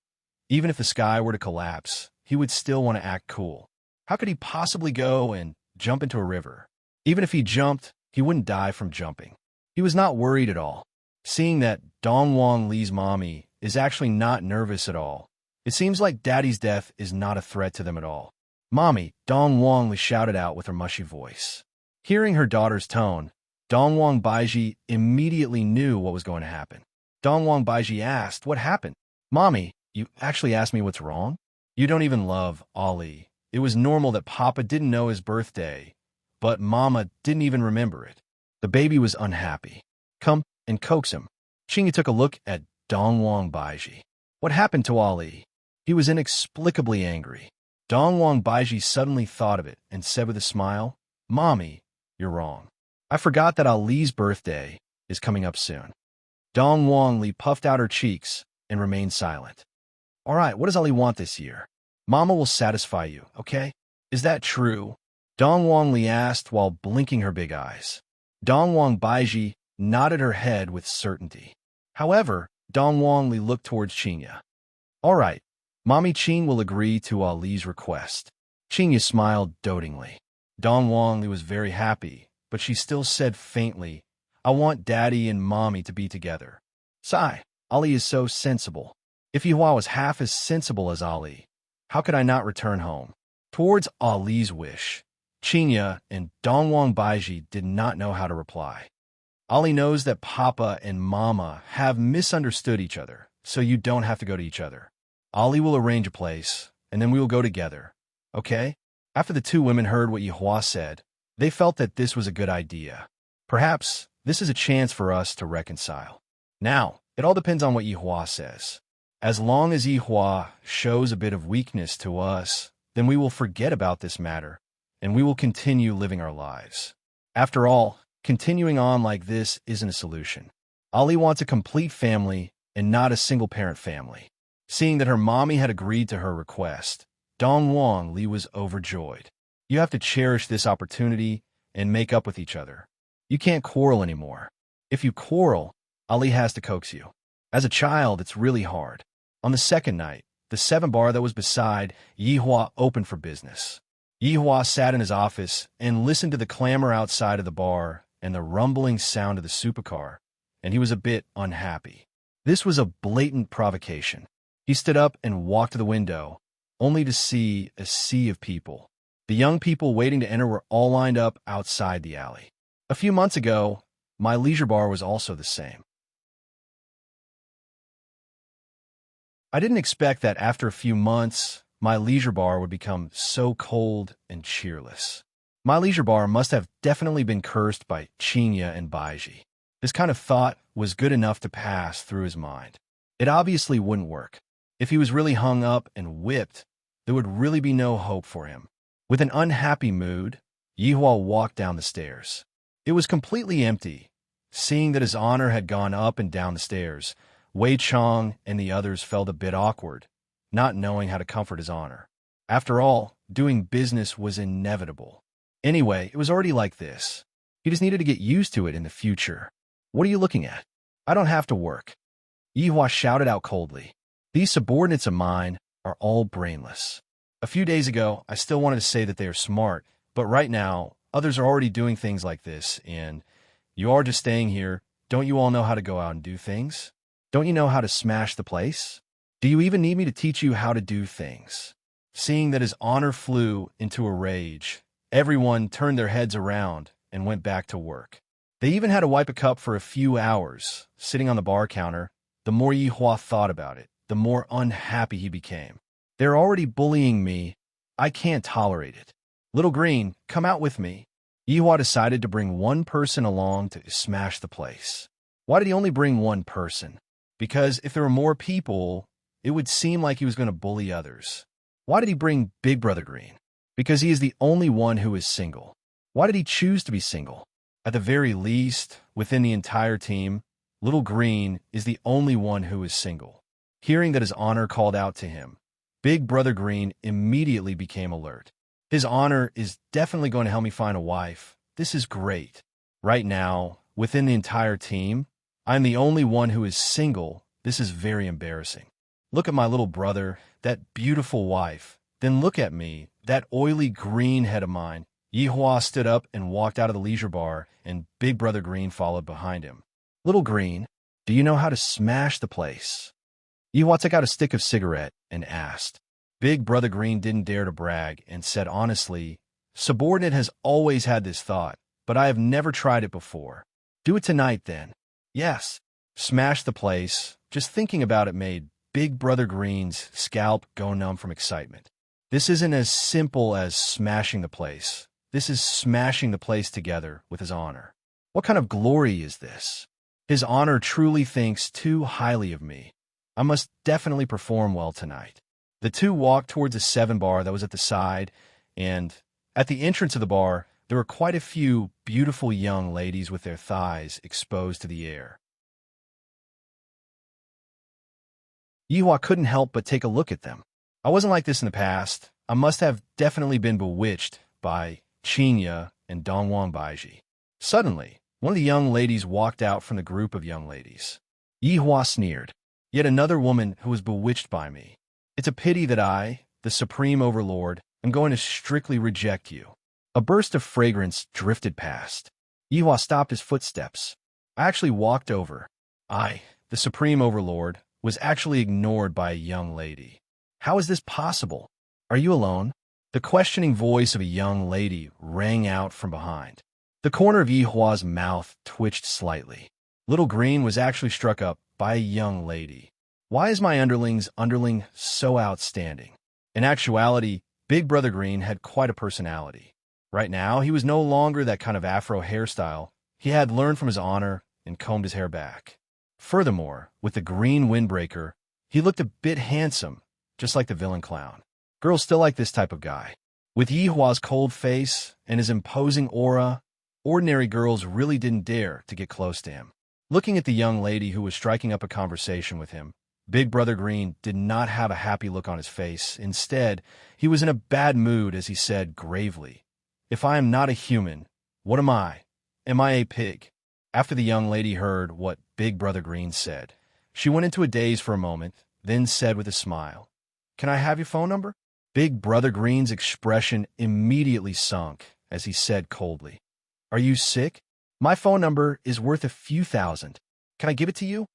Even if the sky were to collapse, he would still want to act cool. How could he possibly go and jump into a river? Even if he jumped, he wouldn't die from jumping. He was not worried at all. Seeing that Dongwon Li's mommy is actually not nervous at all, it seems like Daddy's death is not a threat to them at all. "Mommy," Dongwon Li shouted out with her mushy voice. Hearing her daughter's tone, Dongwon Baiji immediately knew what was going to happen. Dongwon Baiji asked, "What happened?" "Mommy, you actually asked me what's wrong? You don't even love Ali. It was normal that Papa didn't know his birthday, but Mama didn't even remember it." The baby was unhappy. "Come and coax him." Qingyi took a look at Dongwon Baiji. "What happened to Ali?" He was inexplicably angry. Dongwon Baiji suddenly thought of it and said with a smile, "Mommy, you're wrong. I forgot that Ali's birthday is coming up soon." Dongwon Li puffed out her cheeks and remained silent. "All right, what does Ali want this year? Mama will satisfy you, okay? Is that true?" Dongwon Li asked while blinking her big eyes. Dongwon Baiji nodded her head with certainty. However, Dongwon Li looked towards Qingyi. "All right, Mommy Qing will agree to Ali's request." Qingyi smiled dotingly. Dongwon Li was very happy, but she still said faintly, "I want Daddy and Mommy to be together. Sigh, Ali is so sensible. If Yihua was half as sensible as Ali, how could I not return home?" Towards Ali's wish, Qingyi and Dongwon Baiji did not know how to reply. "Ali knows that Papa and Mama have misunderstood each other, so you don't have to go to each other. Ali will arrange a place, and then we will go together, okay?" After the two women heard what Yihua said, they felt that this was a good idea. "Perhaps this is a chance for us to reconcile." Now, it all depends on what Yihua says. As long as Yihua shows a bit of weakness to us, then we will forget about this matter, and we will continue living our lives. After all, continuing on like this isn't a solution. Ali wants a complete family and not a single-parent family. Seeing that her mommy had agreed to her request, Dongwon Li was overjoyed. You have to cherish this opportunity and make up with each other. You can't quarrel anymore. If you quarrel, Ali has to coax you. As a child, it's really hard. On the second night, the 7 bar that was beside Yihua opened for business. Yihua sat in his office and listened to the clamor outside of the bar and the rumbling sound of the supercar, and he was a bit unhappy. This was a blatant provocation. He stood up and walked to the window, only to see a sea of people. The young people waiting to enter were all lined up outside the alley. A few months ago, my leisure bar was also the same. I didn't expect that after a few months, my leisure bar would become so cold and cheerless. My leisure bar must have definitely been cursed by Qingyi and Baiji. This kind of thought was good enough to pass through his mind. It obviously wouldn't work. If he was really hung up and whipped, there would really be no hope for him. With an unhappy mood, Yihua walked down the stairs. It was completely empty. Seeing that his honor had gone up and down the stairs, Wei Chong and the others felt a bit awkward, not knowing how to comfort his honor. After all, doing business was inevitable. Anyway, it was already like this. He just needed to get used to it in the future. "What are you looking at? I don't have to work." Yihua shouted out coldly. "These subordinates of mine are all brainless. A few days ago, I still wanted to say that they are smart, but right now, others are already doing things like this, and you are just staying here. Don't you all know how to go out and do things? Don't you know how to smash the place? Do you even need me to teach you how to do things?" Seeing that his honor flew into a rage, everyone turned their heads around and went back to work. They even had to wipe a cup for a few hours, sitting on the bar counter. The more Yihua thought about it, the more unhappy he became. "They're already bullying me. I can't tolerate it. Little Green, come out with me." Yihua decided to bring one person along to smash the place. Why did he only bring one person? Because if there were more people, it would seem like he was going to bully others. Why did he bring Big Brother Green? Because he is the only one who is single. Why did he choose to be single? At the very least, within the entire team, Little Green is the only one who is single. Hearing that his honor called out to him, Big Brother Green immediately became alert. His honor is definitely going to help me find a wife. This is great. Right now, within the entire team, I'm the only one who is single. This is very embarrassing. Look at my little brother, that beautiful wife. Then look at me, that oily green head of mine. Yihua stood up and walked out of the leisure bar, and Big Brother Green followed behind him. Little Green, do you know how to smash the place? Yihua took out a stick of cigarette and asked. Big Brother Green didn't dare to brag and said honestly, Subordinate has always had this thought, but I have never tried it before. Do it tonight, then. Yes. Smash the place. Just thinking about it made Big Brother Green's scalp go numb from excitement. This isn't as simple as smashing the place. This is smashing the place together with his honor. What kind of glory is this? His honor truly thinks too highly of me. I must definitely perform well tonight. The two walked towards a 7-bar that was at the side, and at the entrance of the bar, there were quite a few beautiful young ladies with their thighs exposed to the air. Yihua couldn't help but take a look at them. I wasn't like this in the past. I must have definitely been bewitched by Qinya and Dongwang Baiji. Suddenly, one of the young ladies walked out from the group of young ladies. Yihua sneered. Yet another woman who was bewitched by me. It's a pity that I, the Supreme Overlord, am going to strictly reject you. A burst of fragrance drifted past. Yihua stopped his footsteps. I actually walked over. I, the Supreme Overlord, was actually ignored by a young lady. How is this possible? Are you alone? The questioning voice of a young lady rang out from behind. The corner of Yihua's mouth twitched slightly. Little Green was actually struck up by a young lady. Why is my underling so outstanding? In actuality, Big Brother Green had quite a personality. Right now, he was no longer that kind of afro hairstyle. He had learned from his honor and combed his hair back. Furthermore, with the green windbreaker, he looked a bit handsome, just like the villain clown. Girls still like this type of guy. With Yihua's cold face and his imposing aura, ordinary girls really didn't dare to get close to him. Looking at the young lady who was striking up a conversation with him, Big Brother Green did not have a happy look on his face. Instead, he was in a bad mood as he said gravely, If I am not a human, what am I? Am I a pig? After the young lady heard what Big Brother Green said, she went into a daze for a moment, then said with a smile, Can I have your phone number? Big Brother Green's expression immediately sunk as he said coldly, Are you sick? My phone number is worth a few thousand. Can I give it to you?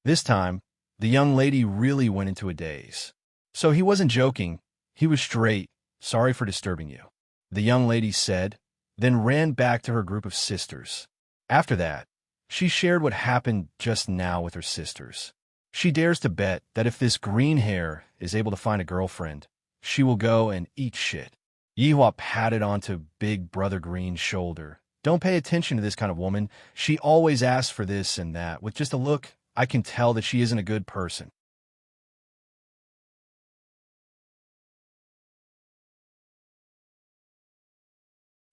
This time, the young lady really went into a daze. So he wasn't joking. He was straight. Sorry for disturbing you, the young lady said, then ran back to her group of sisters. After that, she shared what happened just now with her sisters. She dares to bet that if this green hair is able to find a girlfriend, she will go and eat shit. Yihua patted onto Big Brother Green's shoulder. Don't pay attention to this kind of woman. She always asks for this and that. With just a look, I can tell that she isn't a good person.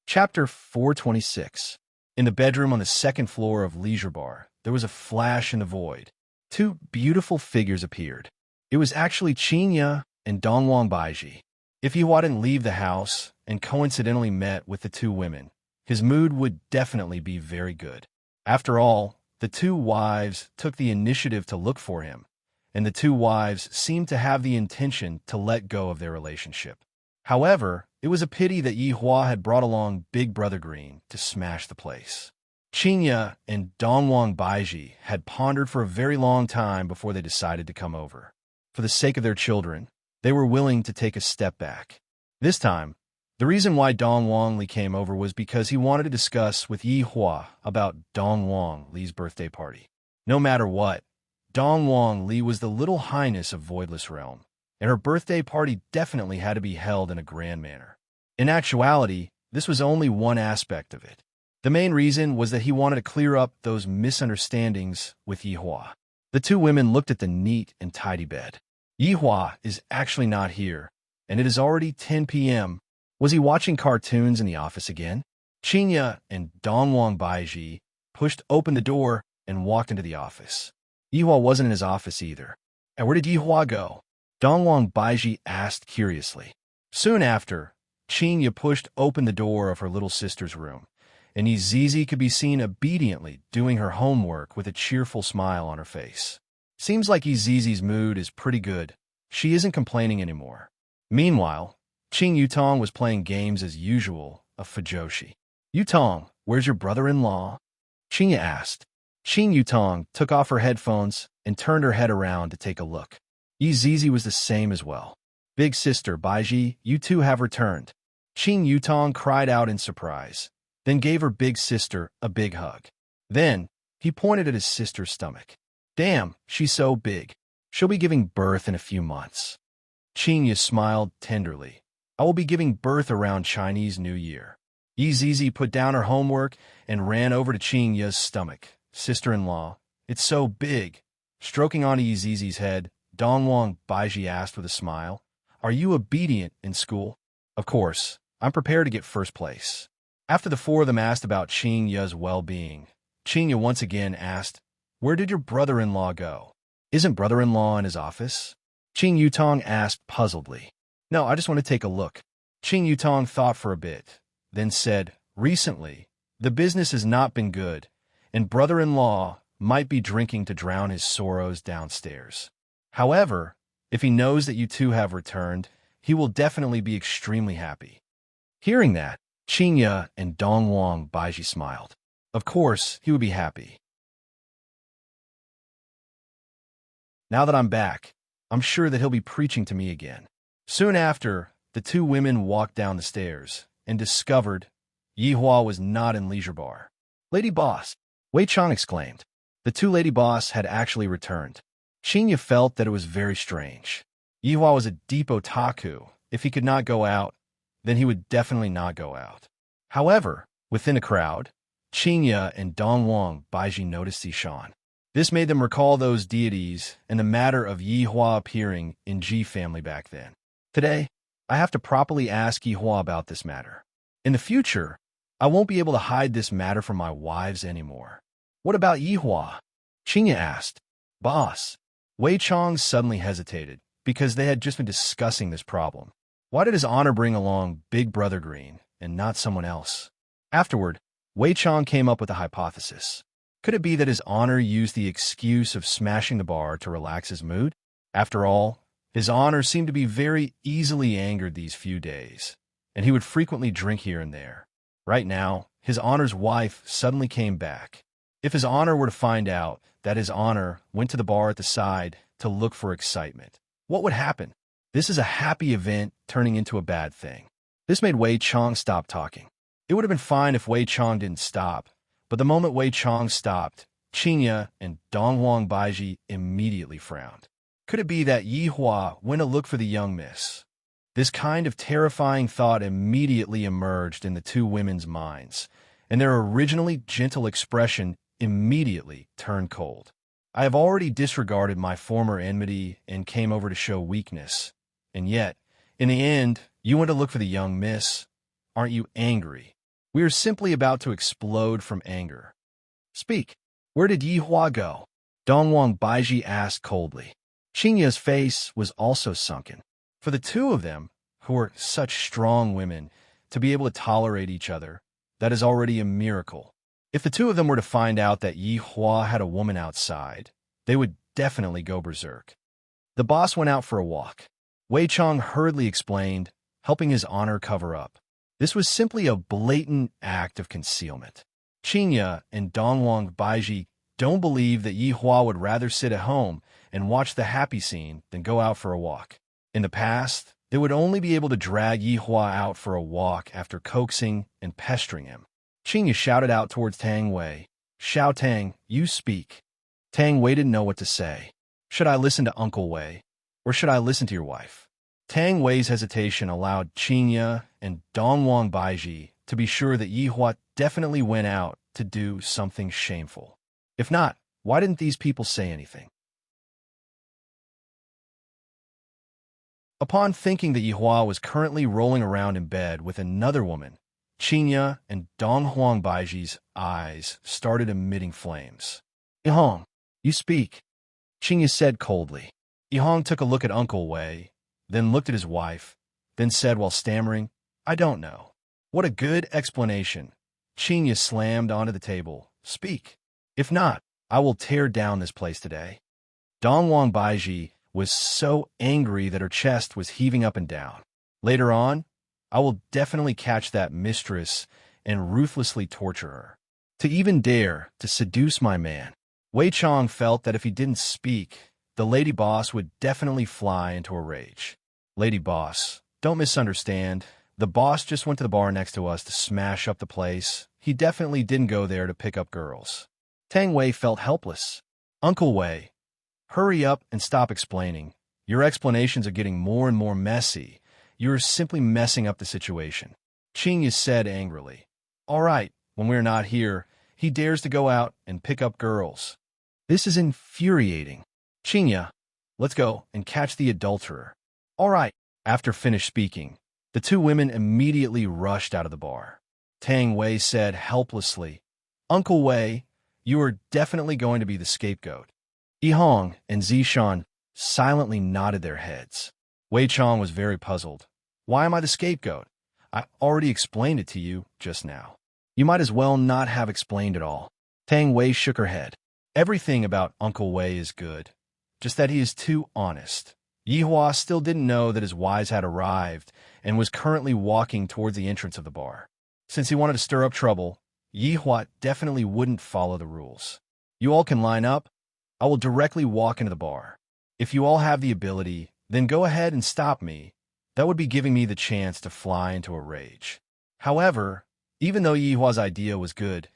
Chapter 426. In the bedroom on the second floor of Leisure Bar, there was a flash in the void. Two beautiful figures appeared. It was actually Qinya and Dongwang Baiji. If Yihua didn't leave the house and coincidentally met with the two women, his mood would definitely be very good. After all, the two wives took the initiative to look for him, and the two wives seemed to have the intention to let go of their relationship. However, it was a pity that Yihua had brought along Big Brother Green to smash the place. Qinya and Dongwang Baiji had pondered for a very long time before they decided to come over. For the sake of their children, they were willing to take a step back. This time, the reason why Dongwang Li came over was because he wanted to discuss with Yihua about Dongwang Li's birthday party. No matter what, Dongwang Li was the little highness of Voidless Realm, and her birthday party definitely had to be held in a grand manner. In actuality, this was only one aspect of it. The main reason was that he wanted to clear up those misunderstandings with Yihua. The two women looked at the neat and tidy bed. Yihua is actually not here, and it is already 10 p.m. Was he watching cartoons in the office again? Qinya and Dongwang Baiji pushed open the door and walked into the office. Yihua wasn't in his office either. And where did Yihua go? Dongwang Baiji asked curiously. Soon after, Qinya pushed open the door of her little sister's room, and Zizi could be seen obediently doing her homework with a cheerful smile on her face. Seems like Zizi's mood is pretty good. She isn't complaining anymore. Meanwhile, Qing Yutong was playing games as usual of Fujoshi. Yutong, where's your brother-in-law? Qing asked. Qing Yutong took off her headphones and turned her head around to take a look. Zizi was the same as well. Big sister Baiji, you two have returned. Qing Yutong cried out in surprise, then gave her big sister a big hug. Then, he pointed at his sister's stomach. Damn, she's so big. She'll be giving birth in a few months. Qing smiled tenderly. I will be giving birth around Chinese New Year. Zizi put down her homework and ran over to Qing Ya's stomach. Sister-in-law, it's so big. Stroking onto Zizi's head, Dongwang Baiji asked with a smile, are you obedient in school? Of course, I'm prepared to get first place. After the four of them asked about Qing Ya's well-being, Qing Ya once again asked, where did your brother-in-law go? Isn't brother-in-law in his office? Qing Yutong asked puzzledly. No, I just want to take a look. Qing Yutong thought for a bit, then said, recently, the business has not been good, and brother-in-law might be drinking to drown his sorrows downstairs. However, if he knows that you two have returned, he will definitely be extremely happy. Hearing that, Qing Ya and Dongwang Baiji smiled. Of course, he would be happy. Now that I'm back, I'm sure that he'll be preaching to me again. Soon after, the two women walked down the stairs and discovered Yihua was not in Leisure Bar. Lady Boss, Wei Chang exclaimed. The two Lady Boss had actually returned. Shinya felt that it was very strange. Yihua was a deep otaku. If he could not go out, then he would definitely not go out. However, within a crowd, Shinya and Dongwang Baiji noticed Zishan. This made them recall those deities and the matter of Yihua appearing in Ji family back then. Today, I have to properly ask Yihua about this matter. In the future, I won't be able to hide this matter from my wives anymore. What about Yihua? Shinya asked. Boss. Wei Chang suddenly hesitated because they had just been discussing this problem. Why did his honor bring along Big Brother Green and not someone else? Afterward, Wei Chang came up with a hypothesis. Could it be that his honor used the excuse of smashing the bar to relax his mood? After all, his honor seemed to be very easily angered these few days, and he would frequently drink here and there. Right now, his honor's wife suddenly came back. If his honor were to find out that his honor went to the bar at the side to look for excitement, what would happen? This is a happy event turning into a bad thing. This made Wei Chang stop talking. It would have been fine if Wei Chang didn't stop, but the moment Wei Chang stopped, Qinya and Dongwang Baiji immediately frowned. Could it be that Yihua went to look for the young miss? This kind of terrifying thought immediately emerged in the two women's minds, and their originally gentle expression immediately turned cold. I have already disregarded my former enmity and came over to show weakness. And yet, in the end, you went to look for the young miss. Aren't you angry? We are simply about to explode from anger. Speak. Where did Yihua go? Dongwang Baiji asked coldly. Qingya's face was also sunken. For the two of them, who were such strong women, to be able to tolerate each other, that is already a miracle. If the two of them were to find out that Yihua had a woman outside, they would definitely go berserk. The boss went out for a walk. Wei Chang hurriedly explained, helping his honor cover up. This was simply a blatant act of concealment. Qinya and Dongwang Baiji don't believe that Yihua would rather sit at home and watch the happy scene than go out for a walk. In the past, they would only be able to drag Yihua out for a walk after coaxing and pestering him. Qinya shouted out towards Tang Wei. Xiao Tang, you speak. Tang Wei didn't know what to say. Should I listen to Uncle Wei, or should I listen to your wife? Tang Wei's hesitation allowed Qinya and Dongwang Baiji to be sure that Yihua definitely went out to do something shameful. If not, why didn't these people say anything? Upon thinking that Yihua was currently rolling around in bed with another woman, Qinya and Donghuang Baiji's eyes started emitting flames. Yihong, you speak, Qinya said coldly. Yihong took a look at Uncle Wei, then looked at his wife, then said while stammering, I don't know. What a good explanation. Qinya slammed onto the table. Speak. If not, I will tear down this place today. Dongwang Baiji was so angry that her chest was heaving up and down. Later on, I will definitely catch that mistress and ruthlessly torture her. To even dare to seduce my man. Wei Chong felt that if he didn't speak, the lady boss would definitely fly into a rage. Lady boss, don't misunderstand. The boss just went to the bar next to us to smash up the place. He definitely didn't go there to pick up girls. Tang Wei felt helpless. Uncle Wei, hurry up and stop explaining. Your explanations are getting more and more messy. You're simply messing up the situation. Qingya said angrily. All right, when we're not here, he dares to go out and pick up girls. This is infuriating. Qingya, let's go and catch the adulterer. All right. After finished speaking, the two women immediately rushed out of the bar. Tang Wei said helplessly, Uncle Wei, you are definitely going to be the scapegoat. Yihong and Zishan silently nodded their heads. Wei Chong was very puzzled. Why am I the scapegoat? I already explained it to you just now. You might as well not have explained it all. Tang Wei shook her head. Everything about Uncle Wei is good, just that he is too honest. Yihua still didn't know that his wise had arrived and was currently walking towards the entrance of the bar. Since he wanted to stir up trouble, Yihua definitely wouldn't follow the rules. You all can line up. I will directly walk into the bar. If you all have the ability, then go ahead and stop me. That would be giving me the chance to fly into a rage. However, even though Yihua's idea was good,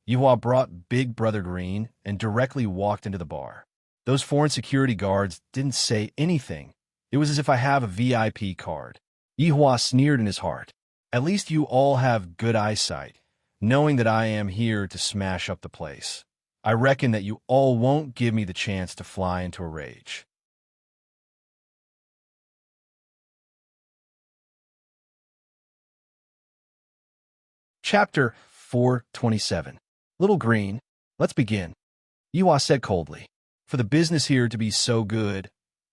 Yihua brought Big Brother Green and directly walked into the bar. Those foreign security guards didn't say anything. It was as if I have a VIP card. Yihua sneered in his heart. At least you all have good eyesight, knowing that I am here to smash up the place. I reckon that you all won't give me the chance to fly into a rage. Chapter 427. Little Green, let's begin. Yihua said coldly. For the business here to be so good,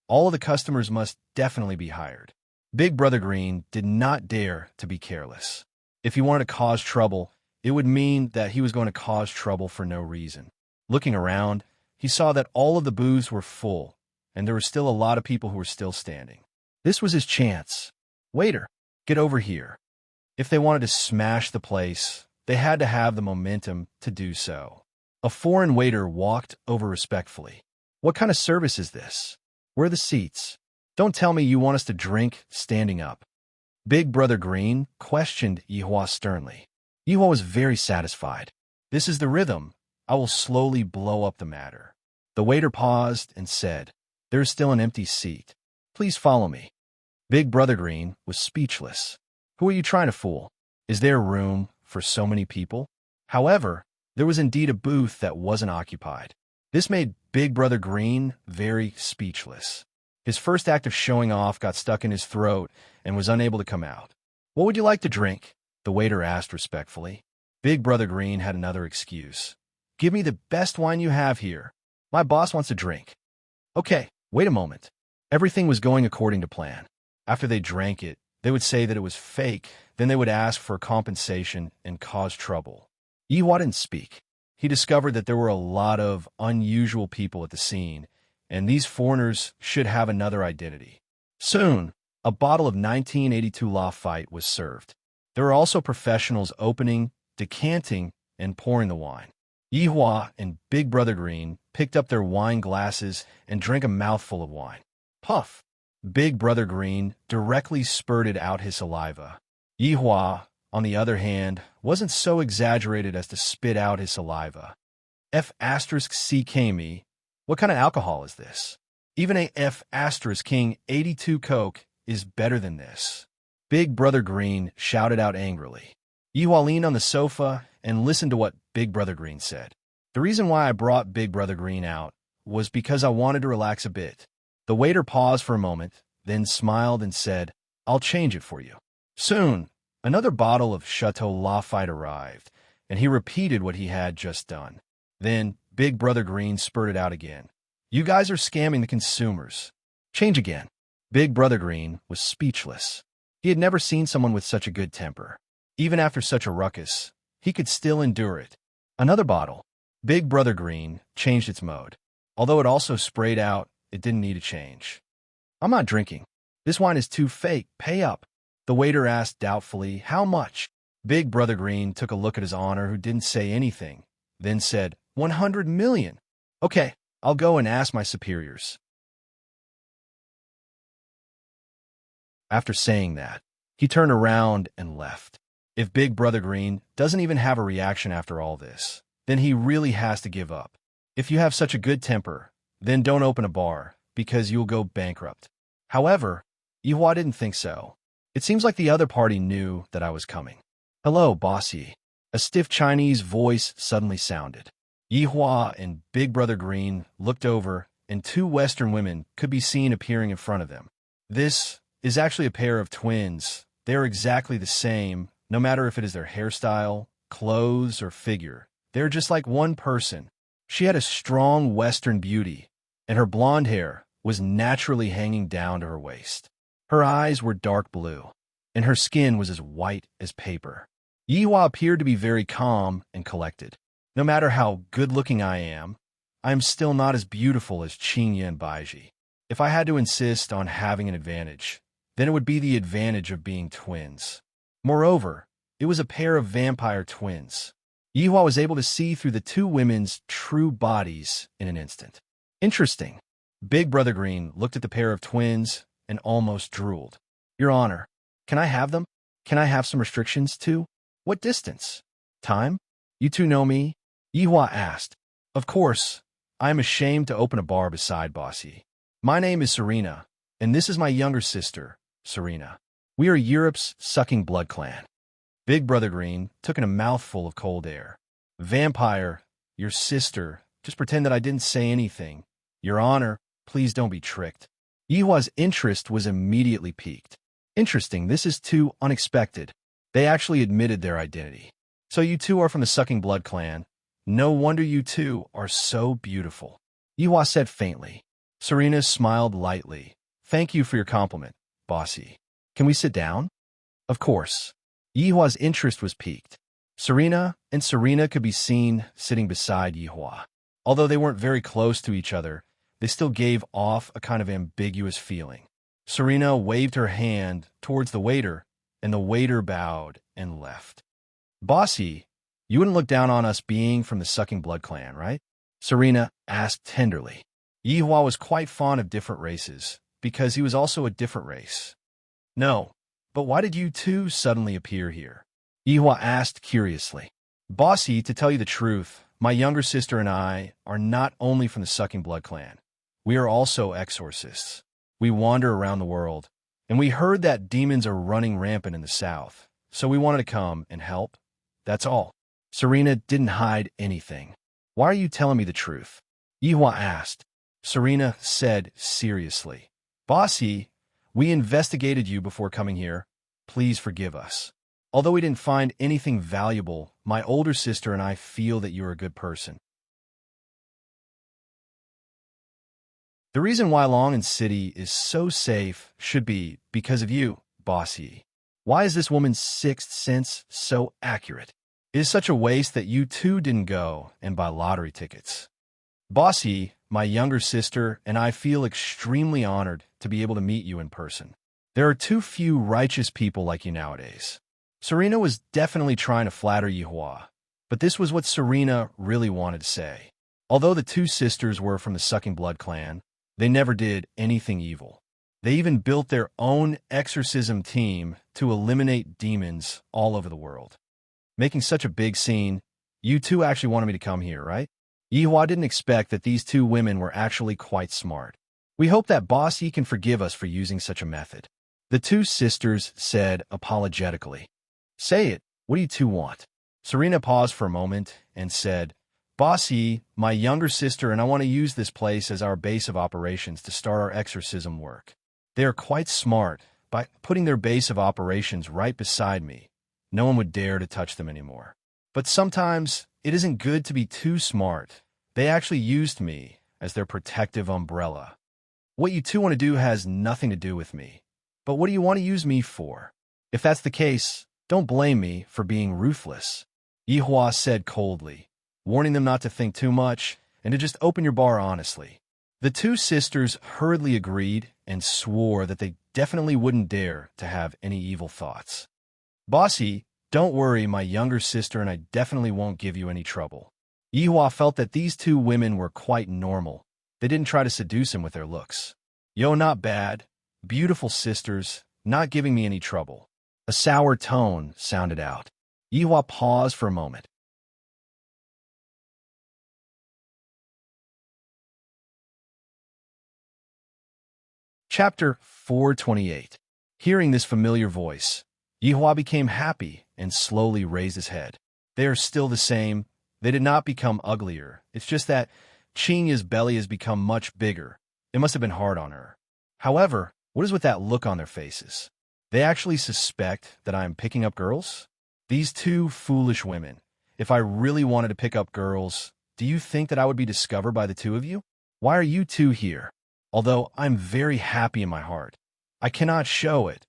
all of the customers must definitely be hired. Big Brother Green did not dare to be careless. If he wanted to cause trouble, it would mean that he was going to cause trouble for no reason. Looking around, he saw that all of the booths were full, and there were still a lot of people who were still standing. This was his chance. Waiter, get over here. If they wanted to smash the place, they had to have the momentum to do so. A foreign waiter walked over respectfully. What kind of service is this? Where are the seats? Don't tell me you want us to drink standing up. Big Brother Green questioned Yihua sternly. Yihua was very satisfied. This is the rhythm. I will slowly blow up the matter. The waiter paused and said, There is still an empty seat. Please follow me. Big Brother Green was speechless. Who are you trying to fool? Is there room for so many people? However, there was indeed a booth that wasn't occupied. This made Big Brother Green very speechless. His first act of showing off got stuck in his throat and was unable to come out. What would you like to drink? The waiter asked respectfully. Big Brother Green had another excuse. Give me the best wine you have here. My boss wants a drink. Okay, wait a moment. Everything was going according to plan. After they drank it, they would say that it was fake, then they would ask for compensation and cause trouble. Yihua didn't speak. He discovered that there were a lot of unusual people at the scene, and these foreigners should have another identity. Soon, a bottle of 1982 Lafite was served. There were also professionals opening, decanting, and pouring the wine. Yihua and Big Brother Green picked up their wine glasses and drank a mouthful of wine. Puff! Big Brother Green directly spurted out his saliva. Yihua, on the other hand, wasn't so exaggerated as to spit out his saliva. F***ck me. What kind of alcohol is this? Even a F***king 82 Coke is better than this. Big Brother Green shouted out angrily. Yihua leaned on the sofa and listened to what Big Brother Green said. The reason why I brought Big Brother Green out was because I wanted to relax a bit. The waiter paused for a moment, then smiled and said, I'll change it for you. Soon, another bottle of Chateau Lafite arrived, and he repeated what he had just done. Then Big Brother Green spurted out again. You guys are scamming the consumers. Change again. Big Brother Green was speechless. He had never seen someone with such a good temper. Even after such a ruckus, he could still endure it. Another bottle. Big Brother Green changed its mode. Although it also sprayed out, it didn't need a change. I'm not drinking. This wine is too fake. Pay up. The waiter asked doubtfully, how much? Big Brother Green took a look at his honor, who didn't say anything, then said, 100 million. Okay, I'll go and ask my superiors. After saying that, he turned around and left. If Big Brother Green doesn't even have a reaction after all this, then he really has to give up. If you have such a good temper, then don't open a bar, because you'll go bankrupt. However, Yihua didn't think so. It seems like the other party knew that I was coming. Hello, bossy. A stiff Chinese voice suddenly sounded. Yihua and Big Brother Green looked over, and two Western women could be seen appearing in front of them. This is actually a pair of twins. They are exactly the same, no matter if it is their hairstyle, clothes, or figure. They're just like one person. She had a strong Western beauty, and her blonde hair was naturally hanging down to her waist. Her eyes were dark blue, and her skin was as white as paper. Yihua appeared to be very calm and collected. No matter how good-looking I am still not as beautiful as Qingye and Baiji. If I had to insist on having an advantage, then it would be the advantage of being twins. Moreover, it was a pair of vampire twins. Yihua was able to see through the two women's true bodies in an instant. Interesting. Big Brother Green looked at the pair of twins and almost drooled. Your Honor, can I have them? Can I have some restrictions too? What distance? Time? You two know me? Yihua asked. Of course, I am ashamed to open a bar beside Bossy. My name is Serena, and this is my younger sister, Serena. We are Europe's sucking blood clan. Big Brother Green took in a mouthful of cold air. Vampire, your sister, just pretend that I didn't say anything. Your Honor, please don't be tricked. Yihua's interest was immediately piqued. Interesting, this is too unexpected. They actually admitted their identity. So you two are from the Sucking Blood clan. No wonder you two are so beautiful. Yihua said faintly. Serena smiled lightly. Thank you for your compliment, Bossy. Can we sit down? Of course. Yihua's interest was piqued. Serena and Serena could be seen sitting beside Yihua. Although they weren't very close to each other, they still gave off a kind of ambiguous feeling. Serena waved her hand towards the waiter, and the waiter bowed and left. Bossy, you wouldn't look down on us being from the Sucking Blood clan, right? Serena asked tenderly. Yihua was quite fond of different races, because he was also a different race. No, but why did you two suddenly appear here? Yihua asked curiously. Bossy, to tell you the truth, my younger sister and I are not only from the Sucking Blood clan. We are also exorcists. We wander around the world, and we heard that demons are running rampant in the south, so we wanted to come and help. That's all. Serena didn't hide anything. Why are you telling me the truth? Yihua asked. Serena said seriously. Bossy, we investigated you before coming here. Please forgive us. Although we didn't find anything valuable, my older sister and I feel that you're a good person. The reason why Longan City is so safe should be because of you, Bossy. Why is this woman's sixth sense so accurate? It is such a waste that you two didn't go and buy lottery tickets. Bossy, my younger sister, and I feel extremely honored to be able to meet you in person. There are too few righteous people like you nowadays. Serena was definitely trying to flatter Yihua, but this was what Serena really wanted to say. Although the two sisters were from the Sucking Blood clan, they never did anything evil. They even built their own exorcism team to eliminate demons all over the world. Making such a big scene, you two actually wanted me to come here, right? Yihua didn't expect that these two women were actually quite smart. We hope that Bossy can forgive us for using such a method. The two sisters said apologetically. Say it, what do you two want? Serena paused for a moment and said, Bossy, my younger sister and I want to use this place as our base of operations to start our exorcism work. They are quite smart. By putting their base of operations right beside me, no one would dare to touch them anymore. But sometimes it isn't good to be too smart. They actually used me as their protective umbrella. What you two want to do has nothing to do with me. But what do you want to use me for? If that's the case, don't blame me for being ruthless. Yihua said coldly, warning them not to think too much and to just open your bar honestly. The two sisters hurriedly agreed and swore that they definitely wouldn't dare to have any evil thoughts. Bossy, don't worry, my younger sister and I definitely won't give you any trouble. Yihua felt that these two women were quite normal. They didn't try to seduce him with their looks. Yo, not bad. Beautiful sisters, not giving me any trouble. A sour tone sounded out. Yihua paused for a moment. Chapter 428. Hearing this familiar voice, Yihua became happy and slowly raised his head. They are still the same. They did not become uglier. It's just that Qingya's belly has become much bigger. It must have been hard on her. However, what is with that look on their faces? They actually suspect that I am picking up girls? These two foolish women. If I really wanted to pick up girls, do you think that I would be discovered by the two of you? Why are you two here? Although I'm very happy in my heart, I cannot show it,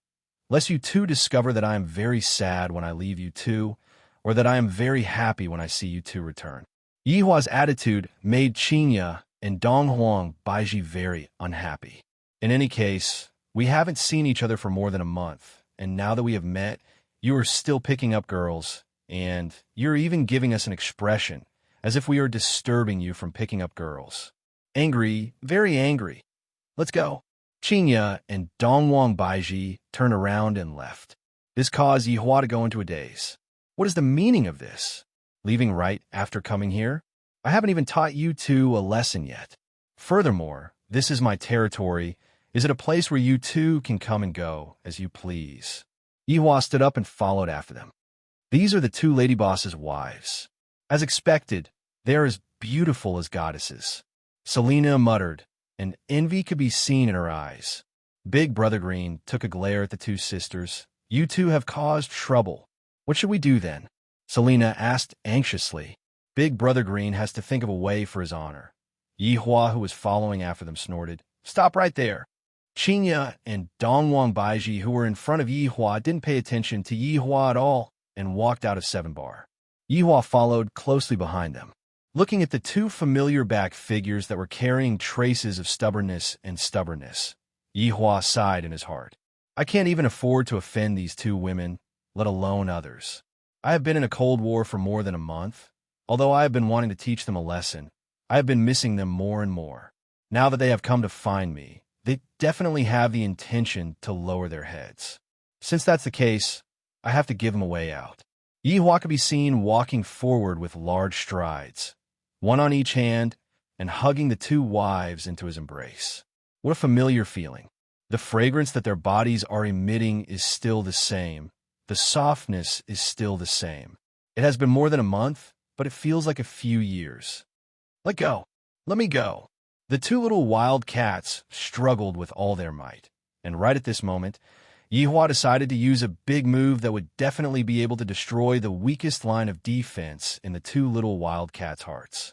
lest you two discover that I am very sad when I leave you two, or that I am very happy when I see you two return. Yihua's attitude made Qingya and Donghuang Baiji very unhappy. In any case, we haven't seen each other for more than a month, and now that we have met, you are still picking up girls, and you're even giving us an expression, as if we are disturbing you from picking up girls. Angry, very angry. Let's go. Qingya and Donghuang Baiji turned around and left. This caused Yihua to go into a daze. What is the meaning of this? Leaving right after coming here? I haven't even taught you two a lesson yet. Furthermore, this is my territory. Is it a place where you two can come and go as you please? Yihua stood up and followed after them. These are the two lady boss's wives. As expected, they are as beautiful as goddesses. Selena muttered, and envy could be seen in her eyes. Big Brother Green took a glare at the two sisters. You two have caused trouble. What should we do then? Selena asked anxiously. Big Brother Green has to think of a way for his honor. Yihua, who was following after them, snorted. Stop right there. Qingya and Donghuang Baiji, who were in front of Yihua, didn't pay attention to Yihua at all and walked out of 7 Bar. Yihua followed closely behind them. Looking at the two familiar back figures that were carrying traces of stubbornness, Yihua sighed in his heart. I can't even afford to offend these two women, let alone others. I have been in a cold war for more than a month. Although I have been wanting to teach them a lesson, I have been missing them more and more. Now that they have come to find me, they definitely have the intention to lower their heads. Since that's the case, I have to give them a way out. Yihua could be seen walking forward with large strides, one on each hand, and hugging the two wives into his embrace. What a familiar feeling. The fragrance that their bodies are emitting is still the same. The softness is still the same. It has been more than a month, but it feels like a few years. Let go. Let me go. The two little wild cats struggled with all their might. And right at this moment, Yihua decided to use a big move that would definitely be able to destroy the weakest line of defense in the two little wild cats' hearts.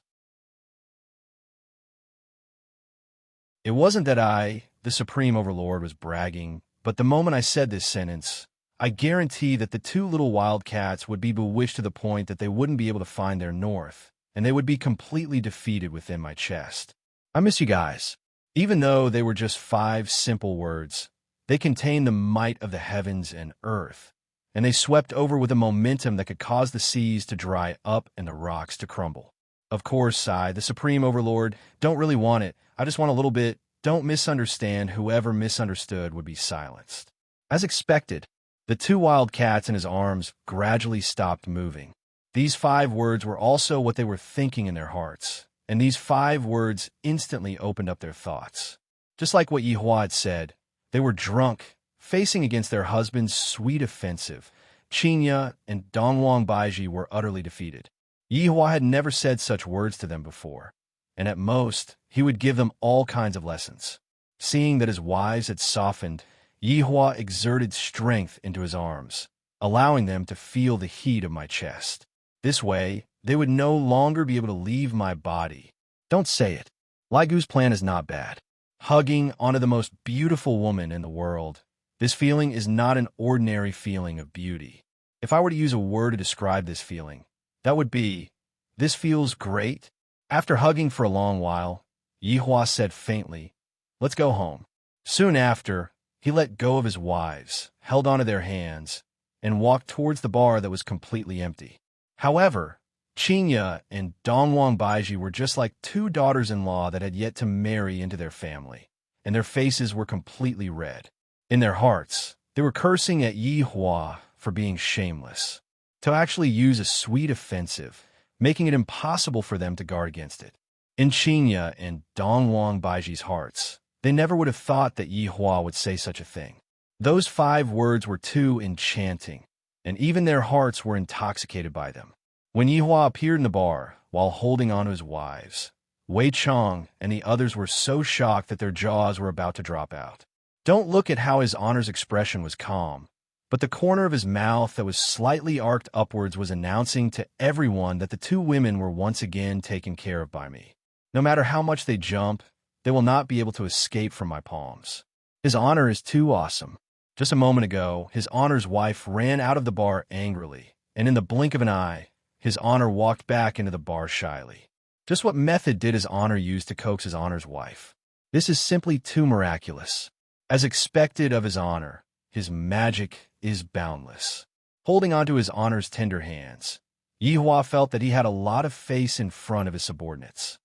It wasn't that I, the Supreme Overlord, was bragging, but the moment I said this sentence, I guarantee that the two little wildcats would be bewitched to the point that they wouldn't be able to find their north, and they would be completely defeated within my chest. I miss you guys. Even though they were just 5 simple words, they contained the might of the heavens and earth, and they swept over with a momentum that could cause the seas to dry up and the rocks to crumble. Of course, I, the Supreme Overlord, don't really want it. I just want a little bit. Don't misunderstand. Whoever misunderstood would be silenced. As expected, the two wild cats in his arms gradually stopped moving. These 5 words were also what they were thinking in their hearts, and these 5 words instantly opened up their thoughts. Just like what Yihua had said, they were drunk, facing against their husband's sweet offensive. Qingya and Donghuang Baiji were utterly defeated. Yihua had never said such words to them before, and at most, he would give them all kinds of lessons. Seeing that his wives had softened, Yihua exerted strength into his arms, allowing them to feel the heat of my chest. This way, they would no longer be able to leave my body. Don't say it. Lai Gu's plan is not bad. Hugging onto the most beautiful woman in the world, this feeling is not an ordinary feeling of beauty. If I were to use a word to describe this feeling, that would be, this feels great. After hugging for a long while, Yihua said faintly, "Let's go home." Soon after, he let go of his wives, held onto their hands, and walked towards the bar that was completely empty. However, Qinya and Dongwang Baiji were just like two daughters-in-law that had yet to marry into their family, and their faces were completely red. In their hearts, they were cursing at Yihua for being shameless, to actually use a sweet offensive, making it impossible for them to guard against it. In Qinya and Dongwang Baiji's hearts, they never would have thought that Yihua would say such a thing. Those 5 words were too enchanting, and even their hearts were intoxicated by them. When Yihua appeared in the bar, while holding on to his wives, Wei Chong and the others were so shocked that their jaws were about to drop out. Don't look at how his honor's expression was calm, but the corner of his mouth that was slightly arched upwards was announcing to everyone that the 2 women were once again taken care of by me. No matter how much they jump, they will not be able to escape from my palms. His honor is too awesome. Just a moment ago, his honor's wife ran out of the bar angrily, and in the blink of an eye, his honor walked back into the bar shyly. Just what method did his honor use to coax his honor's wife? This is simply too miraculous. As expected of his honor, his magic is boundless. Holding onto his honor's tender hands, Yihua felt that he had a lot of face in front of his subordinates.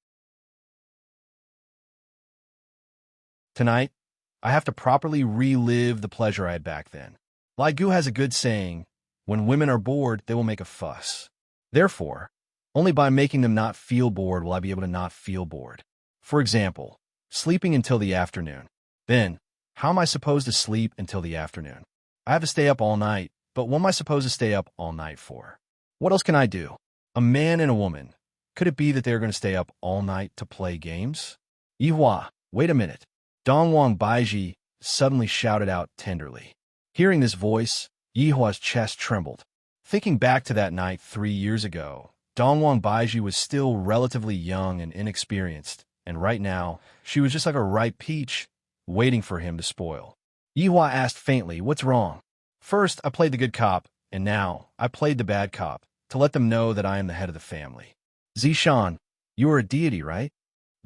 Tonight, I have to properly relive the pleasure I had back then. Lai Gu has a good saying, when women are bored, they will make a fuss. Therefore, only by making them not feel bored will I be able to not feel bored. For example, sleeping until the afternoon. Then, how am I supposed to sleep until the afternoon? I have to stay up all night, but what am I supposed to stay up all night for? What else can I do? A man and a woman. Could it be that they're going to stay up all night to play games? Yihua, wait a minute. Dongwang Baiji suddenly shouted out tenderly. Hearing this voice, Yihua's chest trembled. Thinking back to that night 3 years ago, Dongwang Baiji was still relatively young and inexperienced, and right now, she was just like a ripe peach, waiting for him to spoil. Yihua asked faintly, "What's wrong?" "First, I played the good cop, and now I played the bad cop, to let them know that I am the head of the family." "Zishan, you are a deity, right?"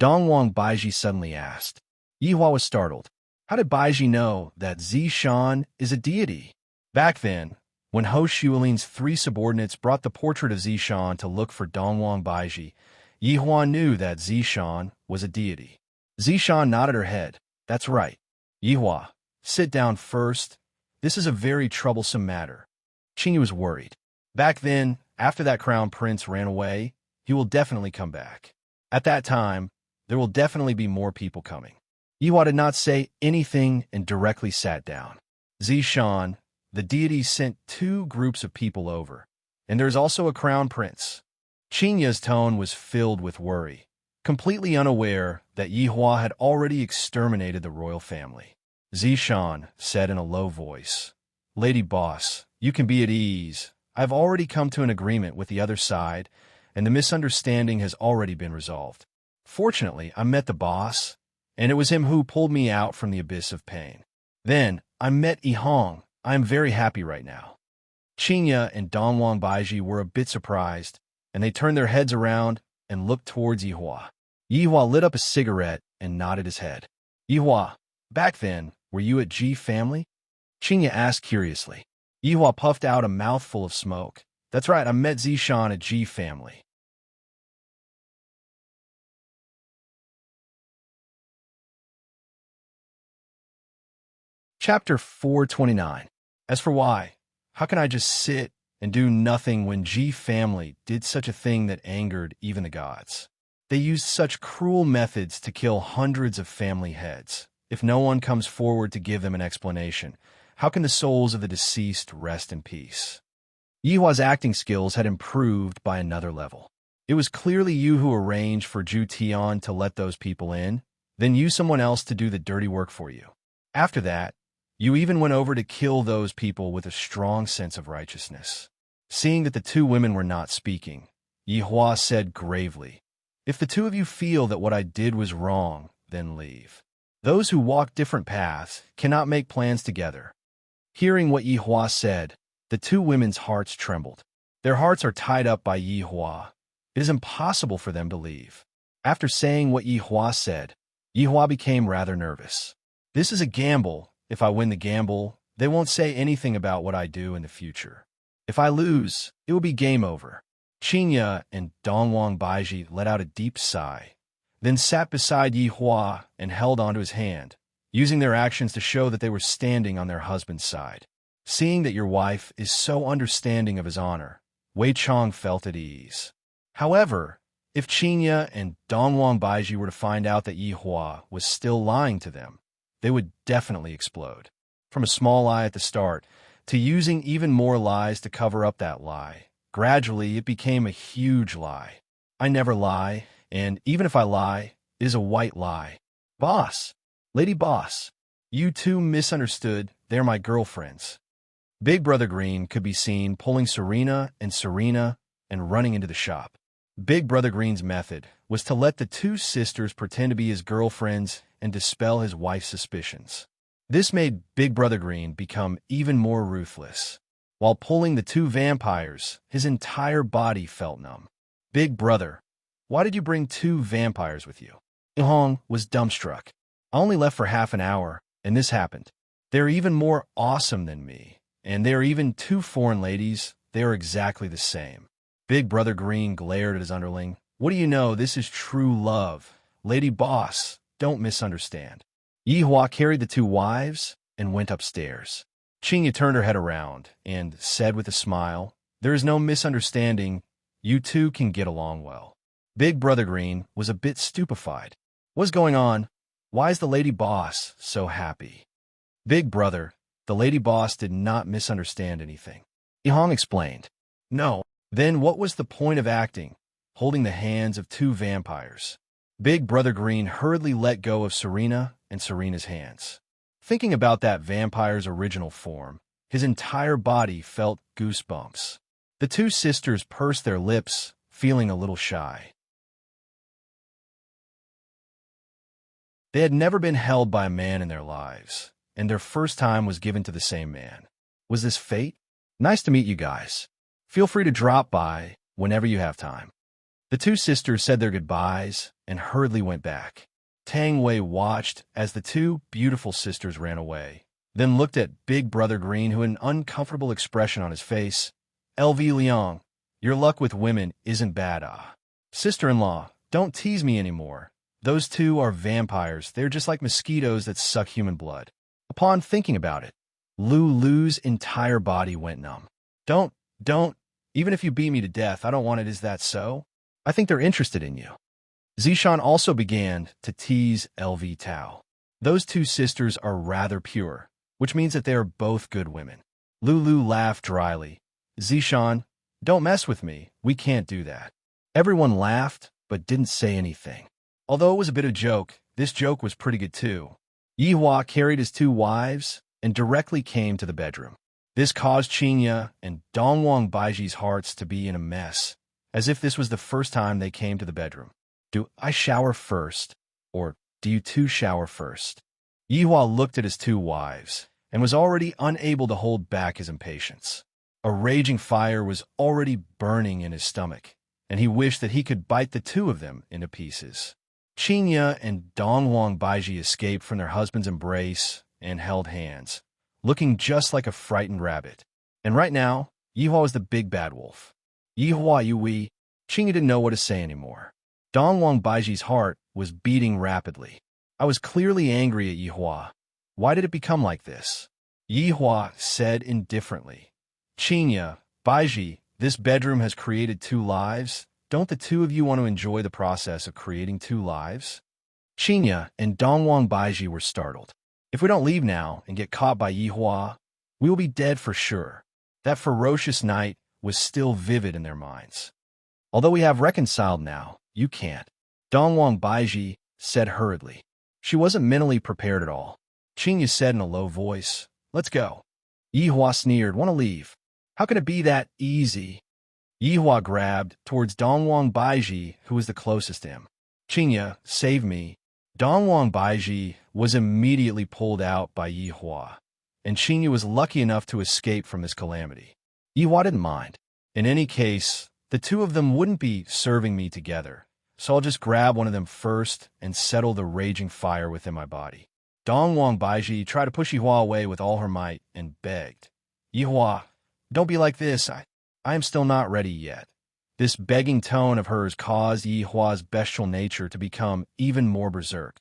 Dongwang Baiji suddenly asked. Yihua was startled. How did Baiji know that Zishan is a deity? Back then, when Ho Shuolin's 3 subordinates brought the portrait of Zishan to look for Dongwang Baiji, Yihua knew that Zishan was a deity. Zishan nodded her head. "That's right. Yihua, sit down first. This is a very troublesome matter." Qingyu was worried. Back then, after that crown prince ran away, he will definitely come back. At that time, there will definitely be more people coming. Yihua did not say anything and directly sat down. Zishan, the deity, sent 2 groups of people over, and there's also a crown prince. Qingya's tone was filled with worry, completely unaware that Yihua had already exterminated the royal family. Zishan said in a low voice, "Lady boss, you can be at ease. I've already come to an agreement with the other side, and the misunderstanding has already been resolved. Fortunately, I met the boss, and it was him who pulled me out from the abyss of pain. Then, I met Yihong. I am very happy right now." Qinya and Dongwang Baiji were a bit surprised, and they turned their heads around and looked towards Yihua. Yihua lit up a cigarette and nodded his head. "Yihua, back then, were you at Ji family?" Qinya asked curiously. Yihua puffed out a mouthful of smoke. "That's right, I met Zishan at Ji family." Chapter 429. As for why, how can I just sit and do nothing when Ji family did such a thing that angered even the gods? They used such cruel methods to kill hundreds of family heads. If no one comes forward to give them an explanation, how can the souls of the deceased rest in peace? Yihua's acting skills had improved by another level. It was clearly you who arranged for Zhu Tian to let those people in, then use someone else to do the dirty work for you. After that, you even went over to kill those people with a strong sense of righteousness. Seeing that the 2 women were not speaking, Yihua said gravely, "If the 2 of you feel that what I did was wrong, then leave. Those who walk different paths cannot make plans together." Hearing what Yihua said, the 2 women's hearts trembled. Their hearts are tied up by Yihua. It is impossible for them to leave. After saying what Yi Hua said, Yi Hua became rather nervous. This is a gamble. If I win the gamble, they won't say anything about what I do in the future. If I lose, it will be game over. Qinya and Dongwang Baiji let out a deep sigh, then sat beside Yi Hua and held onto his hand, using their actions to show that they were standing on their husband's side. Seeing that your wife is so understanding of his honor, Wei Chong felt at ease. However, if Qinya and Dongwang Baiji were to find out that Yi Hua was still lying to them, they would definitely explode. From a small lie at the start, to using even more lies to cover up that lie, gradually it became a huge lie. I never lie, and even if I lie, it is a white lie. Boss, Lady Boss, you two misunderstood, they're my girlfriends. Big Brother Green could be seen pulling Serena and running into the shop. Big Brother Green's method was to let the two sisters pretend to be his girlfriends and dispel his wife's suspicions. This made Big Brother Green become even more ruthless. While pulling the two vampires, his entire body felt numb. Big Brother, why did you bring two vampires with you? Hong was dumbstruck. I only left for half an hour, and this happened. They're even more awesome than me, and they're even two foreign ladies. They are exactly the same. Big Brother Green glared at his underling. What do you know? This is true love. Lady Boss, don't misunderstand. Yi Hua carried the two wives and went upstairs. Qinya turned her head around and said with a smile, there is no misunderstanding. You two can get along well. Big Brother Green was a bit stupefied. What's going on? Why is the Lady Boss so happy? Big Brother, the Lady Boss did not misunderstand anything. Yi Hong explained. No. Then what was the point of acting, holding the hands of two vampires? Big Brother Green hurriedly let go of Serena and Serena's hands. Thinking about that vampire's original form, his entire body felt goosebumps. The two sisters pursed their lips, feeling a little shy. They had never been held by a man in their lives, and their first time was given to the same man. Was this fate? Nice to meet you guys. Feel free to drop by whenever you have time. The two sisters said their goodbyes and hurriedly went back. Tang Wei watched as the two beautiful sisters ran away, then looked at Big Brother Green, who had an uncomfortable expression on his face. LV Liang, your luck with women isn't bad, ah. Sister-in-law, don't tease me anymore. Those two are vampires. They're just like mosquitoes that suck human blood. Upon thinking about it, Lu's entire body went numb. Don't. Even if you beat me to death, I don't want it. Is that so? I think they're interested in you. Zishan also began to tease LV Tao. Those two sisters are rather pure, which means that they are both good women. Lulu laughed dryly. Zishan, don't mess with me. We can't do that. Everyone laughed, but didn't say anything. Although it was a bit of a joke, this joke was pretty good too. Yi Hua carried his two wives and directly came to the bedroom. This caused Qinya and Dongwang Baiji's hearts to be in a mess, as if this was the first time they came to the bedroom. Do I shower first, or do you two shower first? Yi Hua looked at his two wives and was already unable to hold back his impatience. A raging fire was already burning in his stomach, and he wished that he could bite the two of them into pieces. Qinya and Dongwang Baiji escaped from their husband's embrace and held hands, looking just like a frightened rabbit. And right now, Yi Hua was the big bad wolf. Yi Hua Yui, Qinya didn't know what to say anymore. Dongwang Baiji's heart was beating rapidly. I was clearly angry at Yi Hua. Why did it become like this? Yi Hua said indifferently. Qinya, Baiji, this bedroom has created two lives. Don't the two of you want to enjoy the process of creating two lives? Qinya and Dongwang Baiji were startled. If we don't leave now and get caught by Yi Hua, we will be dead for sure. That ferocious night was still vivid in their minds. Although we have reconciled now, you can't. Dongwang Baiji said hurriedly. She wasn't mentally prepared at all. Qinya said in a low voice, let's go. Yi Hua sneered, want to leave? How can it be that easy? Yi Hua grabbed towards Dongwang Baiji, who was the closest to him. Qinya, save me. Dongwang Baiji was immediately pulled out by Yi Hua, and Qinya was lucky enough to escape from this calamity. Yi Hua didn't mind. In any case, the two of them wouldn't be serving me together, so I'll just grab one of them first and settle the raging fire within my body. Dongwang Baiji tried to push Yihua away with all her might and begged, Yihua, don't be like this. I am still not ready yet. This begging tone of hers caused Yihua's bestial nature to become even more berserk.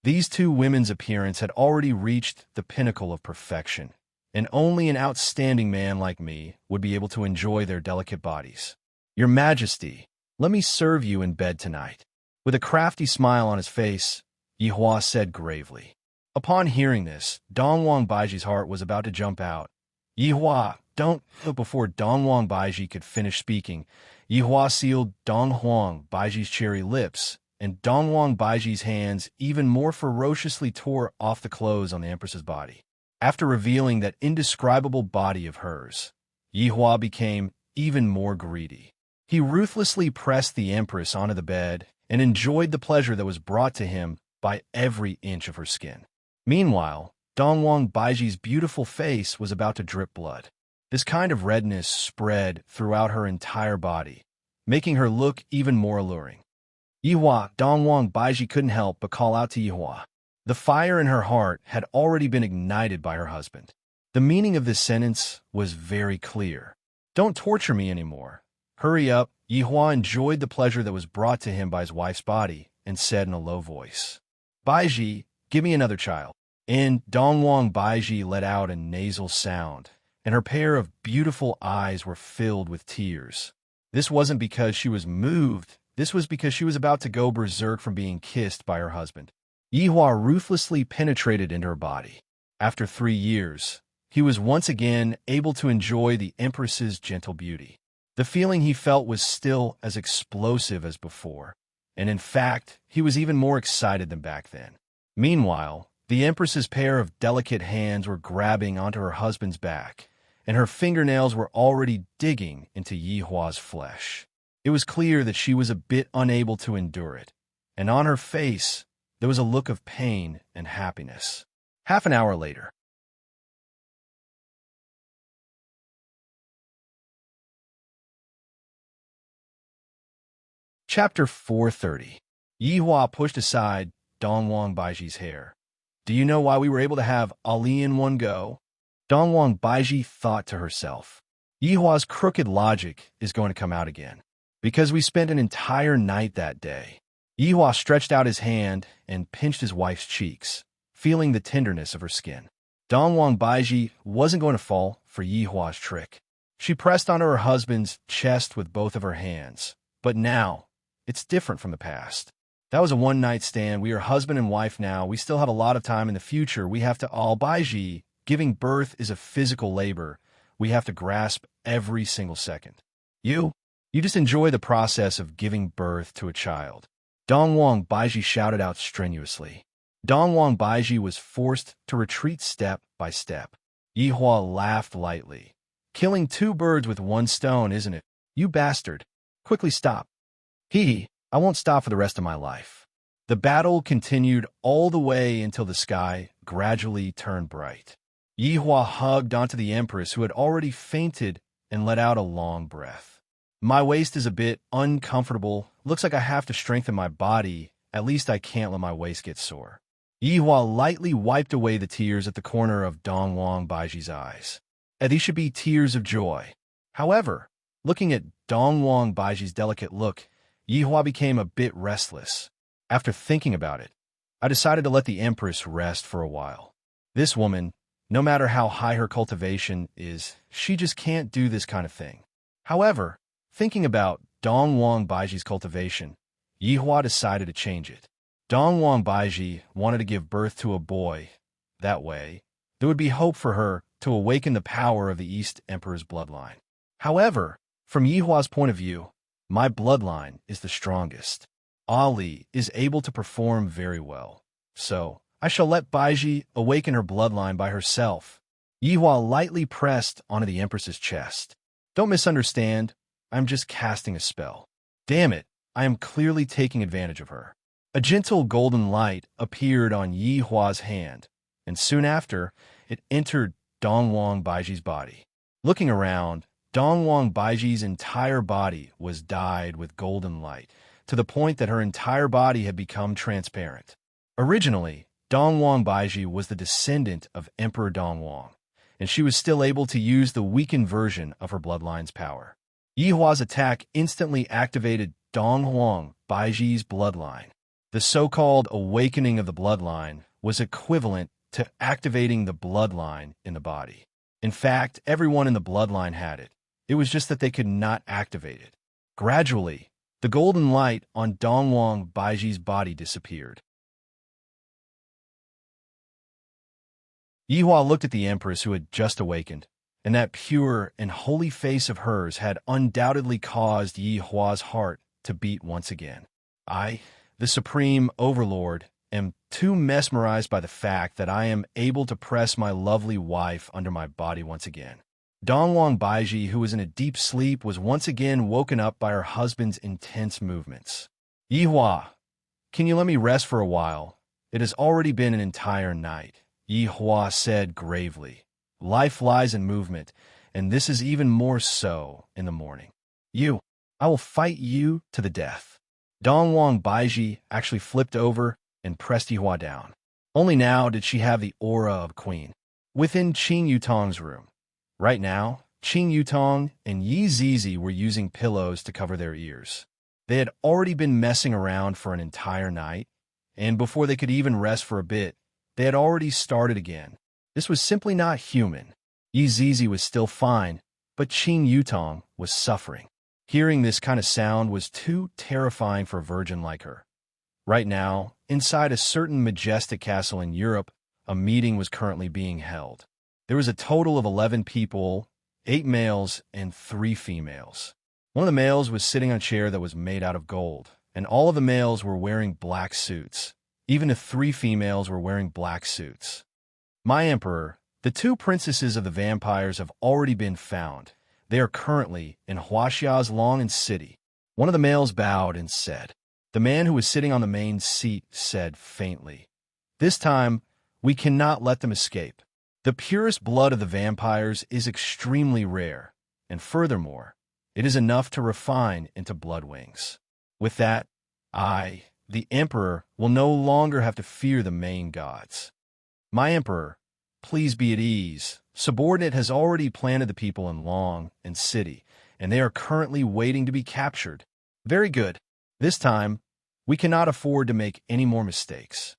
These two women's appearance had already reached the pinnacle of perfection, and only an outstanding man like me would be able to enjoy their delicate bodies. Your Majesty, let me serve you in bed tonight. With a crafty smile on his face, Yihua said gravely. Upon hearing this, Dongwang Baiji's heart was about to jump out. Yihua, don't... Before Dongwang Baiji could finish speaking, Yihua sealed Dongwang Baiji's cherry lips, and Dongwang Baiji's hands even more ferociously tore off the clothes on the Empress's body. After revealing that indescribable body of hers, Yihua became even more greedy. He ruthlessly pressed the Empress onto the bed and enjoyed the pleasure that was brought to him by every inch of her skin. Meanwhile, Dongwang Baiji's beautiful face was about to drip blood. This kind of redness spread throughout her entire body, making her look even more alluring. Yihua, Dongwang Baiji couldn't help but call out to Yihua. The fire in her heart had already been ignited by her husband. The meaning of this sentence was very clear. Don't torture me anymore. Hurry up. Yihua enjoyed the pleasure that was brought to him by his wife's body and said in a low voice, Baiji, give me another child. And Dongwang Baiji let out a nasal sound, and her pair of beautiful eyes were filled with tears. This wasn't because she was moved. This was because she was about to go berserk from being kissed by her husband. Yihua ruthlessly penetrated into her body. After 3 years, he was once again able to enjoy the Empress's gentle beauty. The feeling he felt was still as explosive as before, and in fact, he was even more excited than back then. Meanwhile, the Empress's pair of delicate hands were grabbing onto her husband's back, and her fingernails were already digging into Yihua's flesh. It was clear that she was a bit unable to endure it, and on her face, there was a look of pain and happiness. Half an hour later. Chapter 430. Yihua pushed aside Dongwang Baiji's hair. Do you know why we were able to have Ali in one go? Dongwang Baiji thought to herself. Yihua's crooked logic is going to come out again. Because we spent an entire night that day. Yihua stretched out his hand and pinched his wife's cheeks, feeling the tenderness of her skin. Dongwang Baiji wasn't going to fall for Yihua's trick. She pressed onto her husband's chest with both of her hands. But now, it's different from the past. That was a one-night stand. We are husband and wife now. We still have a lot of time in the future. We have to all Baiji. Giving birth is a physical labor. We have to grasp every single second. You just enjoy the process of giving birth to a child. Dongwang Baiji shouted out strenuously. Dongwang Baiji was forced to retreat step by step. Yihua laughed lightly. Killing 2 birds with 1 stone, isn't it? You bastard. Quickly stop. I won't stop for the rest of my life. The battle continued all the way until the sky gradually turned bright. Yihua hugged onto the Empress, who had already fainted, and let out a long breath. My waist is a bit uncomfortable. Looks like I have to strengthen my body. At least I can't let my waist get sore. Yihua lightly wiped away the tears at the corner of Dongwang Baiji's eyes. And these should be tears of joy. However, looking at Dongwang Baiji's delicate look, Yihua became a bit restless. After thinking about it, I decided to let the Empress rest for a while. This woman, no matter how high her cultivation is, she just can't do this kind of thing. However, thinking about Dongwang Baiji's cultivation, Yihua decided to change it. Dongwang Baiji wanted to give birth to a boy. That way, there would be hope for her to awaken the power of the East Emperor's bloodline. However, from Yihua's point of view, my bloodline is the strongest. Ali is able to perform very well. So, I shall let Baiji awaken her bloodline by herself. Yihua lightly pressed onto the Empress's chest. Don't misunderstand, I'm just casting a spell. Damn it, I am clearly taking advantage of her. A gentle golden light appeared on Yihua's hand, and soon after, it entered Dongwang Baiji's body. Looking around, Dongwang Baiji's entire body was dyed with golden light, to the point that her entire body had become transparent. Originally, Dongwang Baiji was the descendant of Emperor Dongwang, and she was still able to use the weakened version of her bloodline's power. Yihua's attack instantly activated Dongwang Baiji's bloodline. The so-called awakening of the bloodline was equivalent to activating the bloodline in the body. In fact, everyone in the bloodline had it. It was just that they could not activate it. Gradually, the golden light on Dongwang Baiji's body disappeared. Yihua looked at the Empress who had just awakened, and that pure and holy face of hers had undoubtedly caused Yihua's heart to beat once again. I, the Supreme Overlord, am too mesmerized by the fact that I am able to press my lovely wife under my body once again. Dongwang Baiji, who was in a deep sleep, was once again woken up by her husband's intense movements. Yihua, can you let me rest for a while? It has already been an entire night, Yihua said gravely. Life lies in movement, and this is even more so in the morning. I will fight you to the death. Dongwang Baiji actually flipped over and pressed Yihua down. Only now did she have the aura of queen. Within Qing Yutong's room. Right now, Qing Yutong and Yi Zizi were using pillows to cover their ears. They had already been messing around for an entire night, and before they could even rest for a bit, they had already started again. This was simply not human. Yi Zizi was still fine, but Qing Yutong was suffering. Hearing this kind of sound was too terrifying for a virgin like her. Right now, inside a certain majestic castle in Europe, a meeting was currently being held. There was a total of 11 people, 8 males and 3 females. One of the males was sitting on a chair that was made out of gold, and all of the males were wearing black suits. Even the 3 females were wearing black suits. My Emperor, the 2 princesses of the vampires have already been found. They are currently in Huaxia's Long City. One of the males bowed and said. The man who was sitting on the main seat said faintly, "This time, we cannot let them escape. The purest blood of the vampires is extremely rare, and furthermore, it is enough to refine into blood wings. With that, I, the Emperor, will no longer have to fear the main gods. My Emperor, please be at ease. Subordinate has already planted the people in Long and City, and they are currently waiting to be captured. Very good. This time, we cannot afford to make any more mistakes."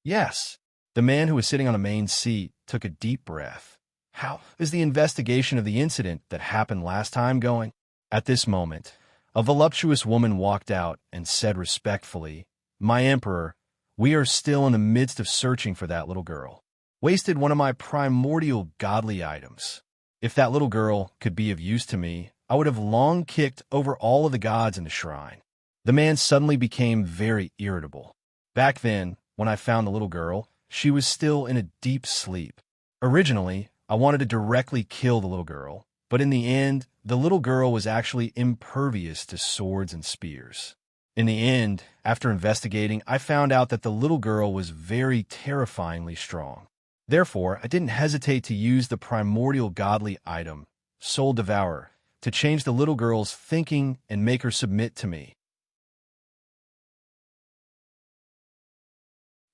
Yes. The man who was sitting on the main seat took a deep breath. How is the investigation of the incident that happened last time going? At this moment, a voluptuous woman walked out and said respectfully, "My Emperor, we are still in the midst of searching for that little girl. Wasted one of my primordial godly items. If that little girl could be of use to me, I would have long kicked over all of the gods in the shrine." The man suddenly became very irritable. Back then, when I found the little girl, she was still in a deep sleep. Originally, I wanted to directly kill the little girl, but in the end, the little girl was actually impervious to swords and spears. In the end, after investigating, I found out that the little girl was very terrifyingly strong. Therefore, I didn't hesitate to use the primordial godly item, Soul Devourer, to change the little girl's thinking and make her submit to me.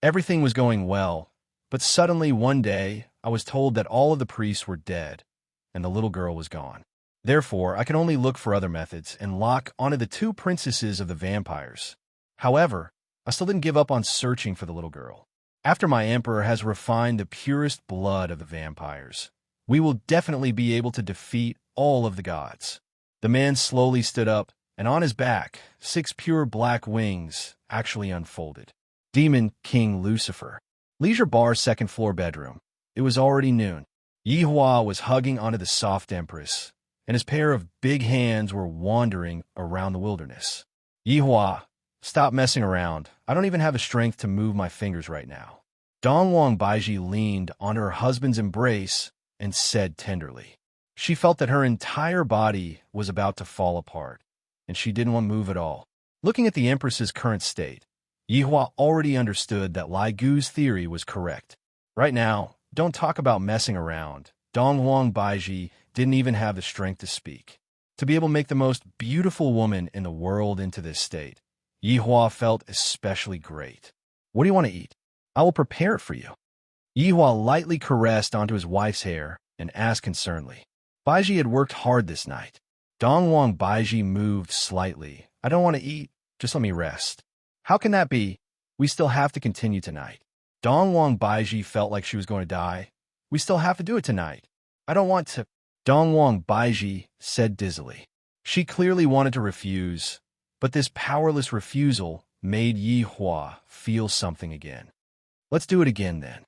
Everything was going well, but suddenly one day I was told that all of the priests were dead, and the little girl was gone. Therefore, I could only look for other methods and lock onto the 2 princesses of the vampires. However, I still didn't give up on searching for the little girl. After my Emperor has refined the purest blood of the vampires, we will definitely be able to defeat all of the gods. The man slowly stood up, and on his back, 6 pure black wings actually unfolded. Demon King Lucifer. Leisure Bar, 2nd floor bedroom. It was already noon. Yihua was hugging onto the soft Empress, and his pair of big hands were wandering around the wilderness. Yihua, stop messing around. I don't even have the strength to move my fingers right now. Dongwang Baiji leaned on her husband's embrace and said tenderly. She felt that her entire body was about to fall apart, and she didn't want to move at all. Looking at the Empress's current state, Yihua already understood that Lai Gu's theory was correct. Right now, don't talk about messing around. Donghuang Baiji didn't even have the strength to speak. To be able to make the most beautiful woman in the world into this state, Yihua felt especially great. What do you want to eat? I will prepare it for you. Yihua lightly caressed onto his wife's hair and asked concernedly. Baiji had worked hard this night. Donghuang Baiji moved slightly. I don't want to eat. Just let me rest. How can that be? We still have to continue tonight. Donghuang Baiji felt like she was going to die. We still have to do it tonight. I don't want to. Donghuang Baiji said dizzily. She clearly wanted to refuse, but this powerless refusal made Yihua feel something again. Let's do it again then.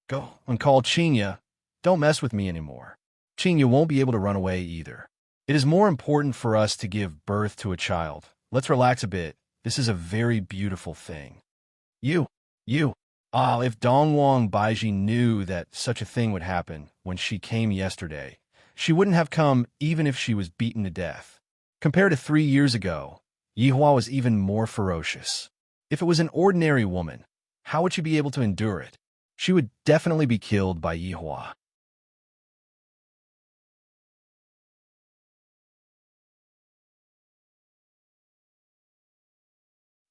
Go and call Qinya. Don't mess with me anymore. Qinya won't be able to run away either. It is more important for us to give birth to a child. Let's relax a bit. This is a very beautiful thing. You. If Donghuang Baiji knew that such a thing would happen when she came yesterday, she wouldn't have come even if she was beaten to death. Compared to 3 years ago, Yihua was even more ferocious. If it was an ordinary woman, how would she be able to endure it? She would definitely be killed by Yihua.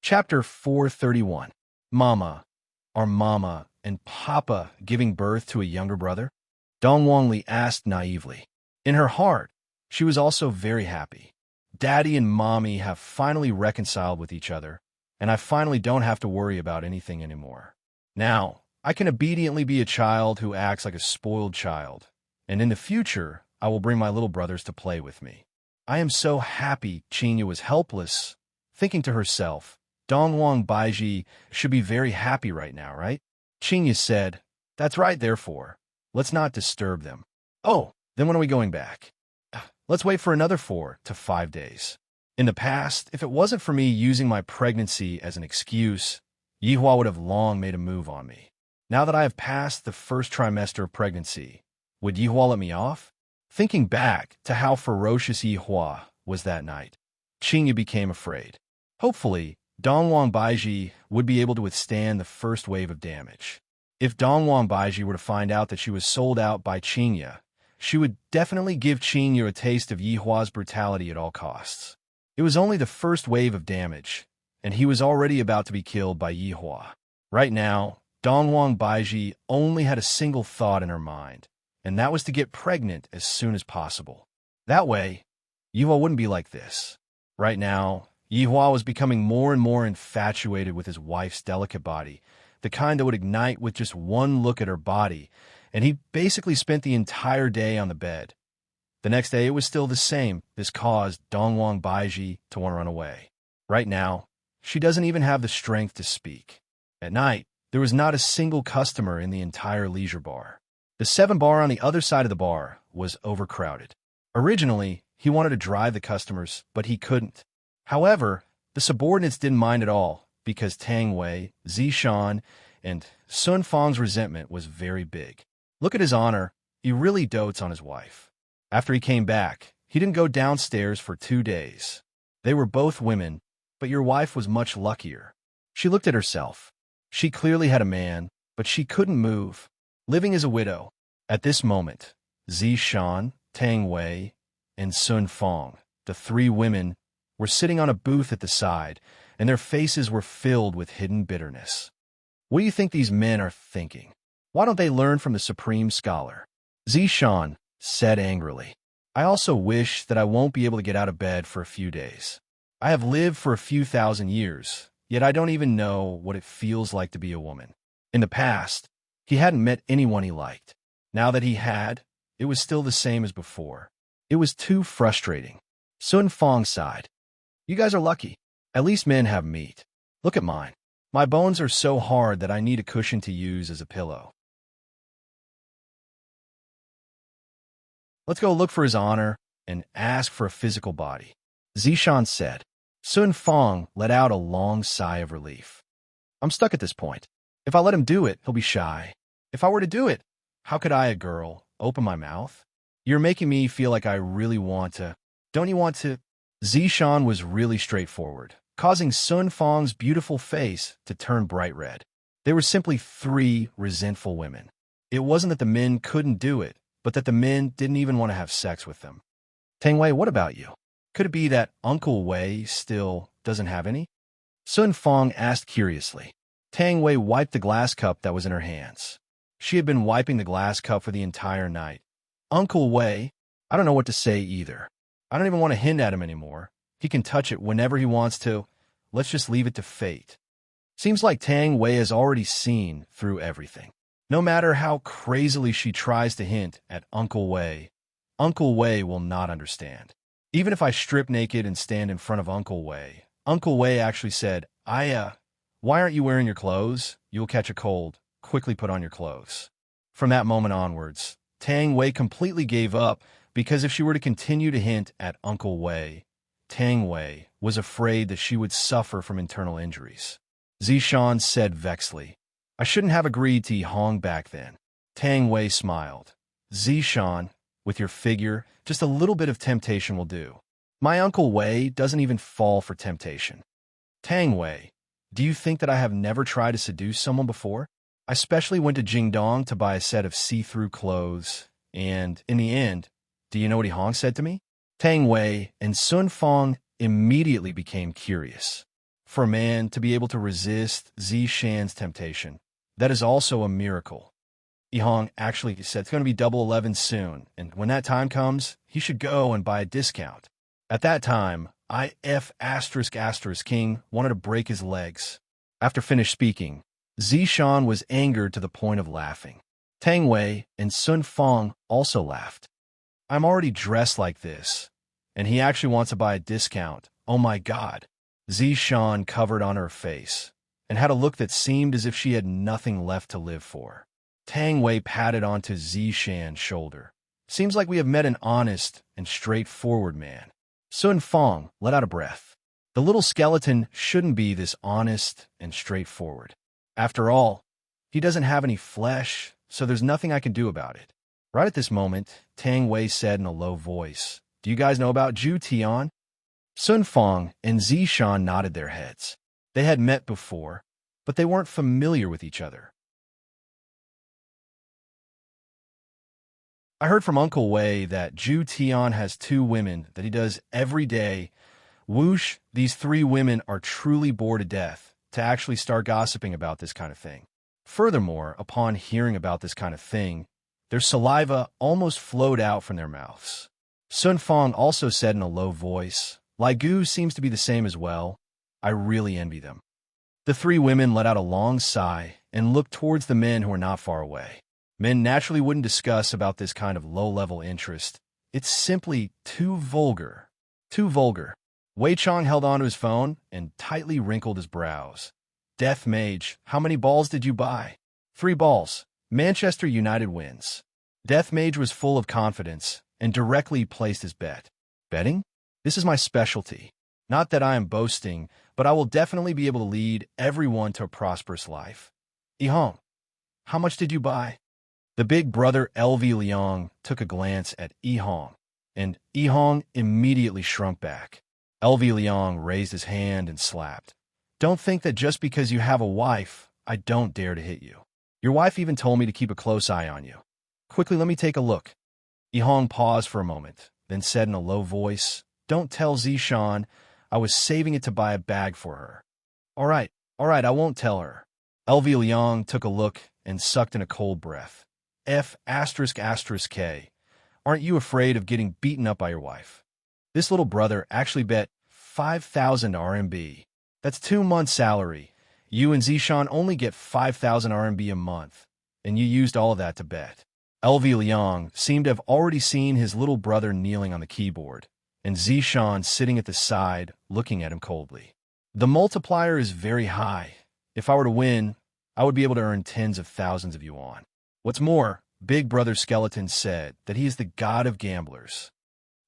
Chapter 431. Mama. Are Mama and Papa giving birth to a younger brother? Donghuang Li asked naively. In her heart, she was also very happy. Daddy and Mommy have finally reconciled with each other, and I finally don't have to worry about anything anymore. Now, I can obediently be a child who acts like a spoiled child, and in the future, I will bring my little brothers to play with me. I am so happy Qinya was helpless. Thinking to herself, Donghuang Baiji should be very happy right now, right? Qinya said, That's right, therefore. Let's not disturb them. Oh, then when are we going back? Let's wait for another 4 to 5 days. In the past, if it wasn't for me using my pregnancy as an excuse, Yihua would have long made a move on me. Now that I have passed the first trimester of pregnancy, would Yihua let me off? Thinking back to how ferocious Yihua was that night, Qinya became afraid. Hopefully, Donghuang Baiji would be able to withstand the first wave of damage. If Donghuang Baiji were to find out that she was sold out by Qinya, she would definitely give Qinya a taste of Yihua's brutality at all costs. It was only the first wave of damage, and he was already about to be killed by Yihua. Right now, Donghuang Baiji only had a single thought in her mind, and that was to get pregnant as soon as possible. That way, Yihua wouldn't be like this. Right now, Yihua was becoming more and more infatuated with his wife's delicate body, the kind that would ignite with just one look at her body, and he basically spent the entire day on the bed. The next day, it was still the same. This caused Donghuang Baiji to want to run away. Right now, she doesn't even have the strength to speak. At night, there was not a single customer in the entire leisure bar. The 7 bar on the other side of the bar was overcrowded. Originally, he wanted to drive the customers, but he couldn't. However, the subordinates didn't mind at all, because Tang Wei, Zishan, and Sun Fang's resentment was very big. Look at his honor, he really dotes on his wife. After he came back, he didn't go downstairs for 2 days. They were both women, but your wife was much luckier. She looked at herself. She clearly had a man, but she couldn't move, living as a widow. At this moment, Zishan, Tang Wei, and Sun Fang, the 3 women, were sitting on a booth at the side, and their faces were filled with hidden bitterness. What do you think these men are thinking? Why don't they learn from the supreme scholar? Zishan said angrily. I also wish that I won't be able to get out of bed for a few days. I have lived for a few thousand years, yet I don't even know what it feels like to be a woman. In the past, he hadn't met anyone he liked. Now that he had, it was still the same as before. It was too frustrating. Sun Fang sighed. You guys are lucky. At least men have meat. Look at mine. My bones are so hard that I need a cushion to use as a pillow. Let's go look for his honor and ask for a physical body, Zishan said. Sun Fang let out a long sigh of relief. I'm stuck at this point. If I let him do it, he'll be shy. If I were to do it, how could I, a girl, open my mouth? You're making me feel like I really want to. Don't you want to? Zishan was really straightforward, causing Sun Fang's beautiful face to turn bright red. They were simply 3 resentful women. It wasn't that the men couldn't do it, but that the men didn't even want to have sex with them. Tang Wei, what about you? Could it be that Uncle Wei still doesn't have any? Sun Fong asked curiously. Tang Wei wiped the glass cup that was in her hands. She had been wiping the glass cup for the entire night. Uncle Wei, I don't know what to say either. I don't even want to hint at him anymore. He can touch it whenever he wants to. Let's just leave it to fate. Seems like Tang Wei has already seen through everything. No matter how crazily she tries to hint at Uncle Wei will not understand. Even if I strip naked and stand in front of Uncle Wei actually said, why aren't you wearing your clothes? You'll catch a cold. Quickly put on your clothes. From that moment onwards, Tang Wei completely gave up because if she were to continue to hint at Uncle Wei, Tang Wei was afraid that she would suffer from internal injuries. Zishan said vexedly, I shouldn't have agreed to Hong back then. Tang Wei smiled. Zishan, with your figure, just a little bit of temptation will do. My Uncle Wei doesn't even fall for temptation. Tang Wei, do you think that I have never tried to seduce someone before? I specially went to Jingdong to buy a set of see-through clothes, and, in the end, do you know what Hong said to me? Tang Wei and Sun Fong immediately became curious. For a man to be able to resist Zishan's temptation, that is also a miracle. Hong actually said it's going to be double 11 soon, and when that time comes, he should go and buy a discount. At that time, King wanted to break his legs. After finished speaking, Zishan was angered to the point of laughing. Tang Wei and Sun Fong also laughed. I'm already dressed like this, and he actually wants to buy a discount. Oh my God. Zishan covered on her face and had a look that seemed as if she had nothing left to live for. Tang Wei patted onto Zishan's shoulder. Seems like we have met an honest and straightforward man. Sun Fong let out a breath. The little skeleton shouldn't be this honest and straightforward. After all, he doesn't have any flesh, so there's nothing I can do about it. Right at this moment, Tang Wei said in a low voice, Do you guys know about Zhu Tian? Sun Fong and Zishan nodded their heads. They had met before, but they weren't familiar with each other. I heard from Uncle Wei that Zhu Tian has 2 women that he does every day. Whoosh, these 3 women are truly bored to death to actually start gossiping about this kind of thing. Furthermore, upon hearing about this kind of thing, their saliva almost flowed out from their mouths. Sun Fong also said in a low voice, Lai Gu seems to be the same as well. I really envy them. The 3 women let out a long sigh and looked towards the men who were not far away. Men naturally wouldn't discuss about this kind of low-level interest. It's simply too vulgar. Too vulgar. Wei Chong held onto his phone and tightly wrinkled his brows. Death Mage, how many balls did you buy? 3 balls. Manchester United wins. Death Mage was full of confidence and directly placed his bet. Betting? This is my specialty. Not that I am boasting, but I will definitely be able to lead everyone to a prosperous life. Hong, how much did you buy? The big brother LV Liang took a glance at Hong, and Hong immediately shrunk back. LV Liang raised his hand and slapped. Don't think that just because you have a wife, I don't dare to hit you. Your wife even told me to keep a close eye on you. Quickly, let me take a look. Hong paused for a moment, then said in a low voice, Don't tell Zishan. I was saving it to buy a bag for her. All right, I won't tell her. LV Liang took a look and sucked in a cold breath. K. Aren't you afraid of getting beaten up by your wife? This little brother actually bet 5,000 RMB. That's 2 months' salary. You and Zishan only get 5,000 RMB a month, and you used all of that to bet. LV Liang seemed to have already seen his little brother kneeling on the keyboard, and Zishan sitting at the side, looking at him coldly. The multiplier is very high. If I were to win, I would be able to earn tens of thousands of yuan. What's more, Big Brother Skeleton said that he is the god of gamblers.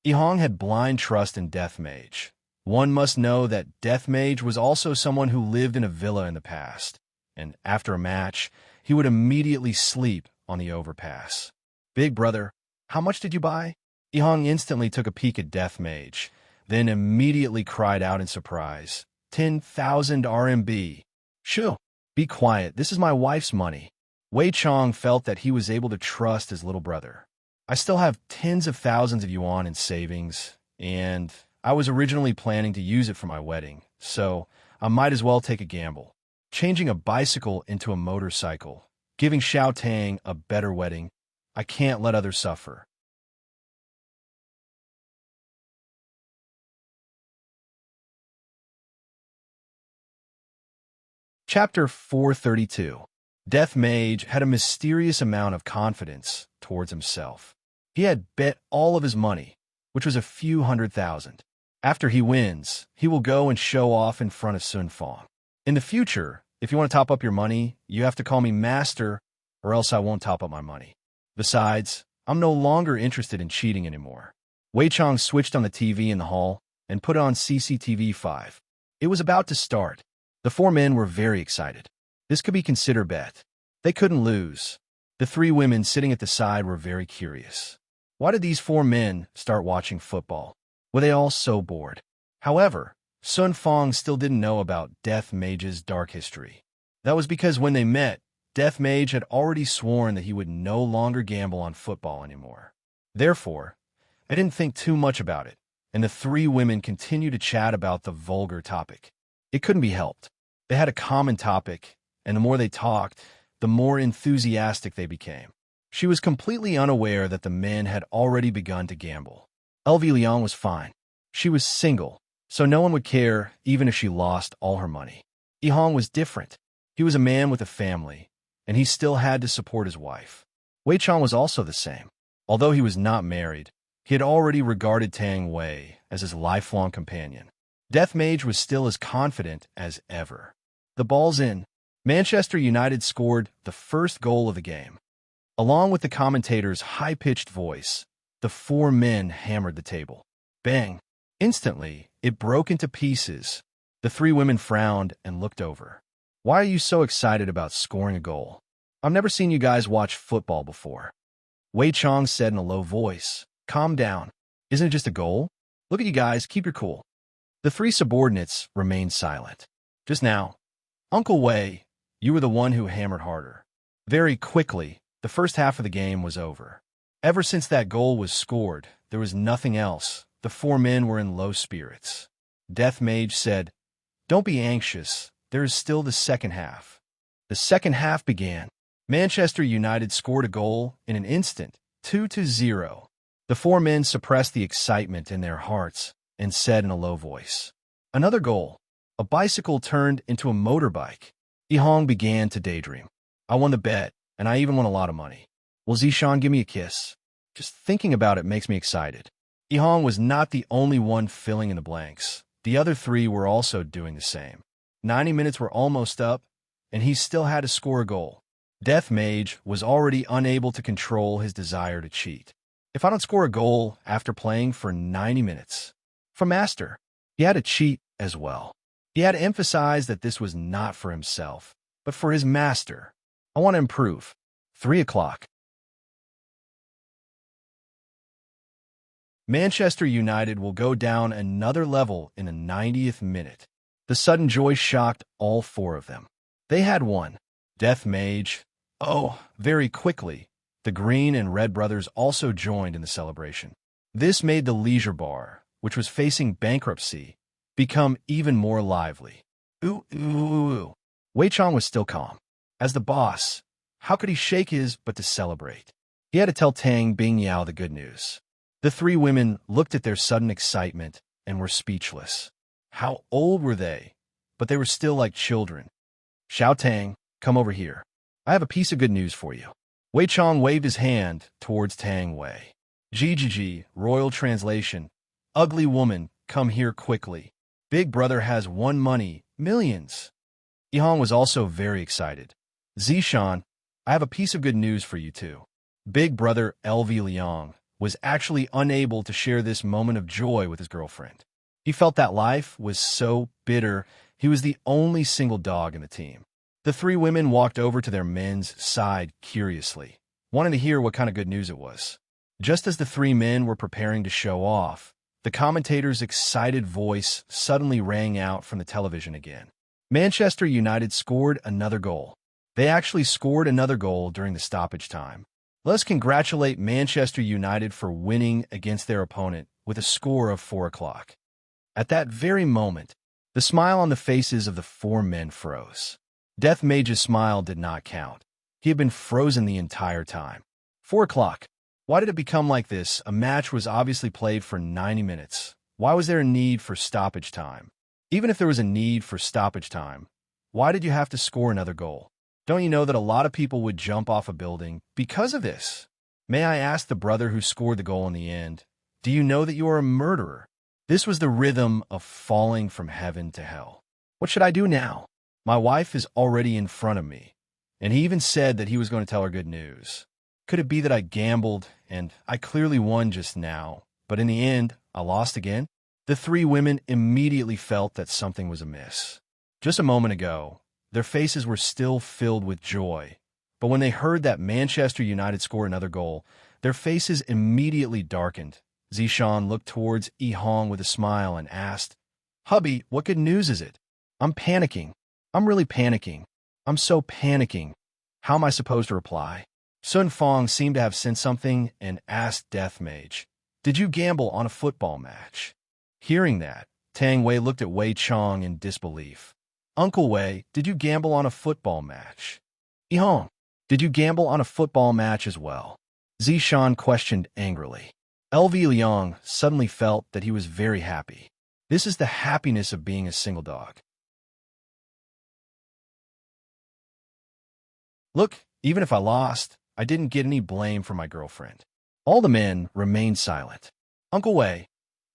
Hong had blind trust in Death Mage. One must know that Death Mage was also someone who lived in a villa in the past, and after a match, he would immediately sleep on the overpass. Big Brother, how much did you buy? Hong instantly took a peek at Death Mage, then immediately cried out in surprise. 10,000 RMB. Shoo! Be quiet, this is my wife's money. Wei Chong felt that he was able to trust his little brother. I still have tens of thousands of yuan in savings, and I was originally planning to use it for my wedding, so I might as well take a gamble. Changing a bicycle into a motorcycle, giving Xiao Tang a better wedding. I can't let others suffer. Chapter 432. Death Mage had a mysterious amount of confidence towards himself. He had bet all of his money, which was a few hundred thousand. After he wins, he will go and show off in front of Sun Fong. In the future, if you want to top up your money, you have to call me master, or else I won't top up my money. Besides, I'm no longer interested in cheating anymore. Wei Chong switched on the TV in the hall and put on CCTV 5. It was about to start. The four men were very excited. This could be considered bet. They couldn't lose. The three women sitting at the side were very curious. Why did these four men start watching football? Were they all so bored? However, Sun Fong still didn't know about Death Mage's dark history. That was because when they met, Death Mage had already sworn that he would no longer gamble on football anymore. Therefore, I didn't think too much about it, and the three women continued to chat about the vulgar topic. It couldn't be helped. They had a common topic, and the more they talked, the more enthusiastic they became. She was completely unaware that the men had already begun to gamble. LV Liang was fine. She was single, so no one would care even if she lost all her money. Yihong was different. He was a man with a family, and he still had to support his wife. Wei Chong was also the same. Although he was not married, he had already regarded Tang Wei as his lifelong companion. Death Mage was still as confident as ever. The ball's in. Manchester United scored the first goal of the game. Along with the commentator's high-pitched voice, the four men hammered the table. Bang! Instantly, it broke into pieces. The three women frowned and looked over. Why are you so excited about scoring a goal? I've never seen you guys watch football before. Wei Chong said in a low voice. Calm down. Isn't it just a goal? Look at you guys, keep your cool. The three subordinates remained silent. Just now, Uncle Wei, you were the one who hammered harder. Very quickly, the first half of the game was over. Ever since that goal was scored, there was nothing else. The four men were in low spirits. Death Mage said, Don't be anxious. There is still the second half. The second half began. Manchester United scored a goal in an instant, 2-0. The four men suppressed the excitement in their hearts and said in a low voice, Another goal. A bicycle turned into a motorbike. Yihong began to daydream. I won the bet, and I even won a lot of money. Will Zishan give me a kiss? Just thinking about it makes me excited. Yihong was not the only one filling in the blanks. The other three were also doing the same. 90 minutes were almost up, and he still had to score a goal. Death Mage was already unable to control his desire to cheat. If I don't score a goal after playing for 90 minutes. For Master, he had to cheat as well. He had to emphasize that this was not for himself, but for his master. I want to improve. 3 o'clock. Manchester United will go down another level in the 90th minute. The sudden joy shocked all four of them. They had won. Death Mage. Oh, very quickly, the Green and Red brothers also joined in the celebration. This made the leisure bar, which was facing bankruptcy, become even more lively. Ooh, ooh, ooh, ooh. Wei Chong was still calm. As the boss, how could he shake his but to celebrate? He had to tell Tang Bingyao the good news. The three women looked at their sudden excitement and were speechless. How old were they? But they were still like children. Xiao Tang, come over here. I have a piece of good news for you. Wei Chong waved his hand towards Tang Wei. Jijiji, royal translation. Ugly woman, come here quickly. Big brother has won money, millions. Yihong was also very excited. Zishan, I have a piece of good news for you too. Big brother LV Liang was actually unable to share this moment of joy with his girlfriend. He felt that life was so bitter, he was the only single dog in the team. The three women walked over to their men's side curiously, wanting to hear what kind of good news it was. Just as the three men were preparing to show off, the commentator's excited voice suddenly rang out from the television again. Manchester United scored another goal. They actually scored another goal during the stoppage time. Let's congratulate Manchester United for winning against their opponent with a score of 4 o'clock. At that very moment, the smile on the faces of the 4 men froze. Death Mage's smile did not count. He had been frozen the entire time. 4 o'clock. Why did it become like this? A match was obviously played for 90 minutes. Why was there a need for stoppage time? Even if there was a need for stoppage time, why did you have to score another goal? Don't you know that a lot of people would jump off a building because of this? May I ask the brother who scored the goal in the end, do you know that you are a murderer? This was the rhythm of falling from heaven to hell. What should I do now? My wife is already in front of me, and he even said that he was going to tell her good news. Could it be that I gambled, and I clearly won just now, but in the end, I lost again? The 3 women immediately felt that something was amiss. Just a moment ago, their faces were still filled with joy, but when they heard that Manchester United scored another goal, their faces immediately darkened. Zishan looked towards Hong with a smile and asked, "Hubby, what good news is it? I'm panicking. I'm really panicking. I'm so panicking. How am I supposed to reply?" Sun Fong seemed to have sensed something and asked Death Mage, "Did you gamble on a football match?" Hearing that, Tang Wei looked at Wei Chong in disbelief. "Uncle Wei, did you gamble on a football match?" "Hong, did you gamble on a football match as well?" Zishan questioned angrily. LV Liang suddenly felt that he was very happy. This is the happiness of being a single dog. Look, even if I lost, I didn't get any blame from my girlfriend. All the men remained silent. "Uncle Wei,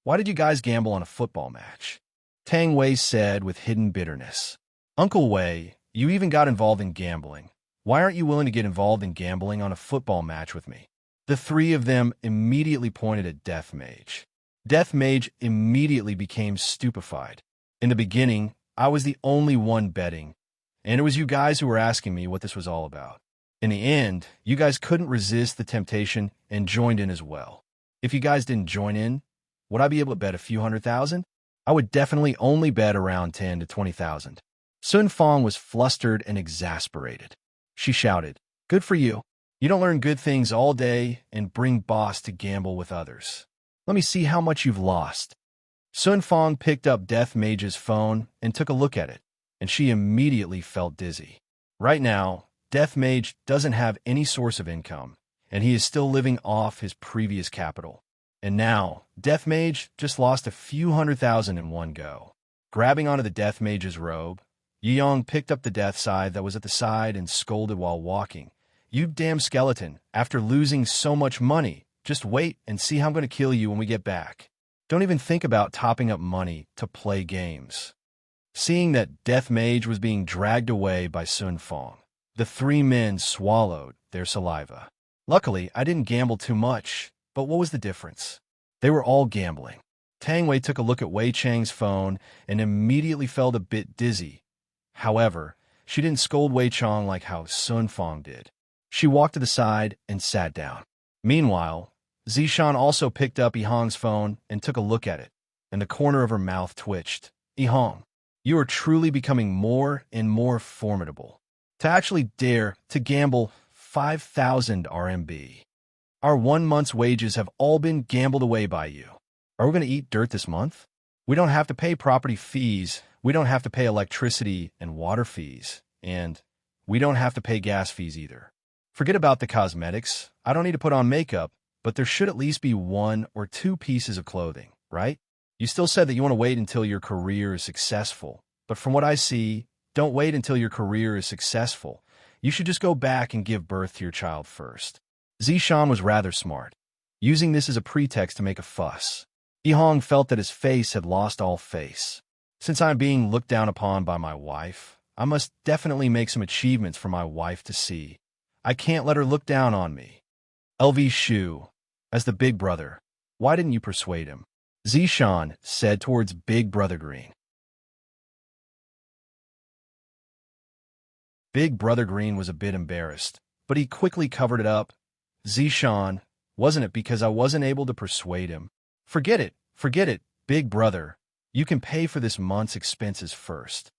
why did you guys gamble on a football match?" Tang Wei said with hidden bitterness. "Uncle Wei, you even got involved in gambling. Why aren't you willing to get involved in gambling on a football match with me?" The 3 of them immediately pointed at Death Mage. Death Mage immediately became stupefied. In the beginning, I was the only one betting, and it was you guys who were asking me what this was all about. In the end, you guys couldn't resist the temptation and joined in as well. If you guys didn't join in, would I be able to bet a few $100,000? I would definitely only bet around 10 to 20,000. Sun Fong was flustered and exasperated. She shouted, "Good for you. You don't learn good things all day and bring boss to gamble with others. Let me see how much you've lost." Sun Fong picked up Death Mage's phone and took a look at it, and she immediately felt dizzy. Right now, Death Mage doesn't have any source of income, and he is still living off his previous capital. And now, Death Mage just lost a few $100,000 in one go. Grabbing onto the Death Mage's robe, Yong picked up the death scythe that was at the side and scolded while walking. "You damn skeleton, after losing so much money, just wait and see how I'm going to kill you when we get back. Don't even think about topping up money to play games." Seeing that Death Mage was being dragged away by Sun Fong, the 3 men swallowed their saliva. Luckily, I didn't gamble too much, but what was the difference? They were all gambling. Tang Wei took a look at Wei Chang's phone and immediately felt a bit dizzy. However, she didn't scold Wei Chang like how Sun Fong did. She walked to the side and sat down. Meanwhile, Zishan also picked up Hong's phone and took a look at it, and the corner of her mouth twitched. "Hong, you are truly becoming more and more formidable. To actually dare to gamble 5,000 RMB. Our 1 month's wages have all been gambled away by you. Are we going to eat dirt this month? We don't have to pay property fees, we don't have to pay electricity and water fees, and we don't have to pay gas fees either. Forget about the cosmetics. I don't need to put on makeup, but there should at least be 1 or 2 pieces of clothing, right? You still said that you want to wait until your career is successful, but from what I see, don't wait until your career is successful. You should just go back and give birth to your child first." Zishan was rather smart, using this as a pretext to make a fuss. Hong felt that his face had lost all face. Since I'm being looked down upon by my wife, I must definitely make some achievements for my wife to see. I can't let her look down on me. LV Shu, as the big brother, why didn't you persuade him? Zishan said towards Big Brother Green. Big Brother Green was a bit embarrassed, but he quickly covered it up. "Zishan, wasn't it because I wasn't able to persuade him?" Forget it, Big Brother. You can pay for this month's expenses first."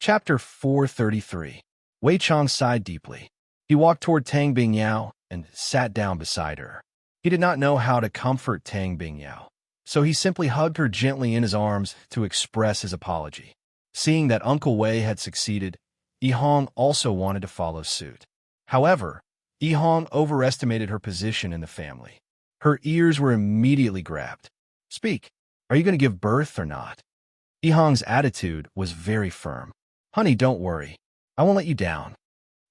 Chapter 433. Wei Chong sighed deeply. He walked toward Tang Bingyao and sat down beside her. He did not know how to comfort Tang Bingyao, so he simply hugged her gently in his arms to express his apology. Seeing that Uncle Wei had succeeded, Yihong also wanted to follow suit. However, Yihong overestimated her position in the family. Her ears were immediately grabbed. "Speak. Are you going to give birth or not?" Yihong's attitude was very firm. "Honey, don't worry. I won't let you down."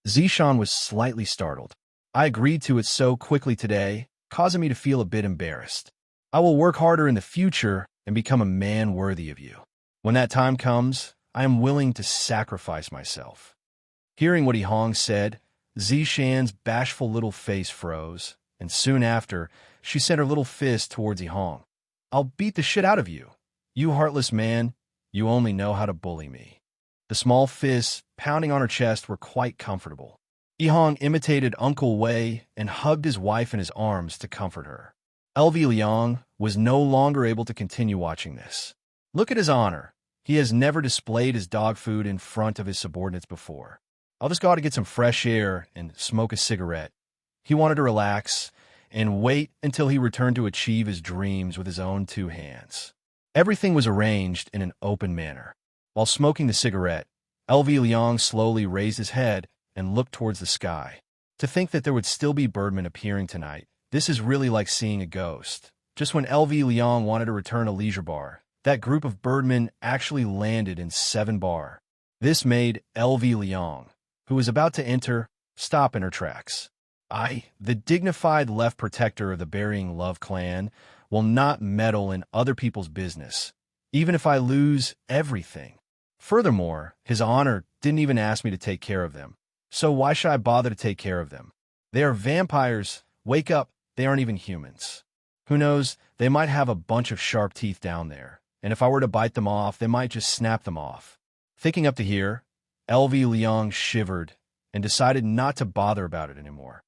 Zishan was slightly startled. "I agreed to it so quickly today, causing me to feel a bit embarrassed. I will work harder in the future and become a man worthy of you. When that time comes, I am willing to sacrifice myself." Hearing what Yihong said, Zishan's bashful little face froze, and soon after, she sent her little fist towards Yihong. "I'll beat the shit out of you. You heartless man, you only know how to bully me." The small fists pounding on her chest were quite comfortable. Yihong imitated Uncle Wei and hugged his wife in his arms to comfort her. LV Liang was no longer able to continue watching this. Look at his honor. He has never displayed his dog food in front of his subordinates before. "I'll just go out to get some fresh air and smoke a cigarette." He wanted to relax and wait until he returned to achieve his dreams with his own two hands. Everything was arranged in an open manner. While smoking the cigarette, LV Liang slowly raised his head and looked towards the sky. To think that there would still be birdmen appearing tonight, this is really like seeing a ghost. Just when LV Liang wanted to return to Leisure Bar, that group of birdmen actually landed in 7 Bar. This made LV Liang, who was about to enter, stop in her tracks. "I, the dignified left protector of the Burying Love clan, will not meddle in other people's business, even if I lose everything. Furthermore, his honor didn't even ask me to take care of them. So why should I bother to take care of them? They are vampires. Wake up, they aren't even humans. Who knows, they might have a bunch of sharp teeth down there, and if I were to bite them off, they might just snap them off." Thinking up to here, LV Liang shivered and decided not to bother about it anymore.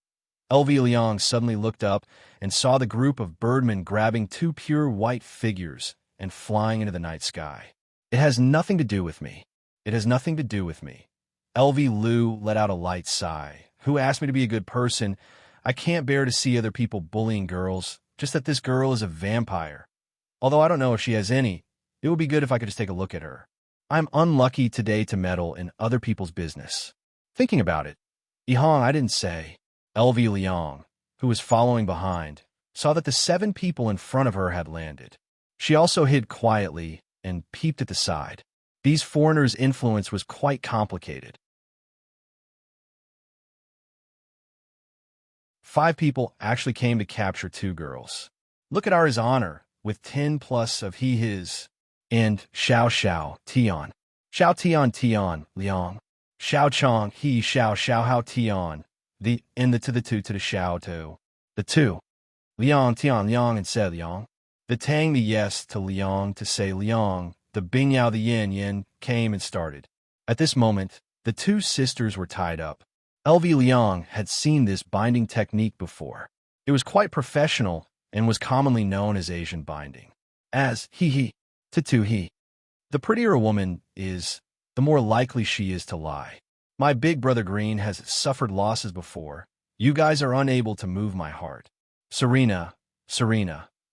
LV Liang suddenly looked up and saw the group of birdmen grabbing 2 pure white figures and flying into the night sky. "It has nothing to do with me. It has nothing to do with me." LV Liu let out a light sigh. "Who asked me to be a good person? I can't bear to see other people bullying girls, just that this girl is a vampire. Although I don't know if she has any, it would be good if I could just take a look at her. I'm unlucky today to meddle in other people's business." Thinking about it, "Yihong, I didn't say." LV Liang, who was following behind, saw that the 7 people in front of her had landed. She also hid quietly and peeped at the side. These foreigners' influence was quite complicated. 5 people actually came to capture 2 girls. Look at His honor, with 10 plus of he, his, and Xiao Tian. Xiao Tian Liang. Xiao Chong he Xiao Hao Tian. The to the 2 to the Xiao 2. The 2. Liang Tian Liang and say Liang. The Tang the yes to Liang to say Liang. The Bingyao the yin came and started. At this moment, the 2 sisters were tied up. LV Liang had seen this binding technique before. It was quite professional and was commonly known as Asian binding. As he to he. The prettier a woman is, the more likely she is to lie. My big brother Green has suffered losses before. You guys are unable to move my heart. Serena,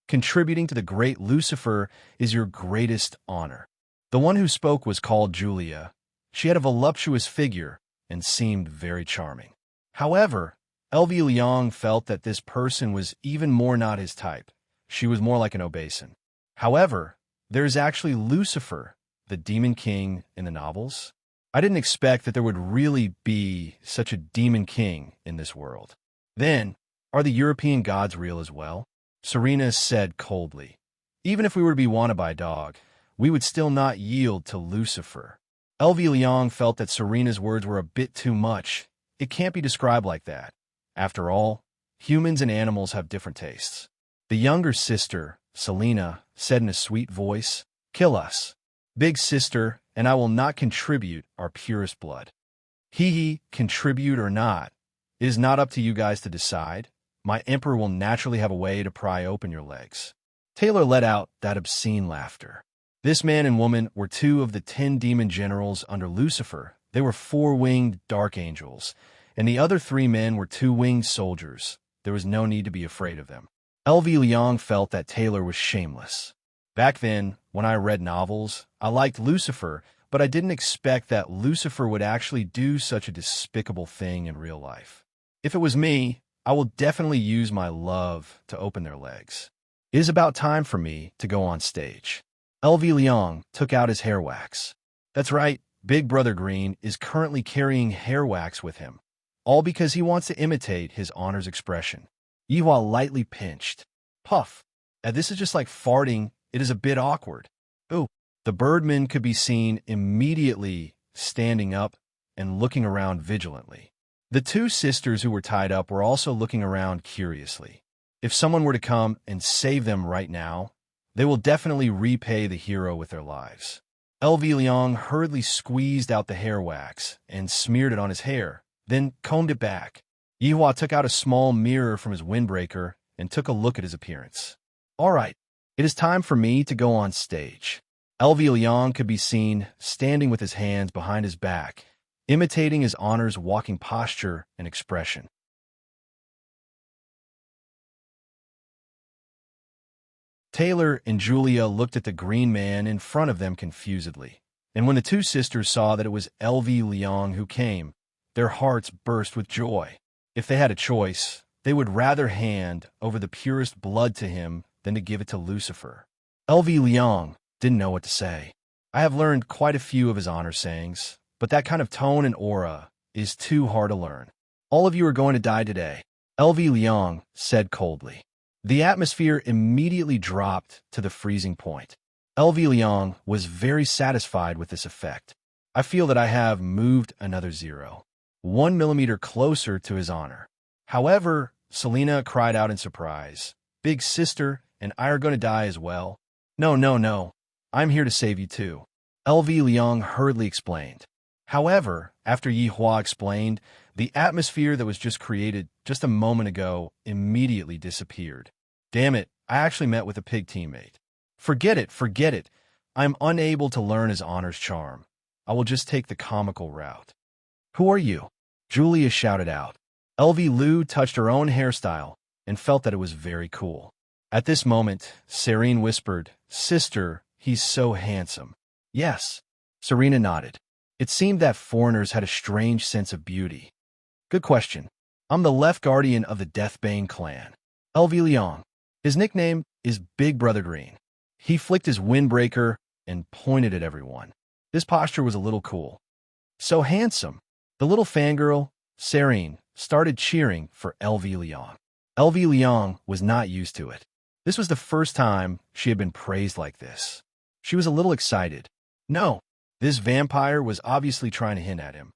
contributing to the great Lucifer is your greatest honor. The one who spoke was called Julia. She had a voluptuous figure and seemed very charming. However, LV Liang felt that this person was even more not his type. She was more like an obeson. However, there is actually Lucifer, the demon king in the novels. I didn't expect that there would really be such a demon king in this world. Then, are the European gods real as well? Serena said coldly. Even if we were to be wanted by a dog, we would still not yield to Lucifer. LV Liang felt that Serena's words were a bit too much. It can't be described like that. After all, humans and animals have different tastes. The younger sister, Selena, said in a sweet voice, "Kill us. Big sister, and I will not contribute our purest blood." Contribute or not, it is not up to you guys to decide. My emperor will naturally have a way to pry open your legs. Taylor let out that obscene laughter. This man and woman were two of the 10 demon generals under Lucifer. They were 4-winged dark angels, and the other 3 men were 2-winged soldiers. There was no need to be afraid of them. L.V. Leong felt that Taylor was shameless. Back then, when I read novels, I liked Lucifer, but I didn't expect that Lucifer would actually do such a despicable thing in real life. If it was me, I will definitely use my love to open their legs. It is about time for me to go on stage. L.V. Leong took out his hair wax. That's right, Big Brother Green is currently carrying hair wax with him, all because he wants to imitate his honor's expression. Yihua lightly pinched. Puff. And this is just like farting. It is a bit awkward. Ooh. The birdman could be seen immediately standing up and looking around vigilantly. The 2 sisters who were tied up were also looking around curiously. If someone were to come and save them right now, they will definitely repay the hero with their lives. L.V. Leong hurriedly squeezed out the hair wax and smeared it on his hair, then combed it back. Yihua took out a small mirror from his windbreaker and took a look at his appearance. All right, it is time for me to go on stage. L.V. Leong could be seen standing with his hands behind his back, imitating his honor's walking posture and expression. Taylor and Julia looked at the green man in front of them confusedly, and when the 2 sisters saw that it was L.V. Leong who came, their hearts burst with joy. If they had a choice, they would rather hand over the purest blood to him than to give it to Lucifer. L.V. Leong didn't know what to say. I have learned quite a few of his honor sayings, but that kind of tone and aura is too hard to learn. All of you are going to die today, L.V. Leong said coldly. The atmosphere immediately dropped to the freezing point. L.V. Leong was very satisfied with this effect. I feel that I have moved another 0.1 millimeter closer to his honor. However, Selena cried out in surprise. Big sister and I are going to die as well. No, no, no. I'm here to save you too, L.V. Leong hurriedly explained. However, after Yihua explained, the atmosphere that was just created just a moment ago immediately disappeared. Damn it, I actually met with a pig teammate. Forget it, forget it. I'm unable to learn his honor's charm. I will just take the comical route. Who are you? Julia shouted out. L.V. Liu touched her own hairstyle and felt that it was very cool. At this moment, Serene whispered, Sister, he's so handsome. Yes. Serena nodded. It seemed that foreigners had a strange sense of beauty. Good question. I'm the left guardian of the Deathbane clan. L.V. Leong. His nickname is Big Brother Green. He flicked his windbreaker and pointed at everyone. His posture was a little cool. So handsome. The little fangirl, Serene, started cheering for L.V. Leong. L.V. Leong was not used to it. This was the first time she had been praised like this. She was a little excited. No, this vampire was obviously trying to hint at him.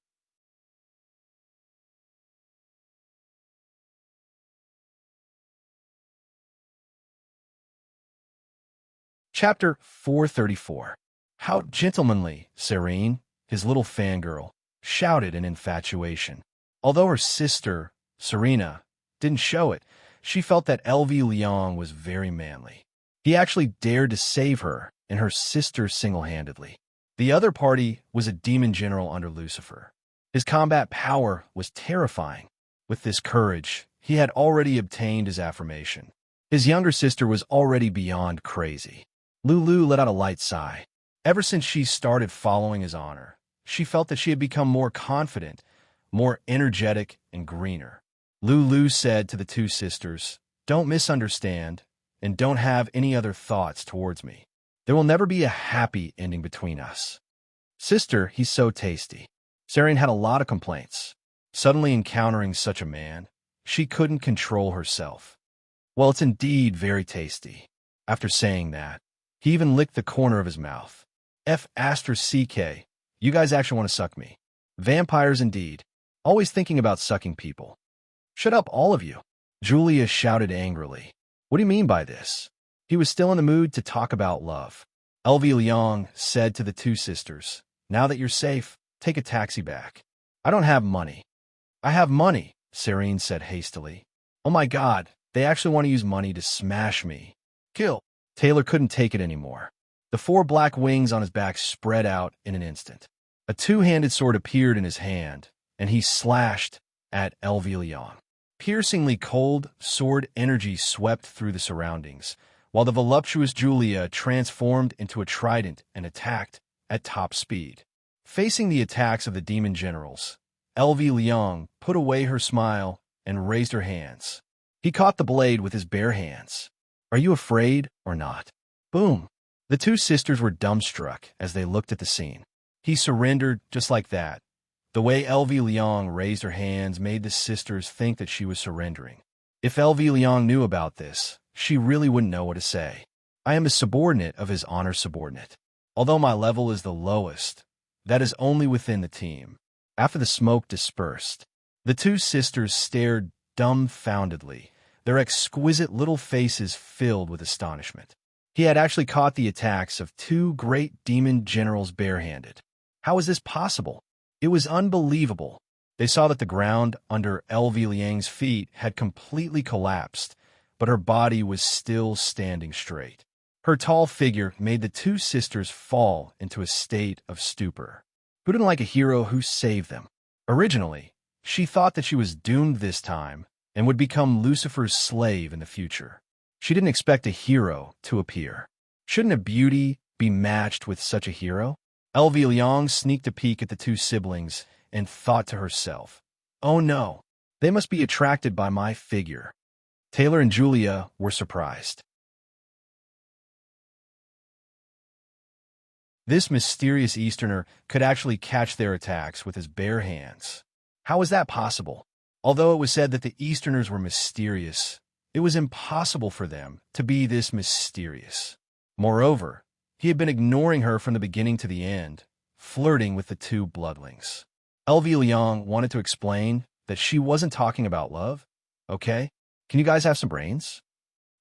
Chapter 434. How gentlemanly, Serene, his little fangirl, shouted in infatuation. Although her sister, Serena, didn't show it, she felt that L.V. Leong was very manly. He actually dared to save her and her sister single-handedly. The other party was a demon general under Lucifer. His combat power was terrifying. With this courage, he had already obtained his affirmation. His younger sister was already beyond crazy. Lulu let out a light sigh. Ever since she started following his honor, she felt that she had become more confident, more energetic, and greener. Lulu said to the 2 sisters, Don't misunderstand, and don't have any other thoughts towards me. There will never be a happy ending between us. Sister, he's so tasty. Serene had a lot of complaints. Suddenly encountering such a man, she couldn't control herself. Well, it's indeed very tasty. After saying that, he even licked the corner of his mouth. F***, you guys actually want to suck me. Vampires indeed. Always thinking about sucking people. Shut up, all of you. Julia shouted angrily. What do you mean by this? He was still in the mood to talk about love. L.V. Leong said to the 2 sisters, Now that you're safe, take a taxi back. I don't have money. I have money, Serene said hastily. Oh my God, they actually want to use money to smash me. Kill. Taylor couldn't take it anymore. The 4 black wings on his back spread out in an instant. A two-handed sword appeared in his hand, and he slashed at LV Liang. Piercingly cold sword energy swept through the surroundings, while the voluptuous Julia transformed into a trident and attacked at top speed. Facing the attacks of the demon generals, LV Liang put away her smile and raised her hands. He caught the blade with his bare hands. "Are you afraid or not?" Boom! The 2 sisters were dumbstruck as they looked at the scene. He surrendered just like that. The way LV Liang raised her hands made the sisters think that she was surrendering. If LV Liang knew about this, she really wouldn't know what to say. "I am a subordinate of his honor subordinate. Although my level is the lowest, that is only within the team." After the smoke dispersed, the 2 sisters stared dumbfoundedly, their exquisite little faces filled with astonishment. He had actually caught the attacks of 2 great demon generals barehanded. How was this possible? It was unbelievable. They saw that the ground under LV Liang's feet had completely collapsed, but her body was still standing straight. Her tall figure made the 2 sisters fall into a state of stupor. Who didn't like a hero who saved them? Originally, she thought that she was doomed this time and would become Lucifer's slave in the future. She didn't expect a hero to appear. Shouldn't a beauty be matched with such a hero? LV Liang sneaked a peek at the 2 siblings and thought to herself, "Oh no, they must be attracted by my figure." Taylor and Julia were surprised. This mysterious Easterner could actually catch their attacks with his bare hands. How was that possible? Although it was said that the Easterners were mysterious, it was impossible for them to be this mysterious. Moreover, he had been ignoring her from the beginning to the end, flirting with the 2 bloodlings. LV Liang wanted to explain that she wasn't talking about love. "Okay, can you guys have some brains?"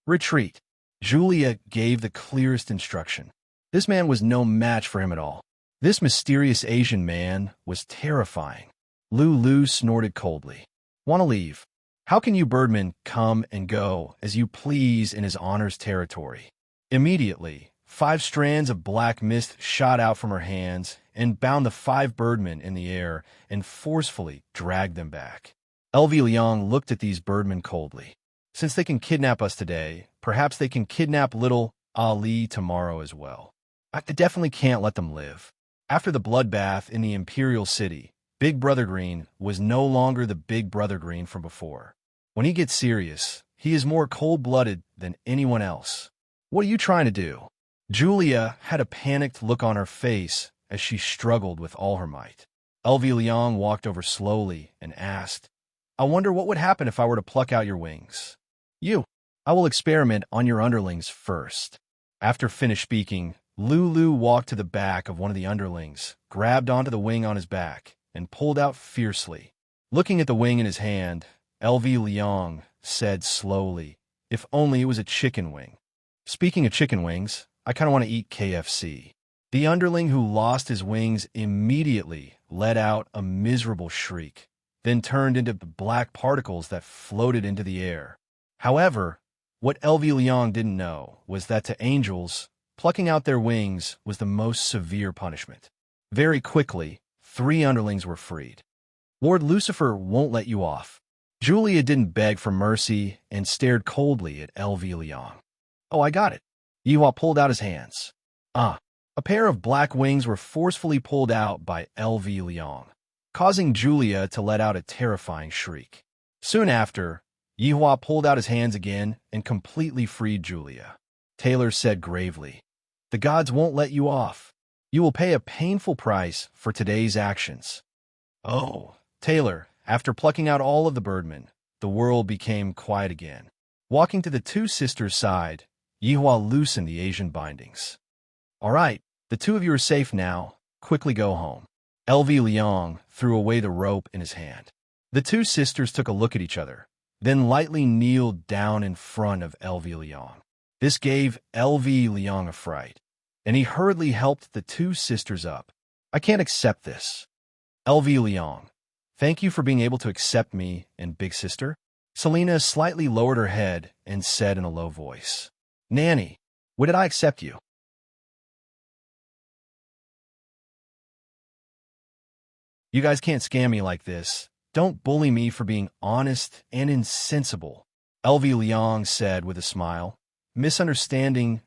"Retreat." Julia gave the clearest instruction. This man was no match for him at all. This mysterious Asian man was terrifying. Lulu snorted coldly. "Want to leave? How can you birdmen come and go as you please in his honor's territory?" Immediately, 5 strands of black mist shot out from her hands and bound the 5 birdmen in the air and forcefully dragged them back. LV Liang looked at these birdmen coldly. Since they can kidnap us today, perhaps they can kidnap little Ali tomorrow as well. I definitely can't let them live. After the bloodbath in the Imperial City, Big Brother Green was no longer the Big Brother Green from before. When he gets serious, he is more cold-blooded than anyone else. "What are you trying to do?" Julia had a panicked look on her face as she struggled with all her might. LV Liang walked over slowly and asked, "I wonder what would happen if I were to pluck out your wings." I will experiment on your underlings first." After finished speaking, Lulu walked to the back of one of the underlings, grabbed onto the wing on his back, and pulled out fiercely. Looking at the wing in his hand, LV Liang said slowly, "If only it was a chicken wing." Speaking of chicken wings, I kind of want to eat KFC. The underling who lost his wings immediately let out a miserable shriek, then turned into black particles that floated into the air. However, what LV Liang didn't know was that to angels, plucking out their wings was the most severe punishment. Very quickly, 3 underlings were freed. "Lord Lucifer won't let you off." Julia didn't beg for mercy and stared coldly at LV Liang. "Oh, I got it." Yihua pulled out his hands. A pair of black wings were forcefully pulled out by LV Liang, causing Julia to let out a terrifying shriek. Soon after, Yihua pulled out his hands again and completely freed Julia. Taylor said gravely, "The gods won't let you off. You will pay a painful price for today's actions." "Oh." Taylor, after plucking out all of the birdmen, the world became quiet again. Walking to the 2 sisters' side, Yihua loosened the Asian bindings. "All right, the 2 of you are safe now. Quickly go home." LV Liang threw away the rope in his hand. The 2 sisters took a look at each other, then lightly kneeled down in front of LV Liang. This gave LV Liang a fright, and he hurriedly helped the 2 sisters up. "I can't accept this." "LV Liang, thank you for being able to accept me and Big Sister." Selena slightly lowered her head and said in a low voice, "Nanny, when did I accept you?" You guys can't scam me like this. Don't bully me for being honest and insensible, LV Liang said with a smile. Misunderstanding,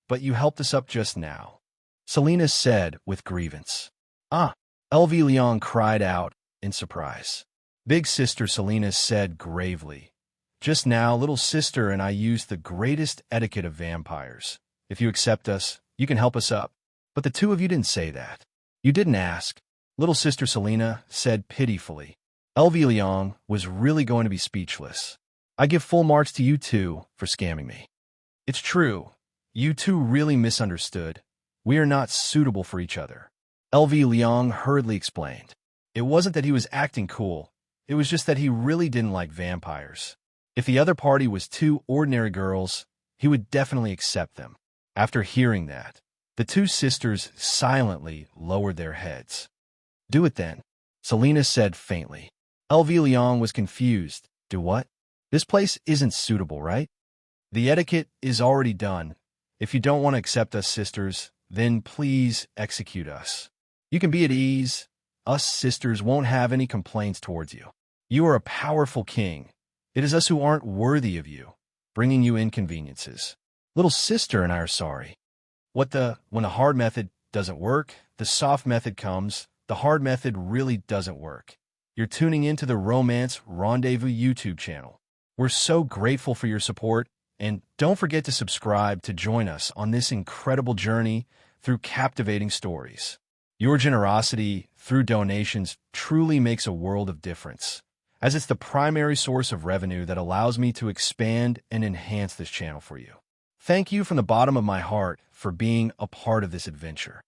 but you helped us up just now, Selena said with grievance. Ah, LV Liang cried out in surprise. Big sister Selena said gravely. Just now, little sister and I used the greatest etiquette of vampires. If you accept us, you can help us up. But the two of you didn't say that. You didn't ask, little sister Selena said pitifully. LV Liang was really going to be speechless. I give full marks to you two for scamming me. It's true. You two really misunderstood. We are not suitable for each other, LV Liang hurriedly explained. It wasn't that he was acting cool. It was just that he really didn't like vampires. If the other party was two ordinary girls, he would definitely accept them. After hearing that, the two sisters silently lowered their heads. Do it then, Selena said faintly. LV Liang was confused. Do what? This place isn't suitable, right? The etiquette is already done. If you don't want to accept us sisters, then please execute us. You can be at ease. Us sisters won't have any complaints towards you. You are a powerful king. It is us who aren't worthy of you, bringing you inconveniences. Little sister and I are sorry. When the hard method doesn't work, the soft method comes. The hard method really doesn't work. You're tuning into the Romance Rendezvous YouTube channel. We're so grateful for your support, and don't forget to subscribe to join us on this incredible journey through captivating stories. Your generosity through donations truly makes a world of difference, as it's the primary source of revenue that allows me to expand and enhance this channel for you. Thank you from the bottom of my heart for being a part of this adventure.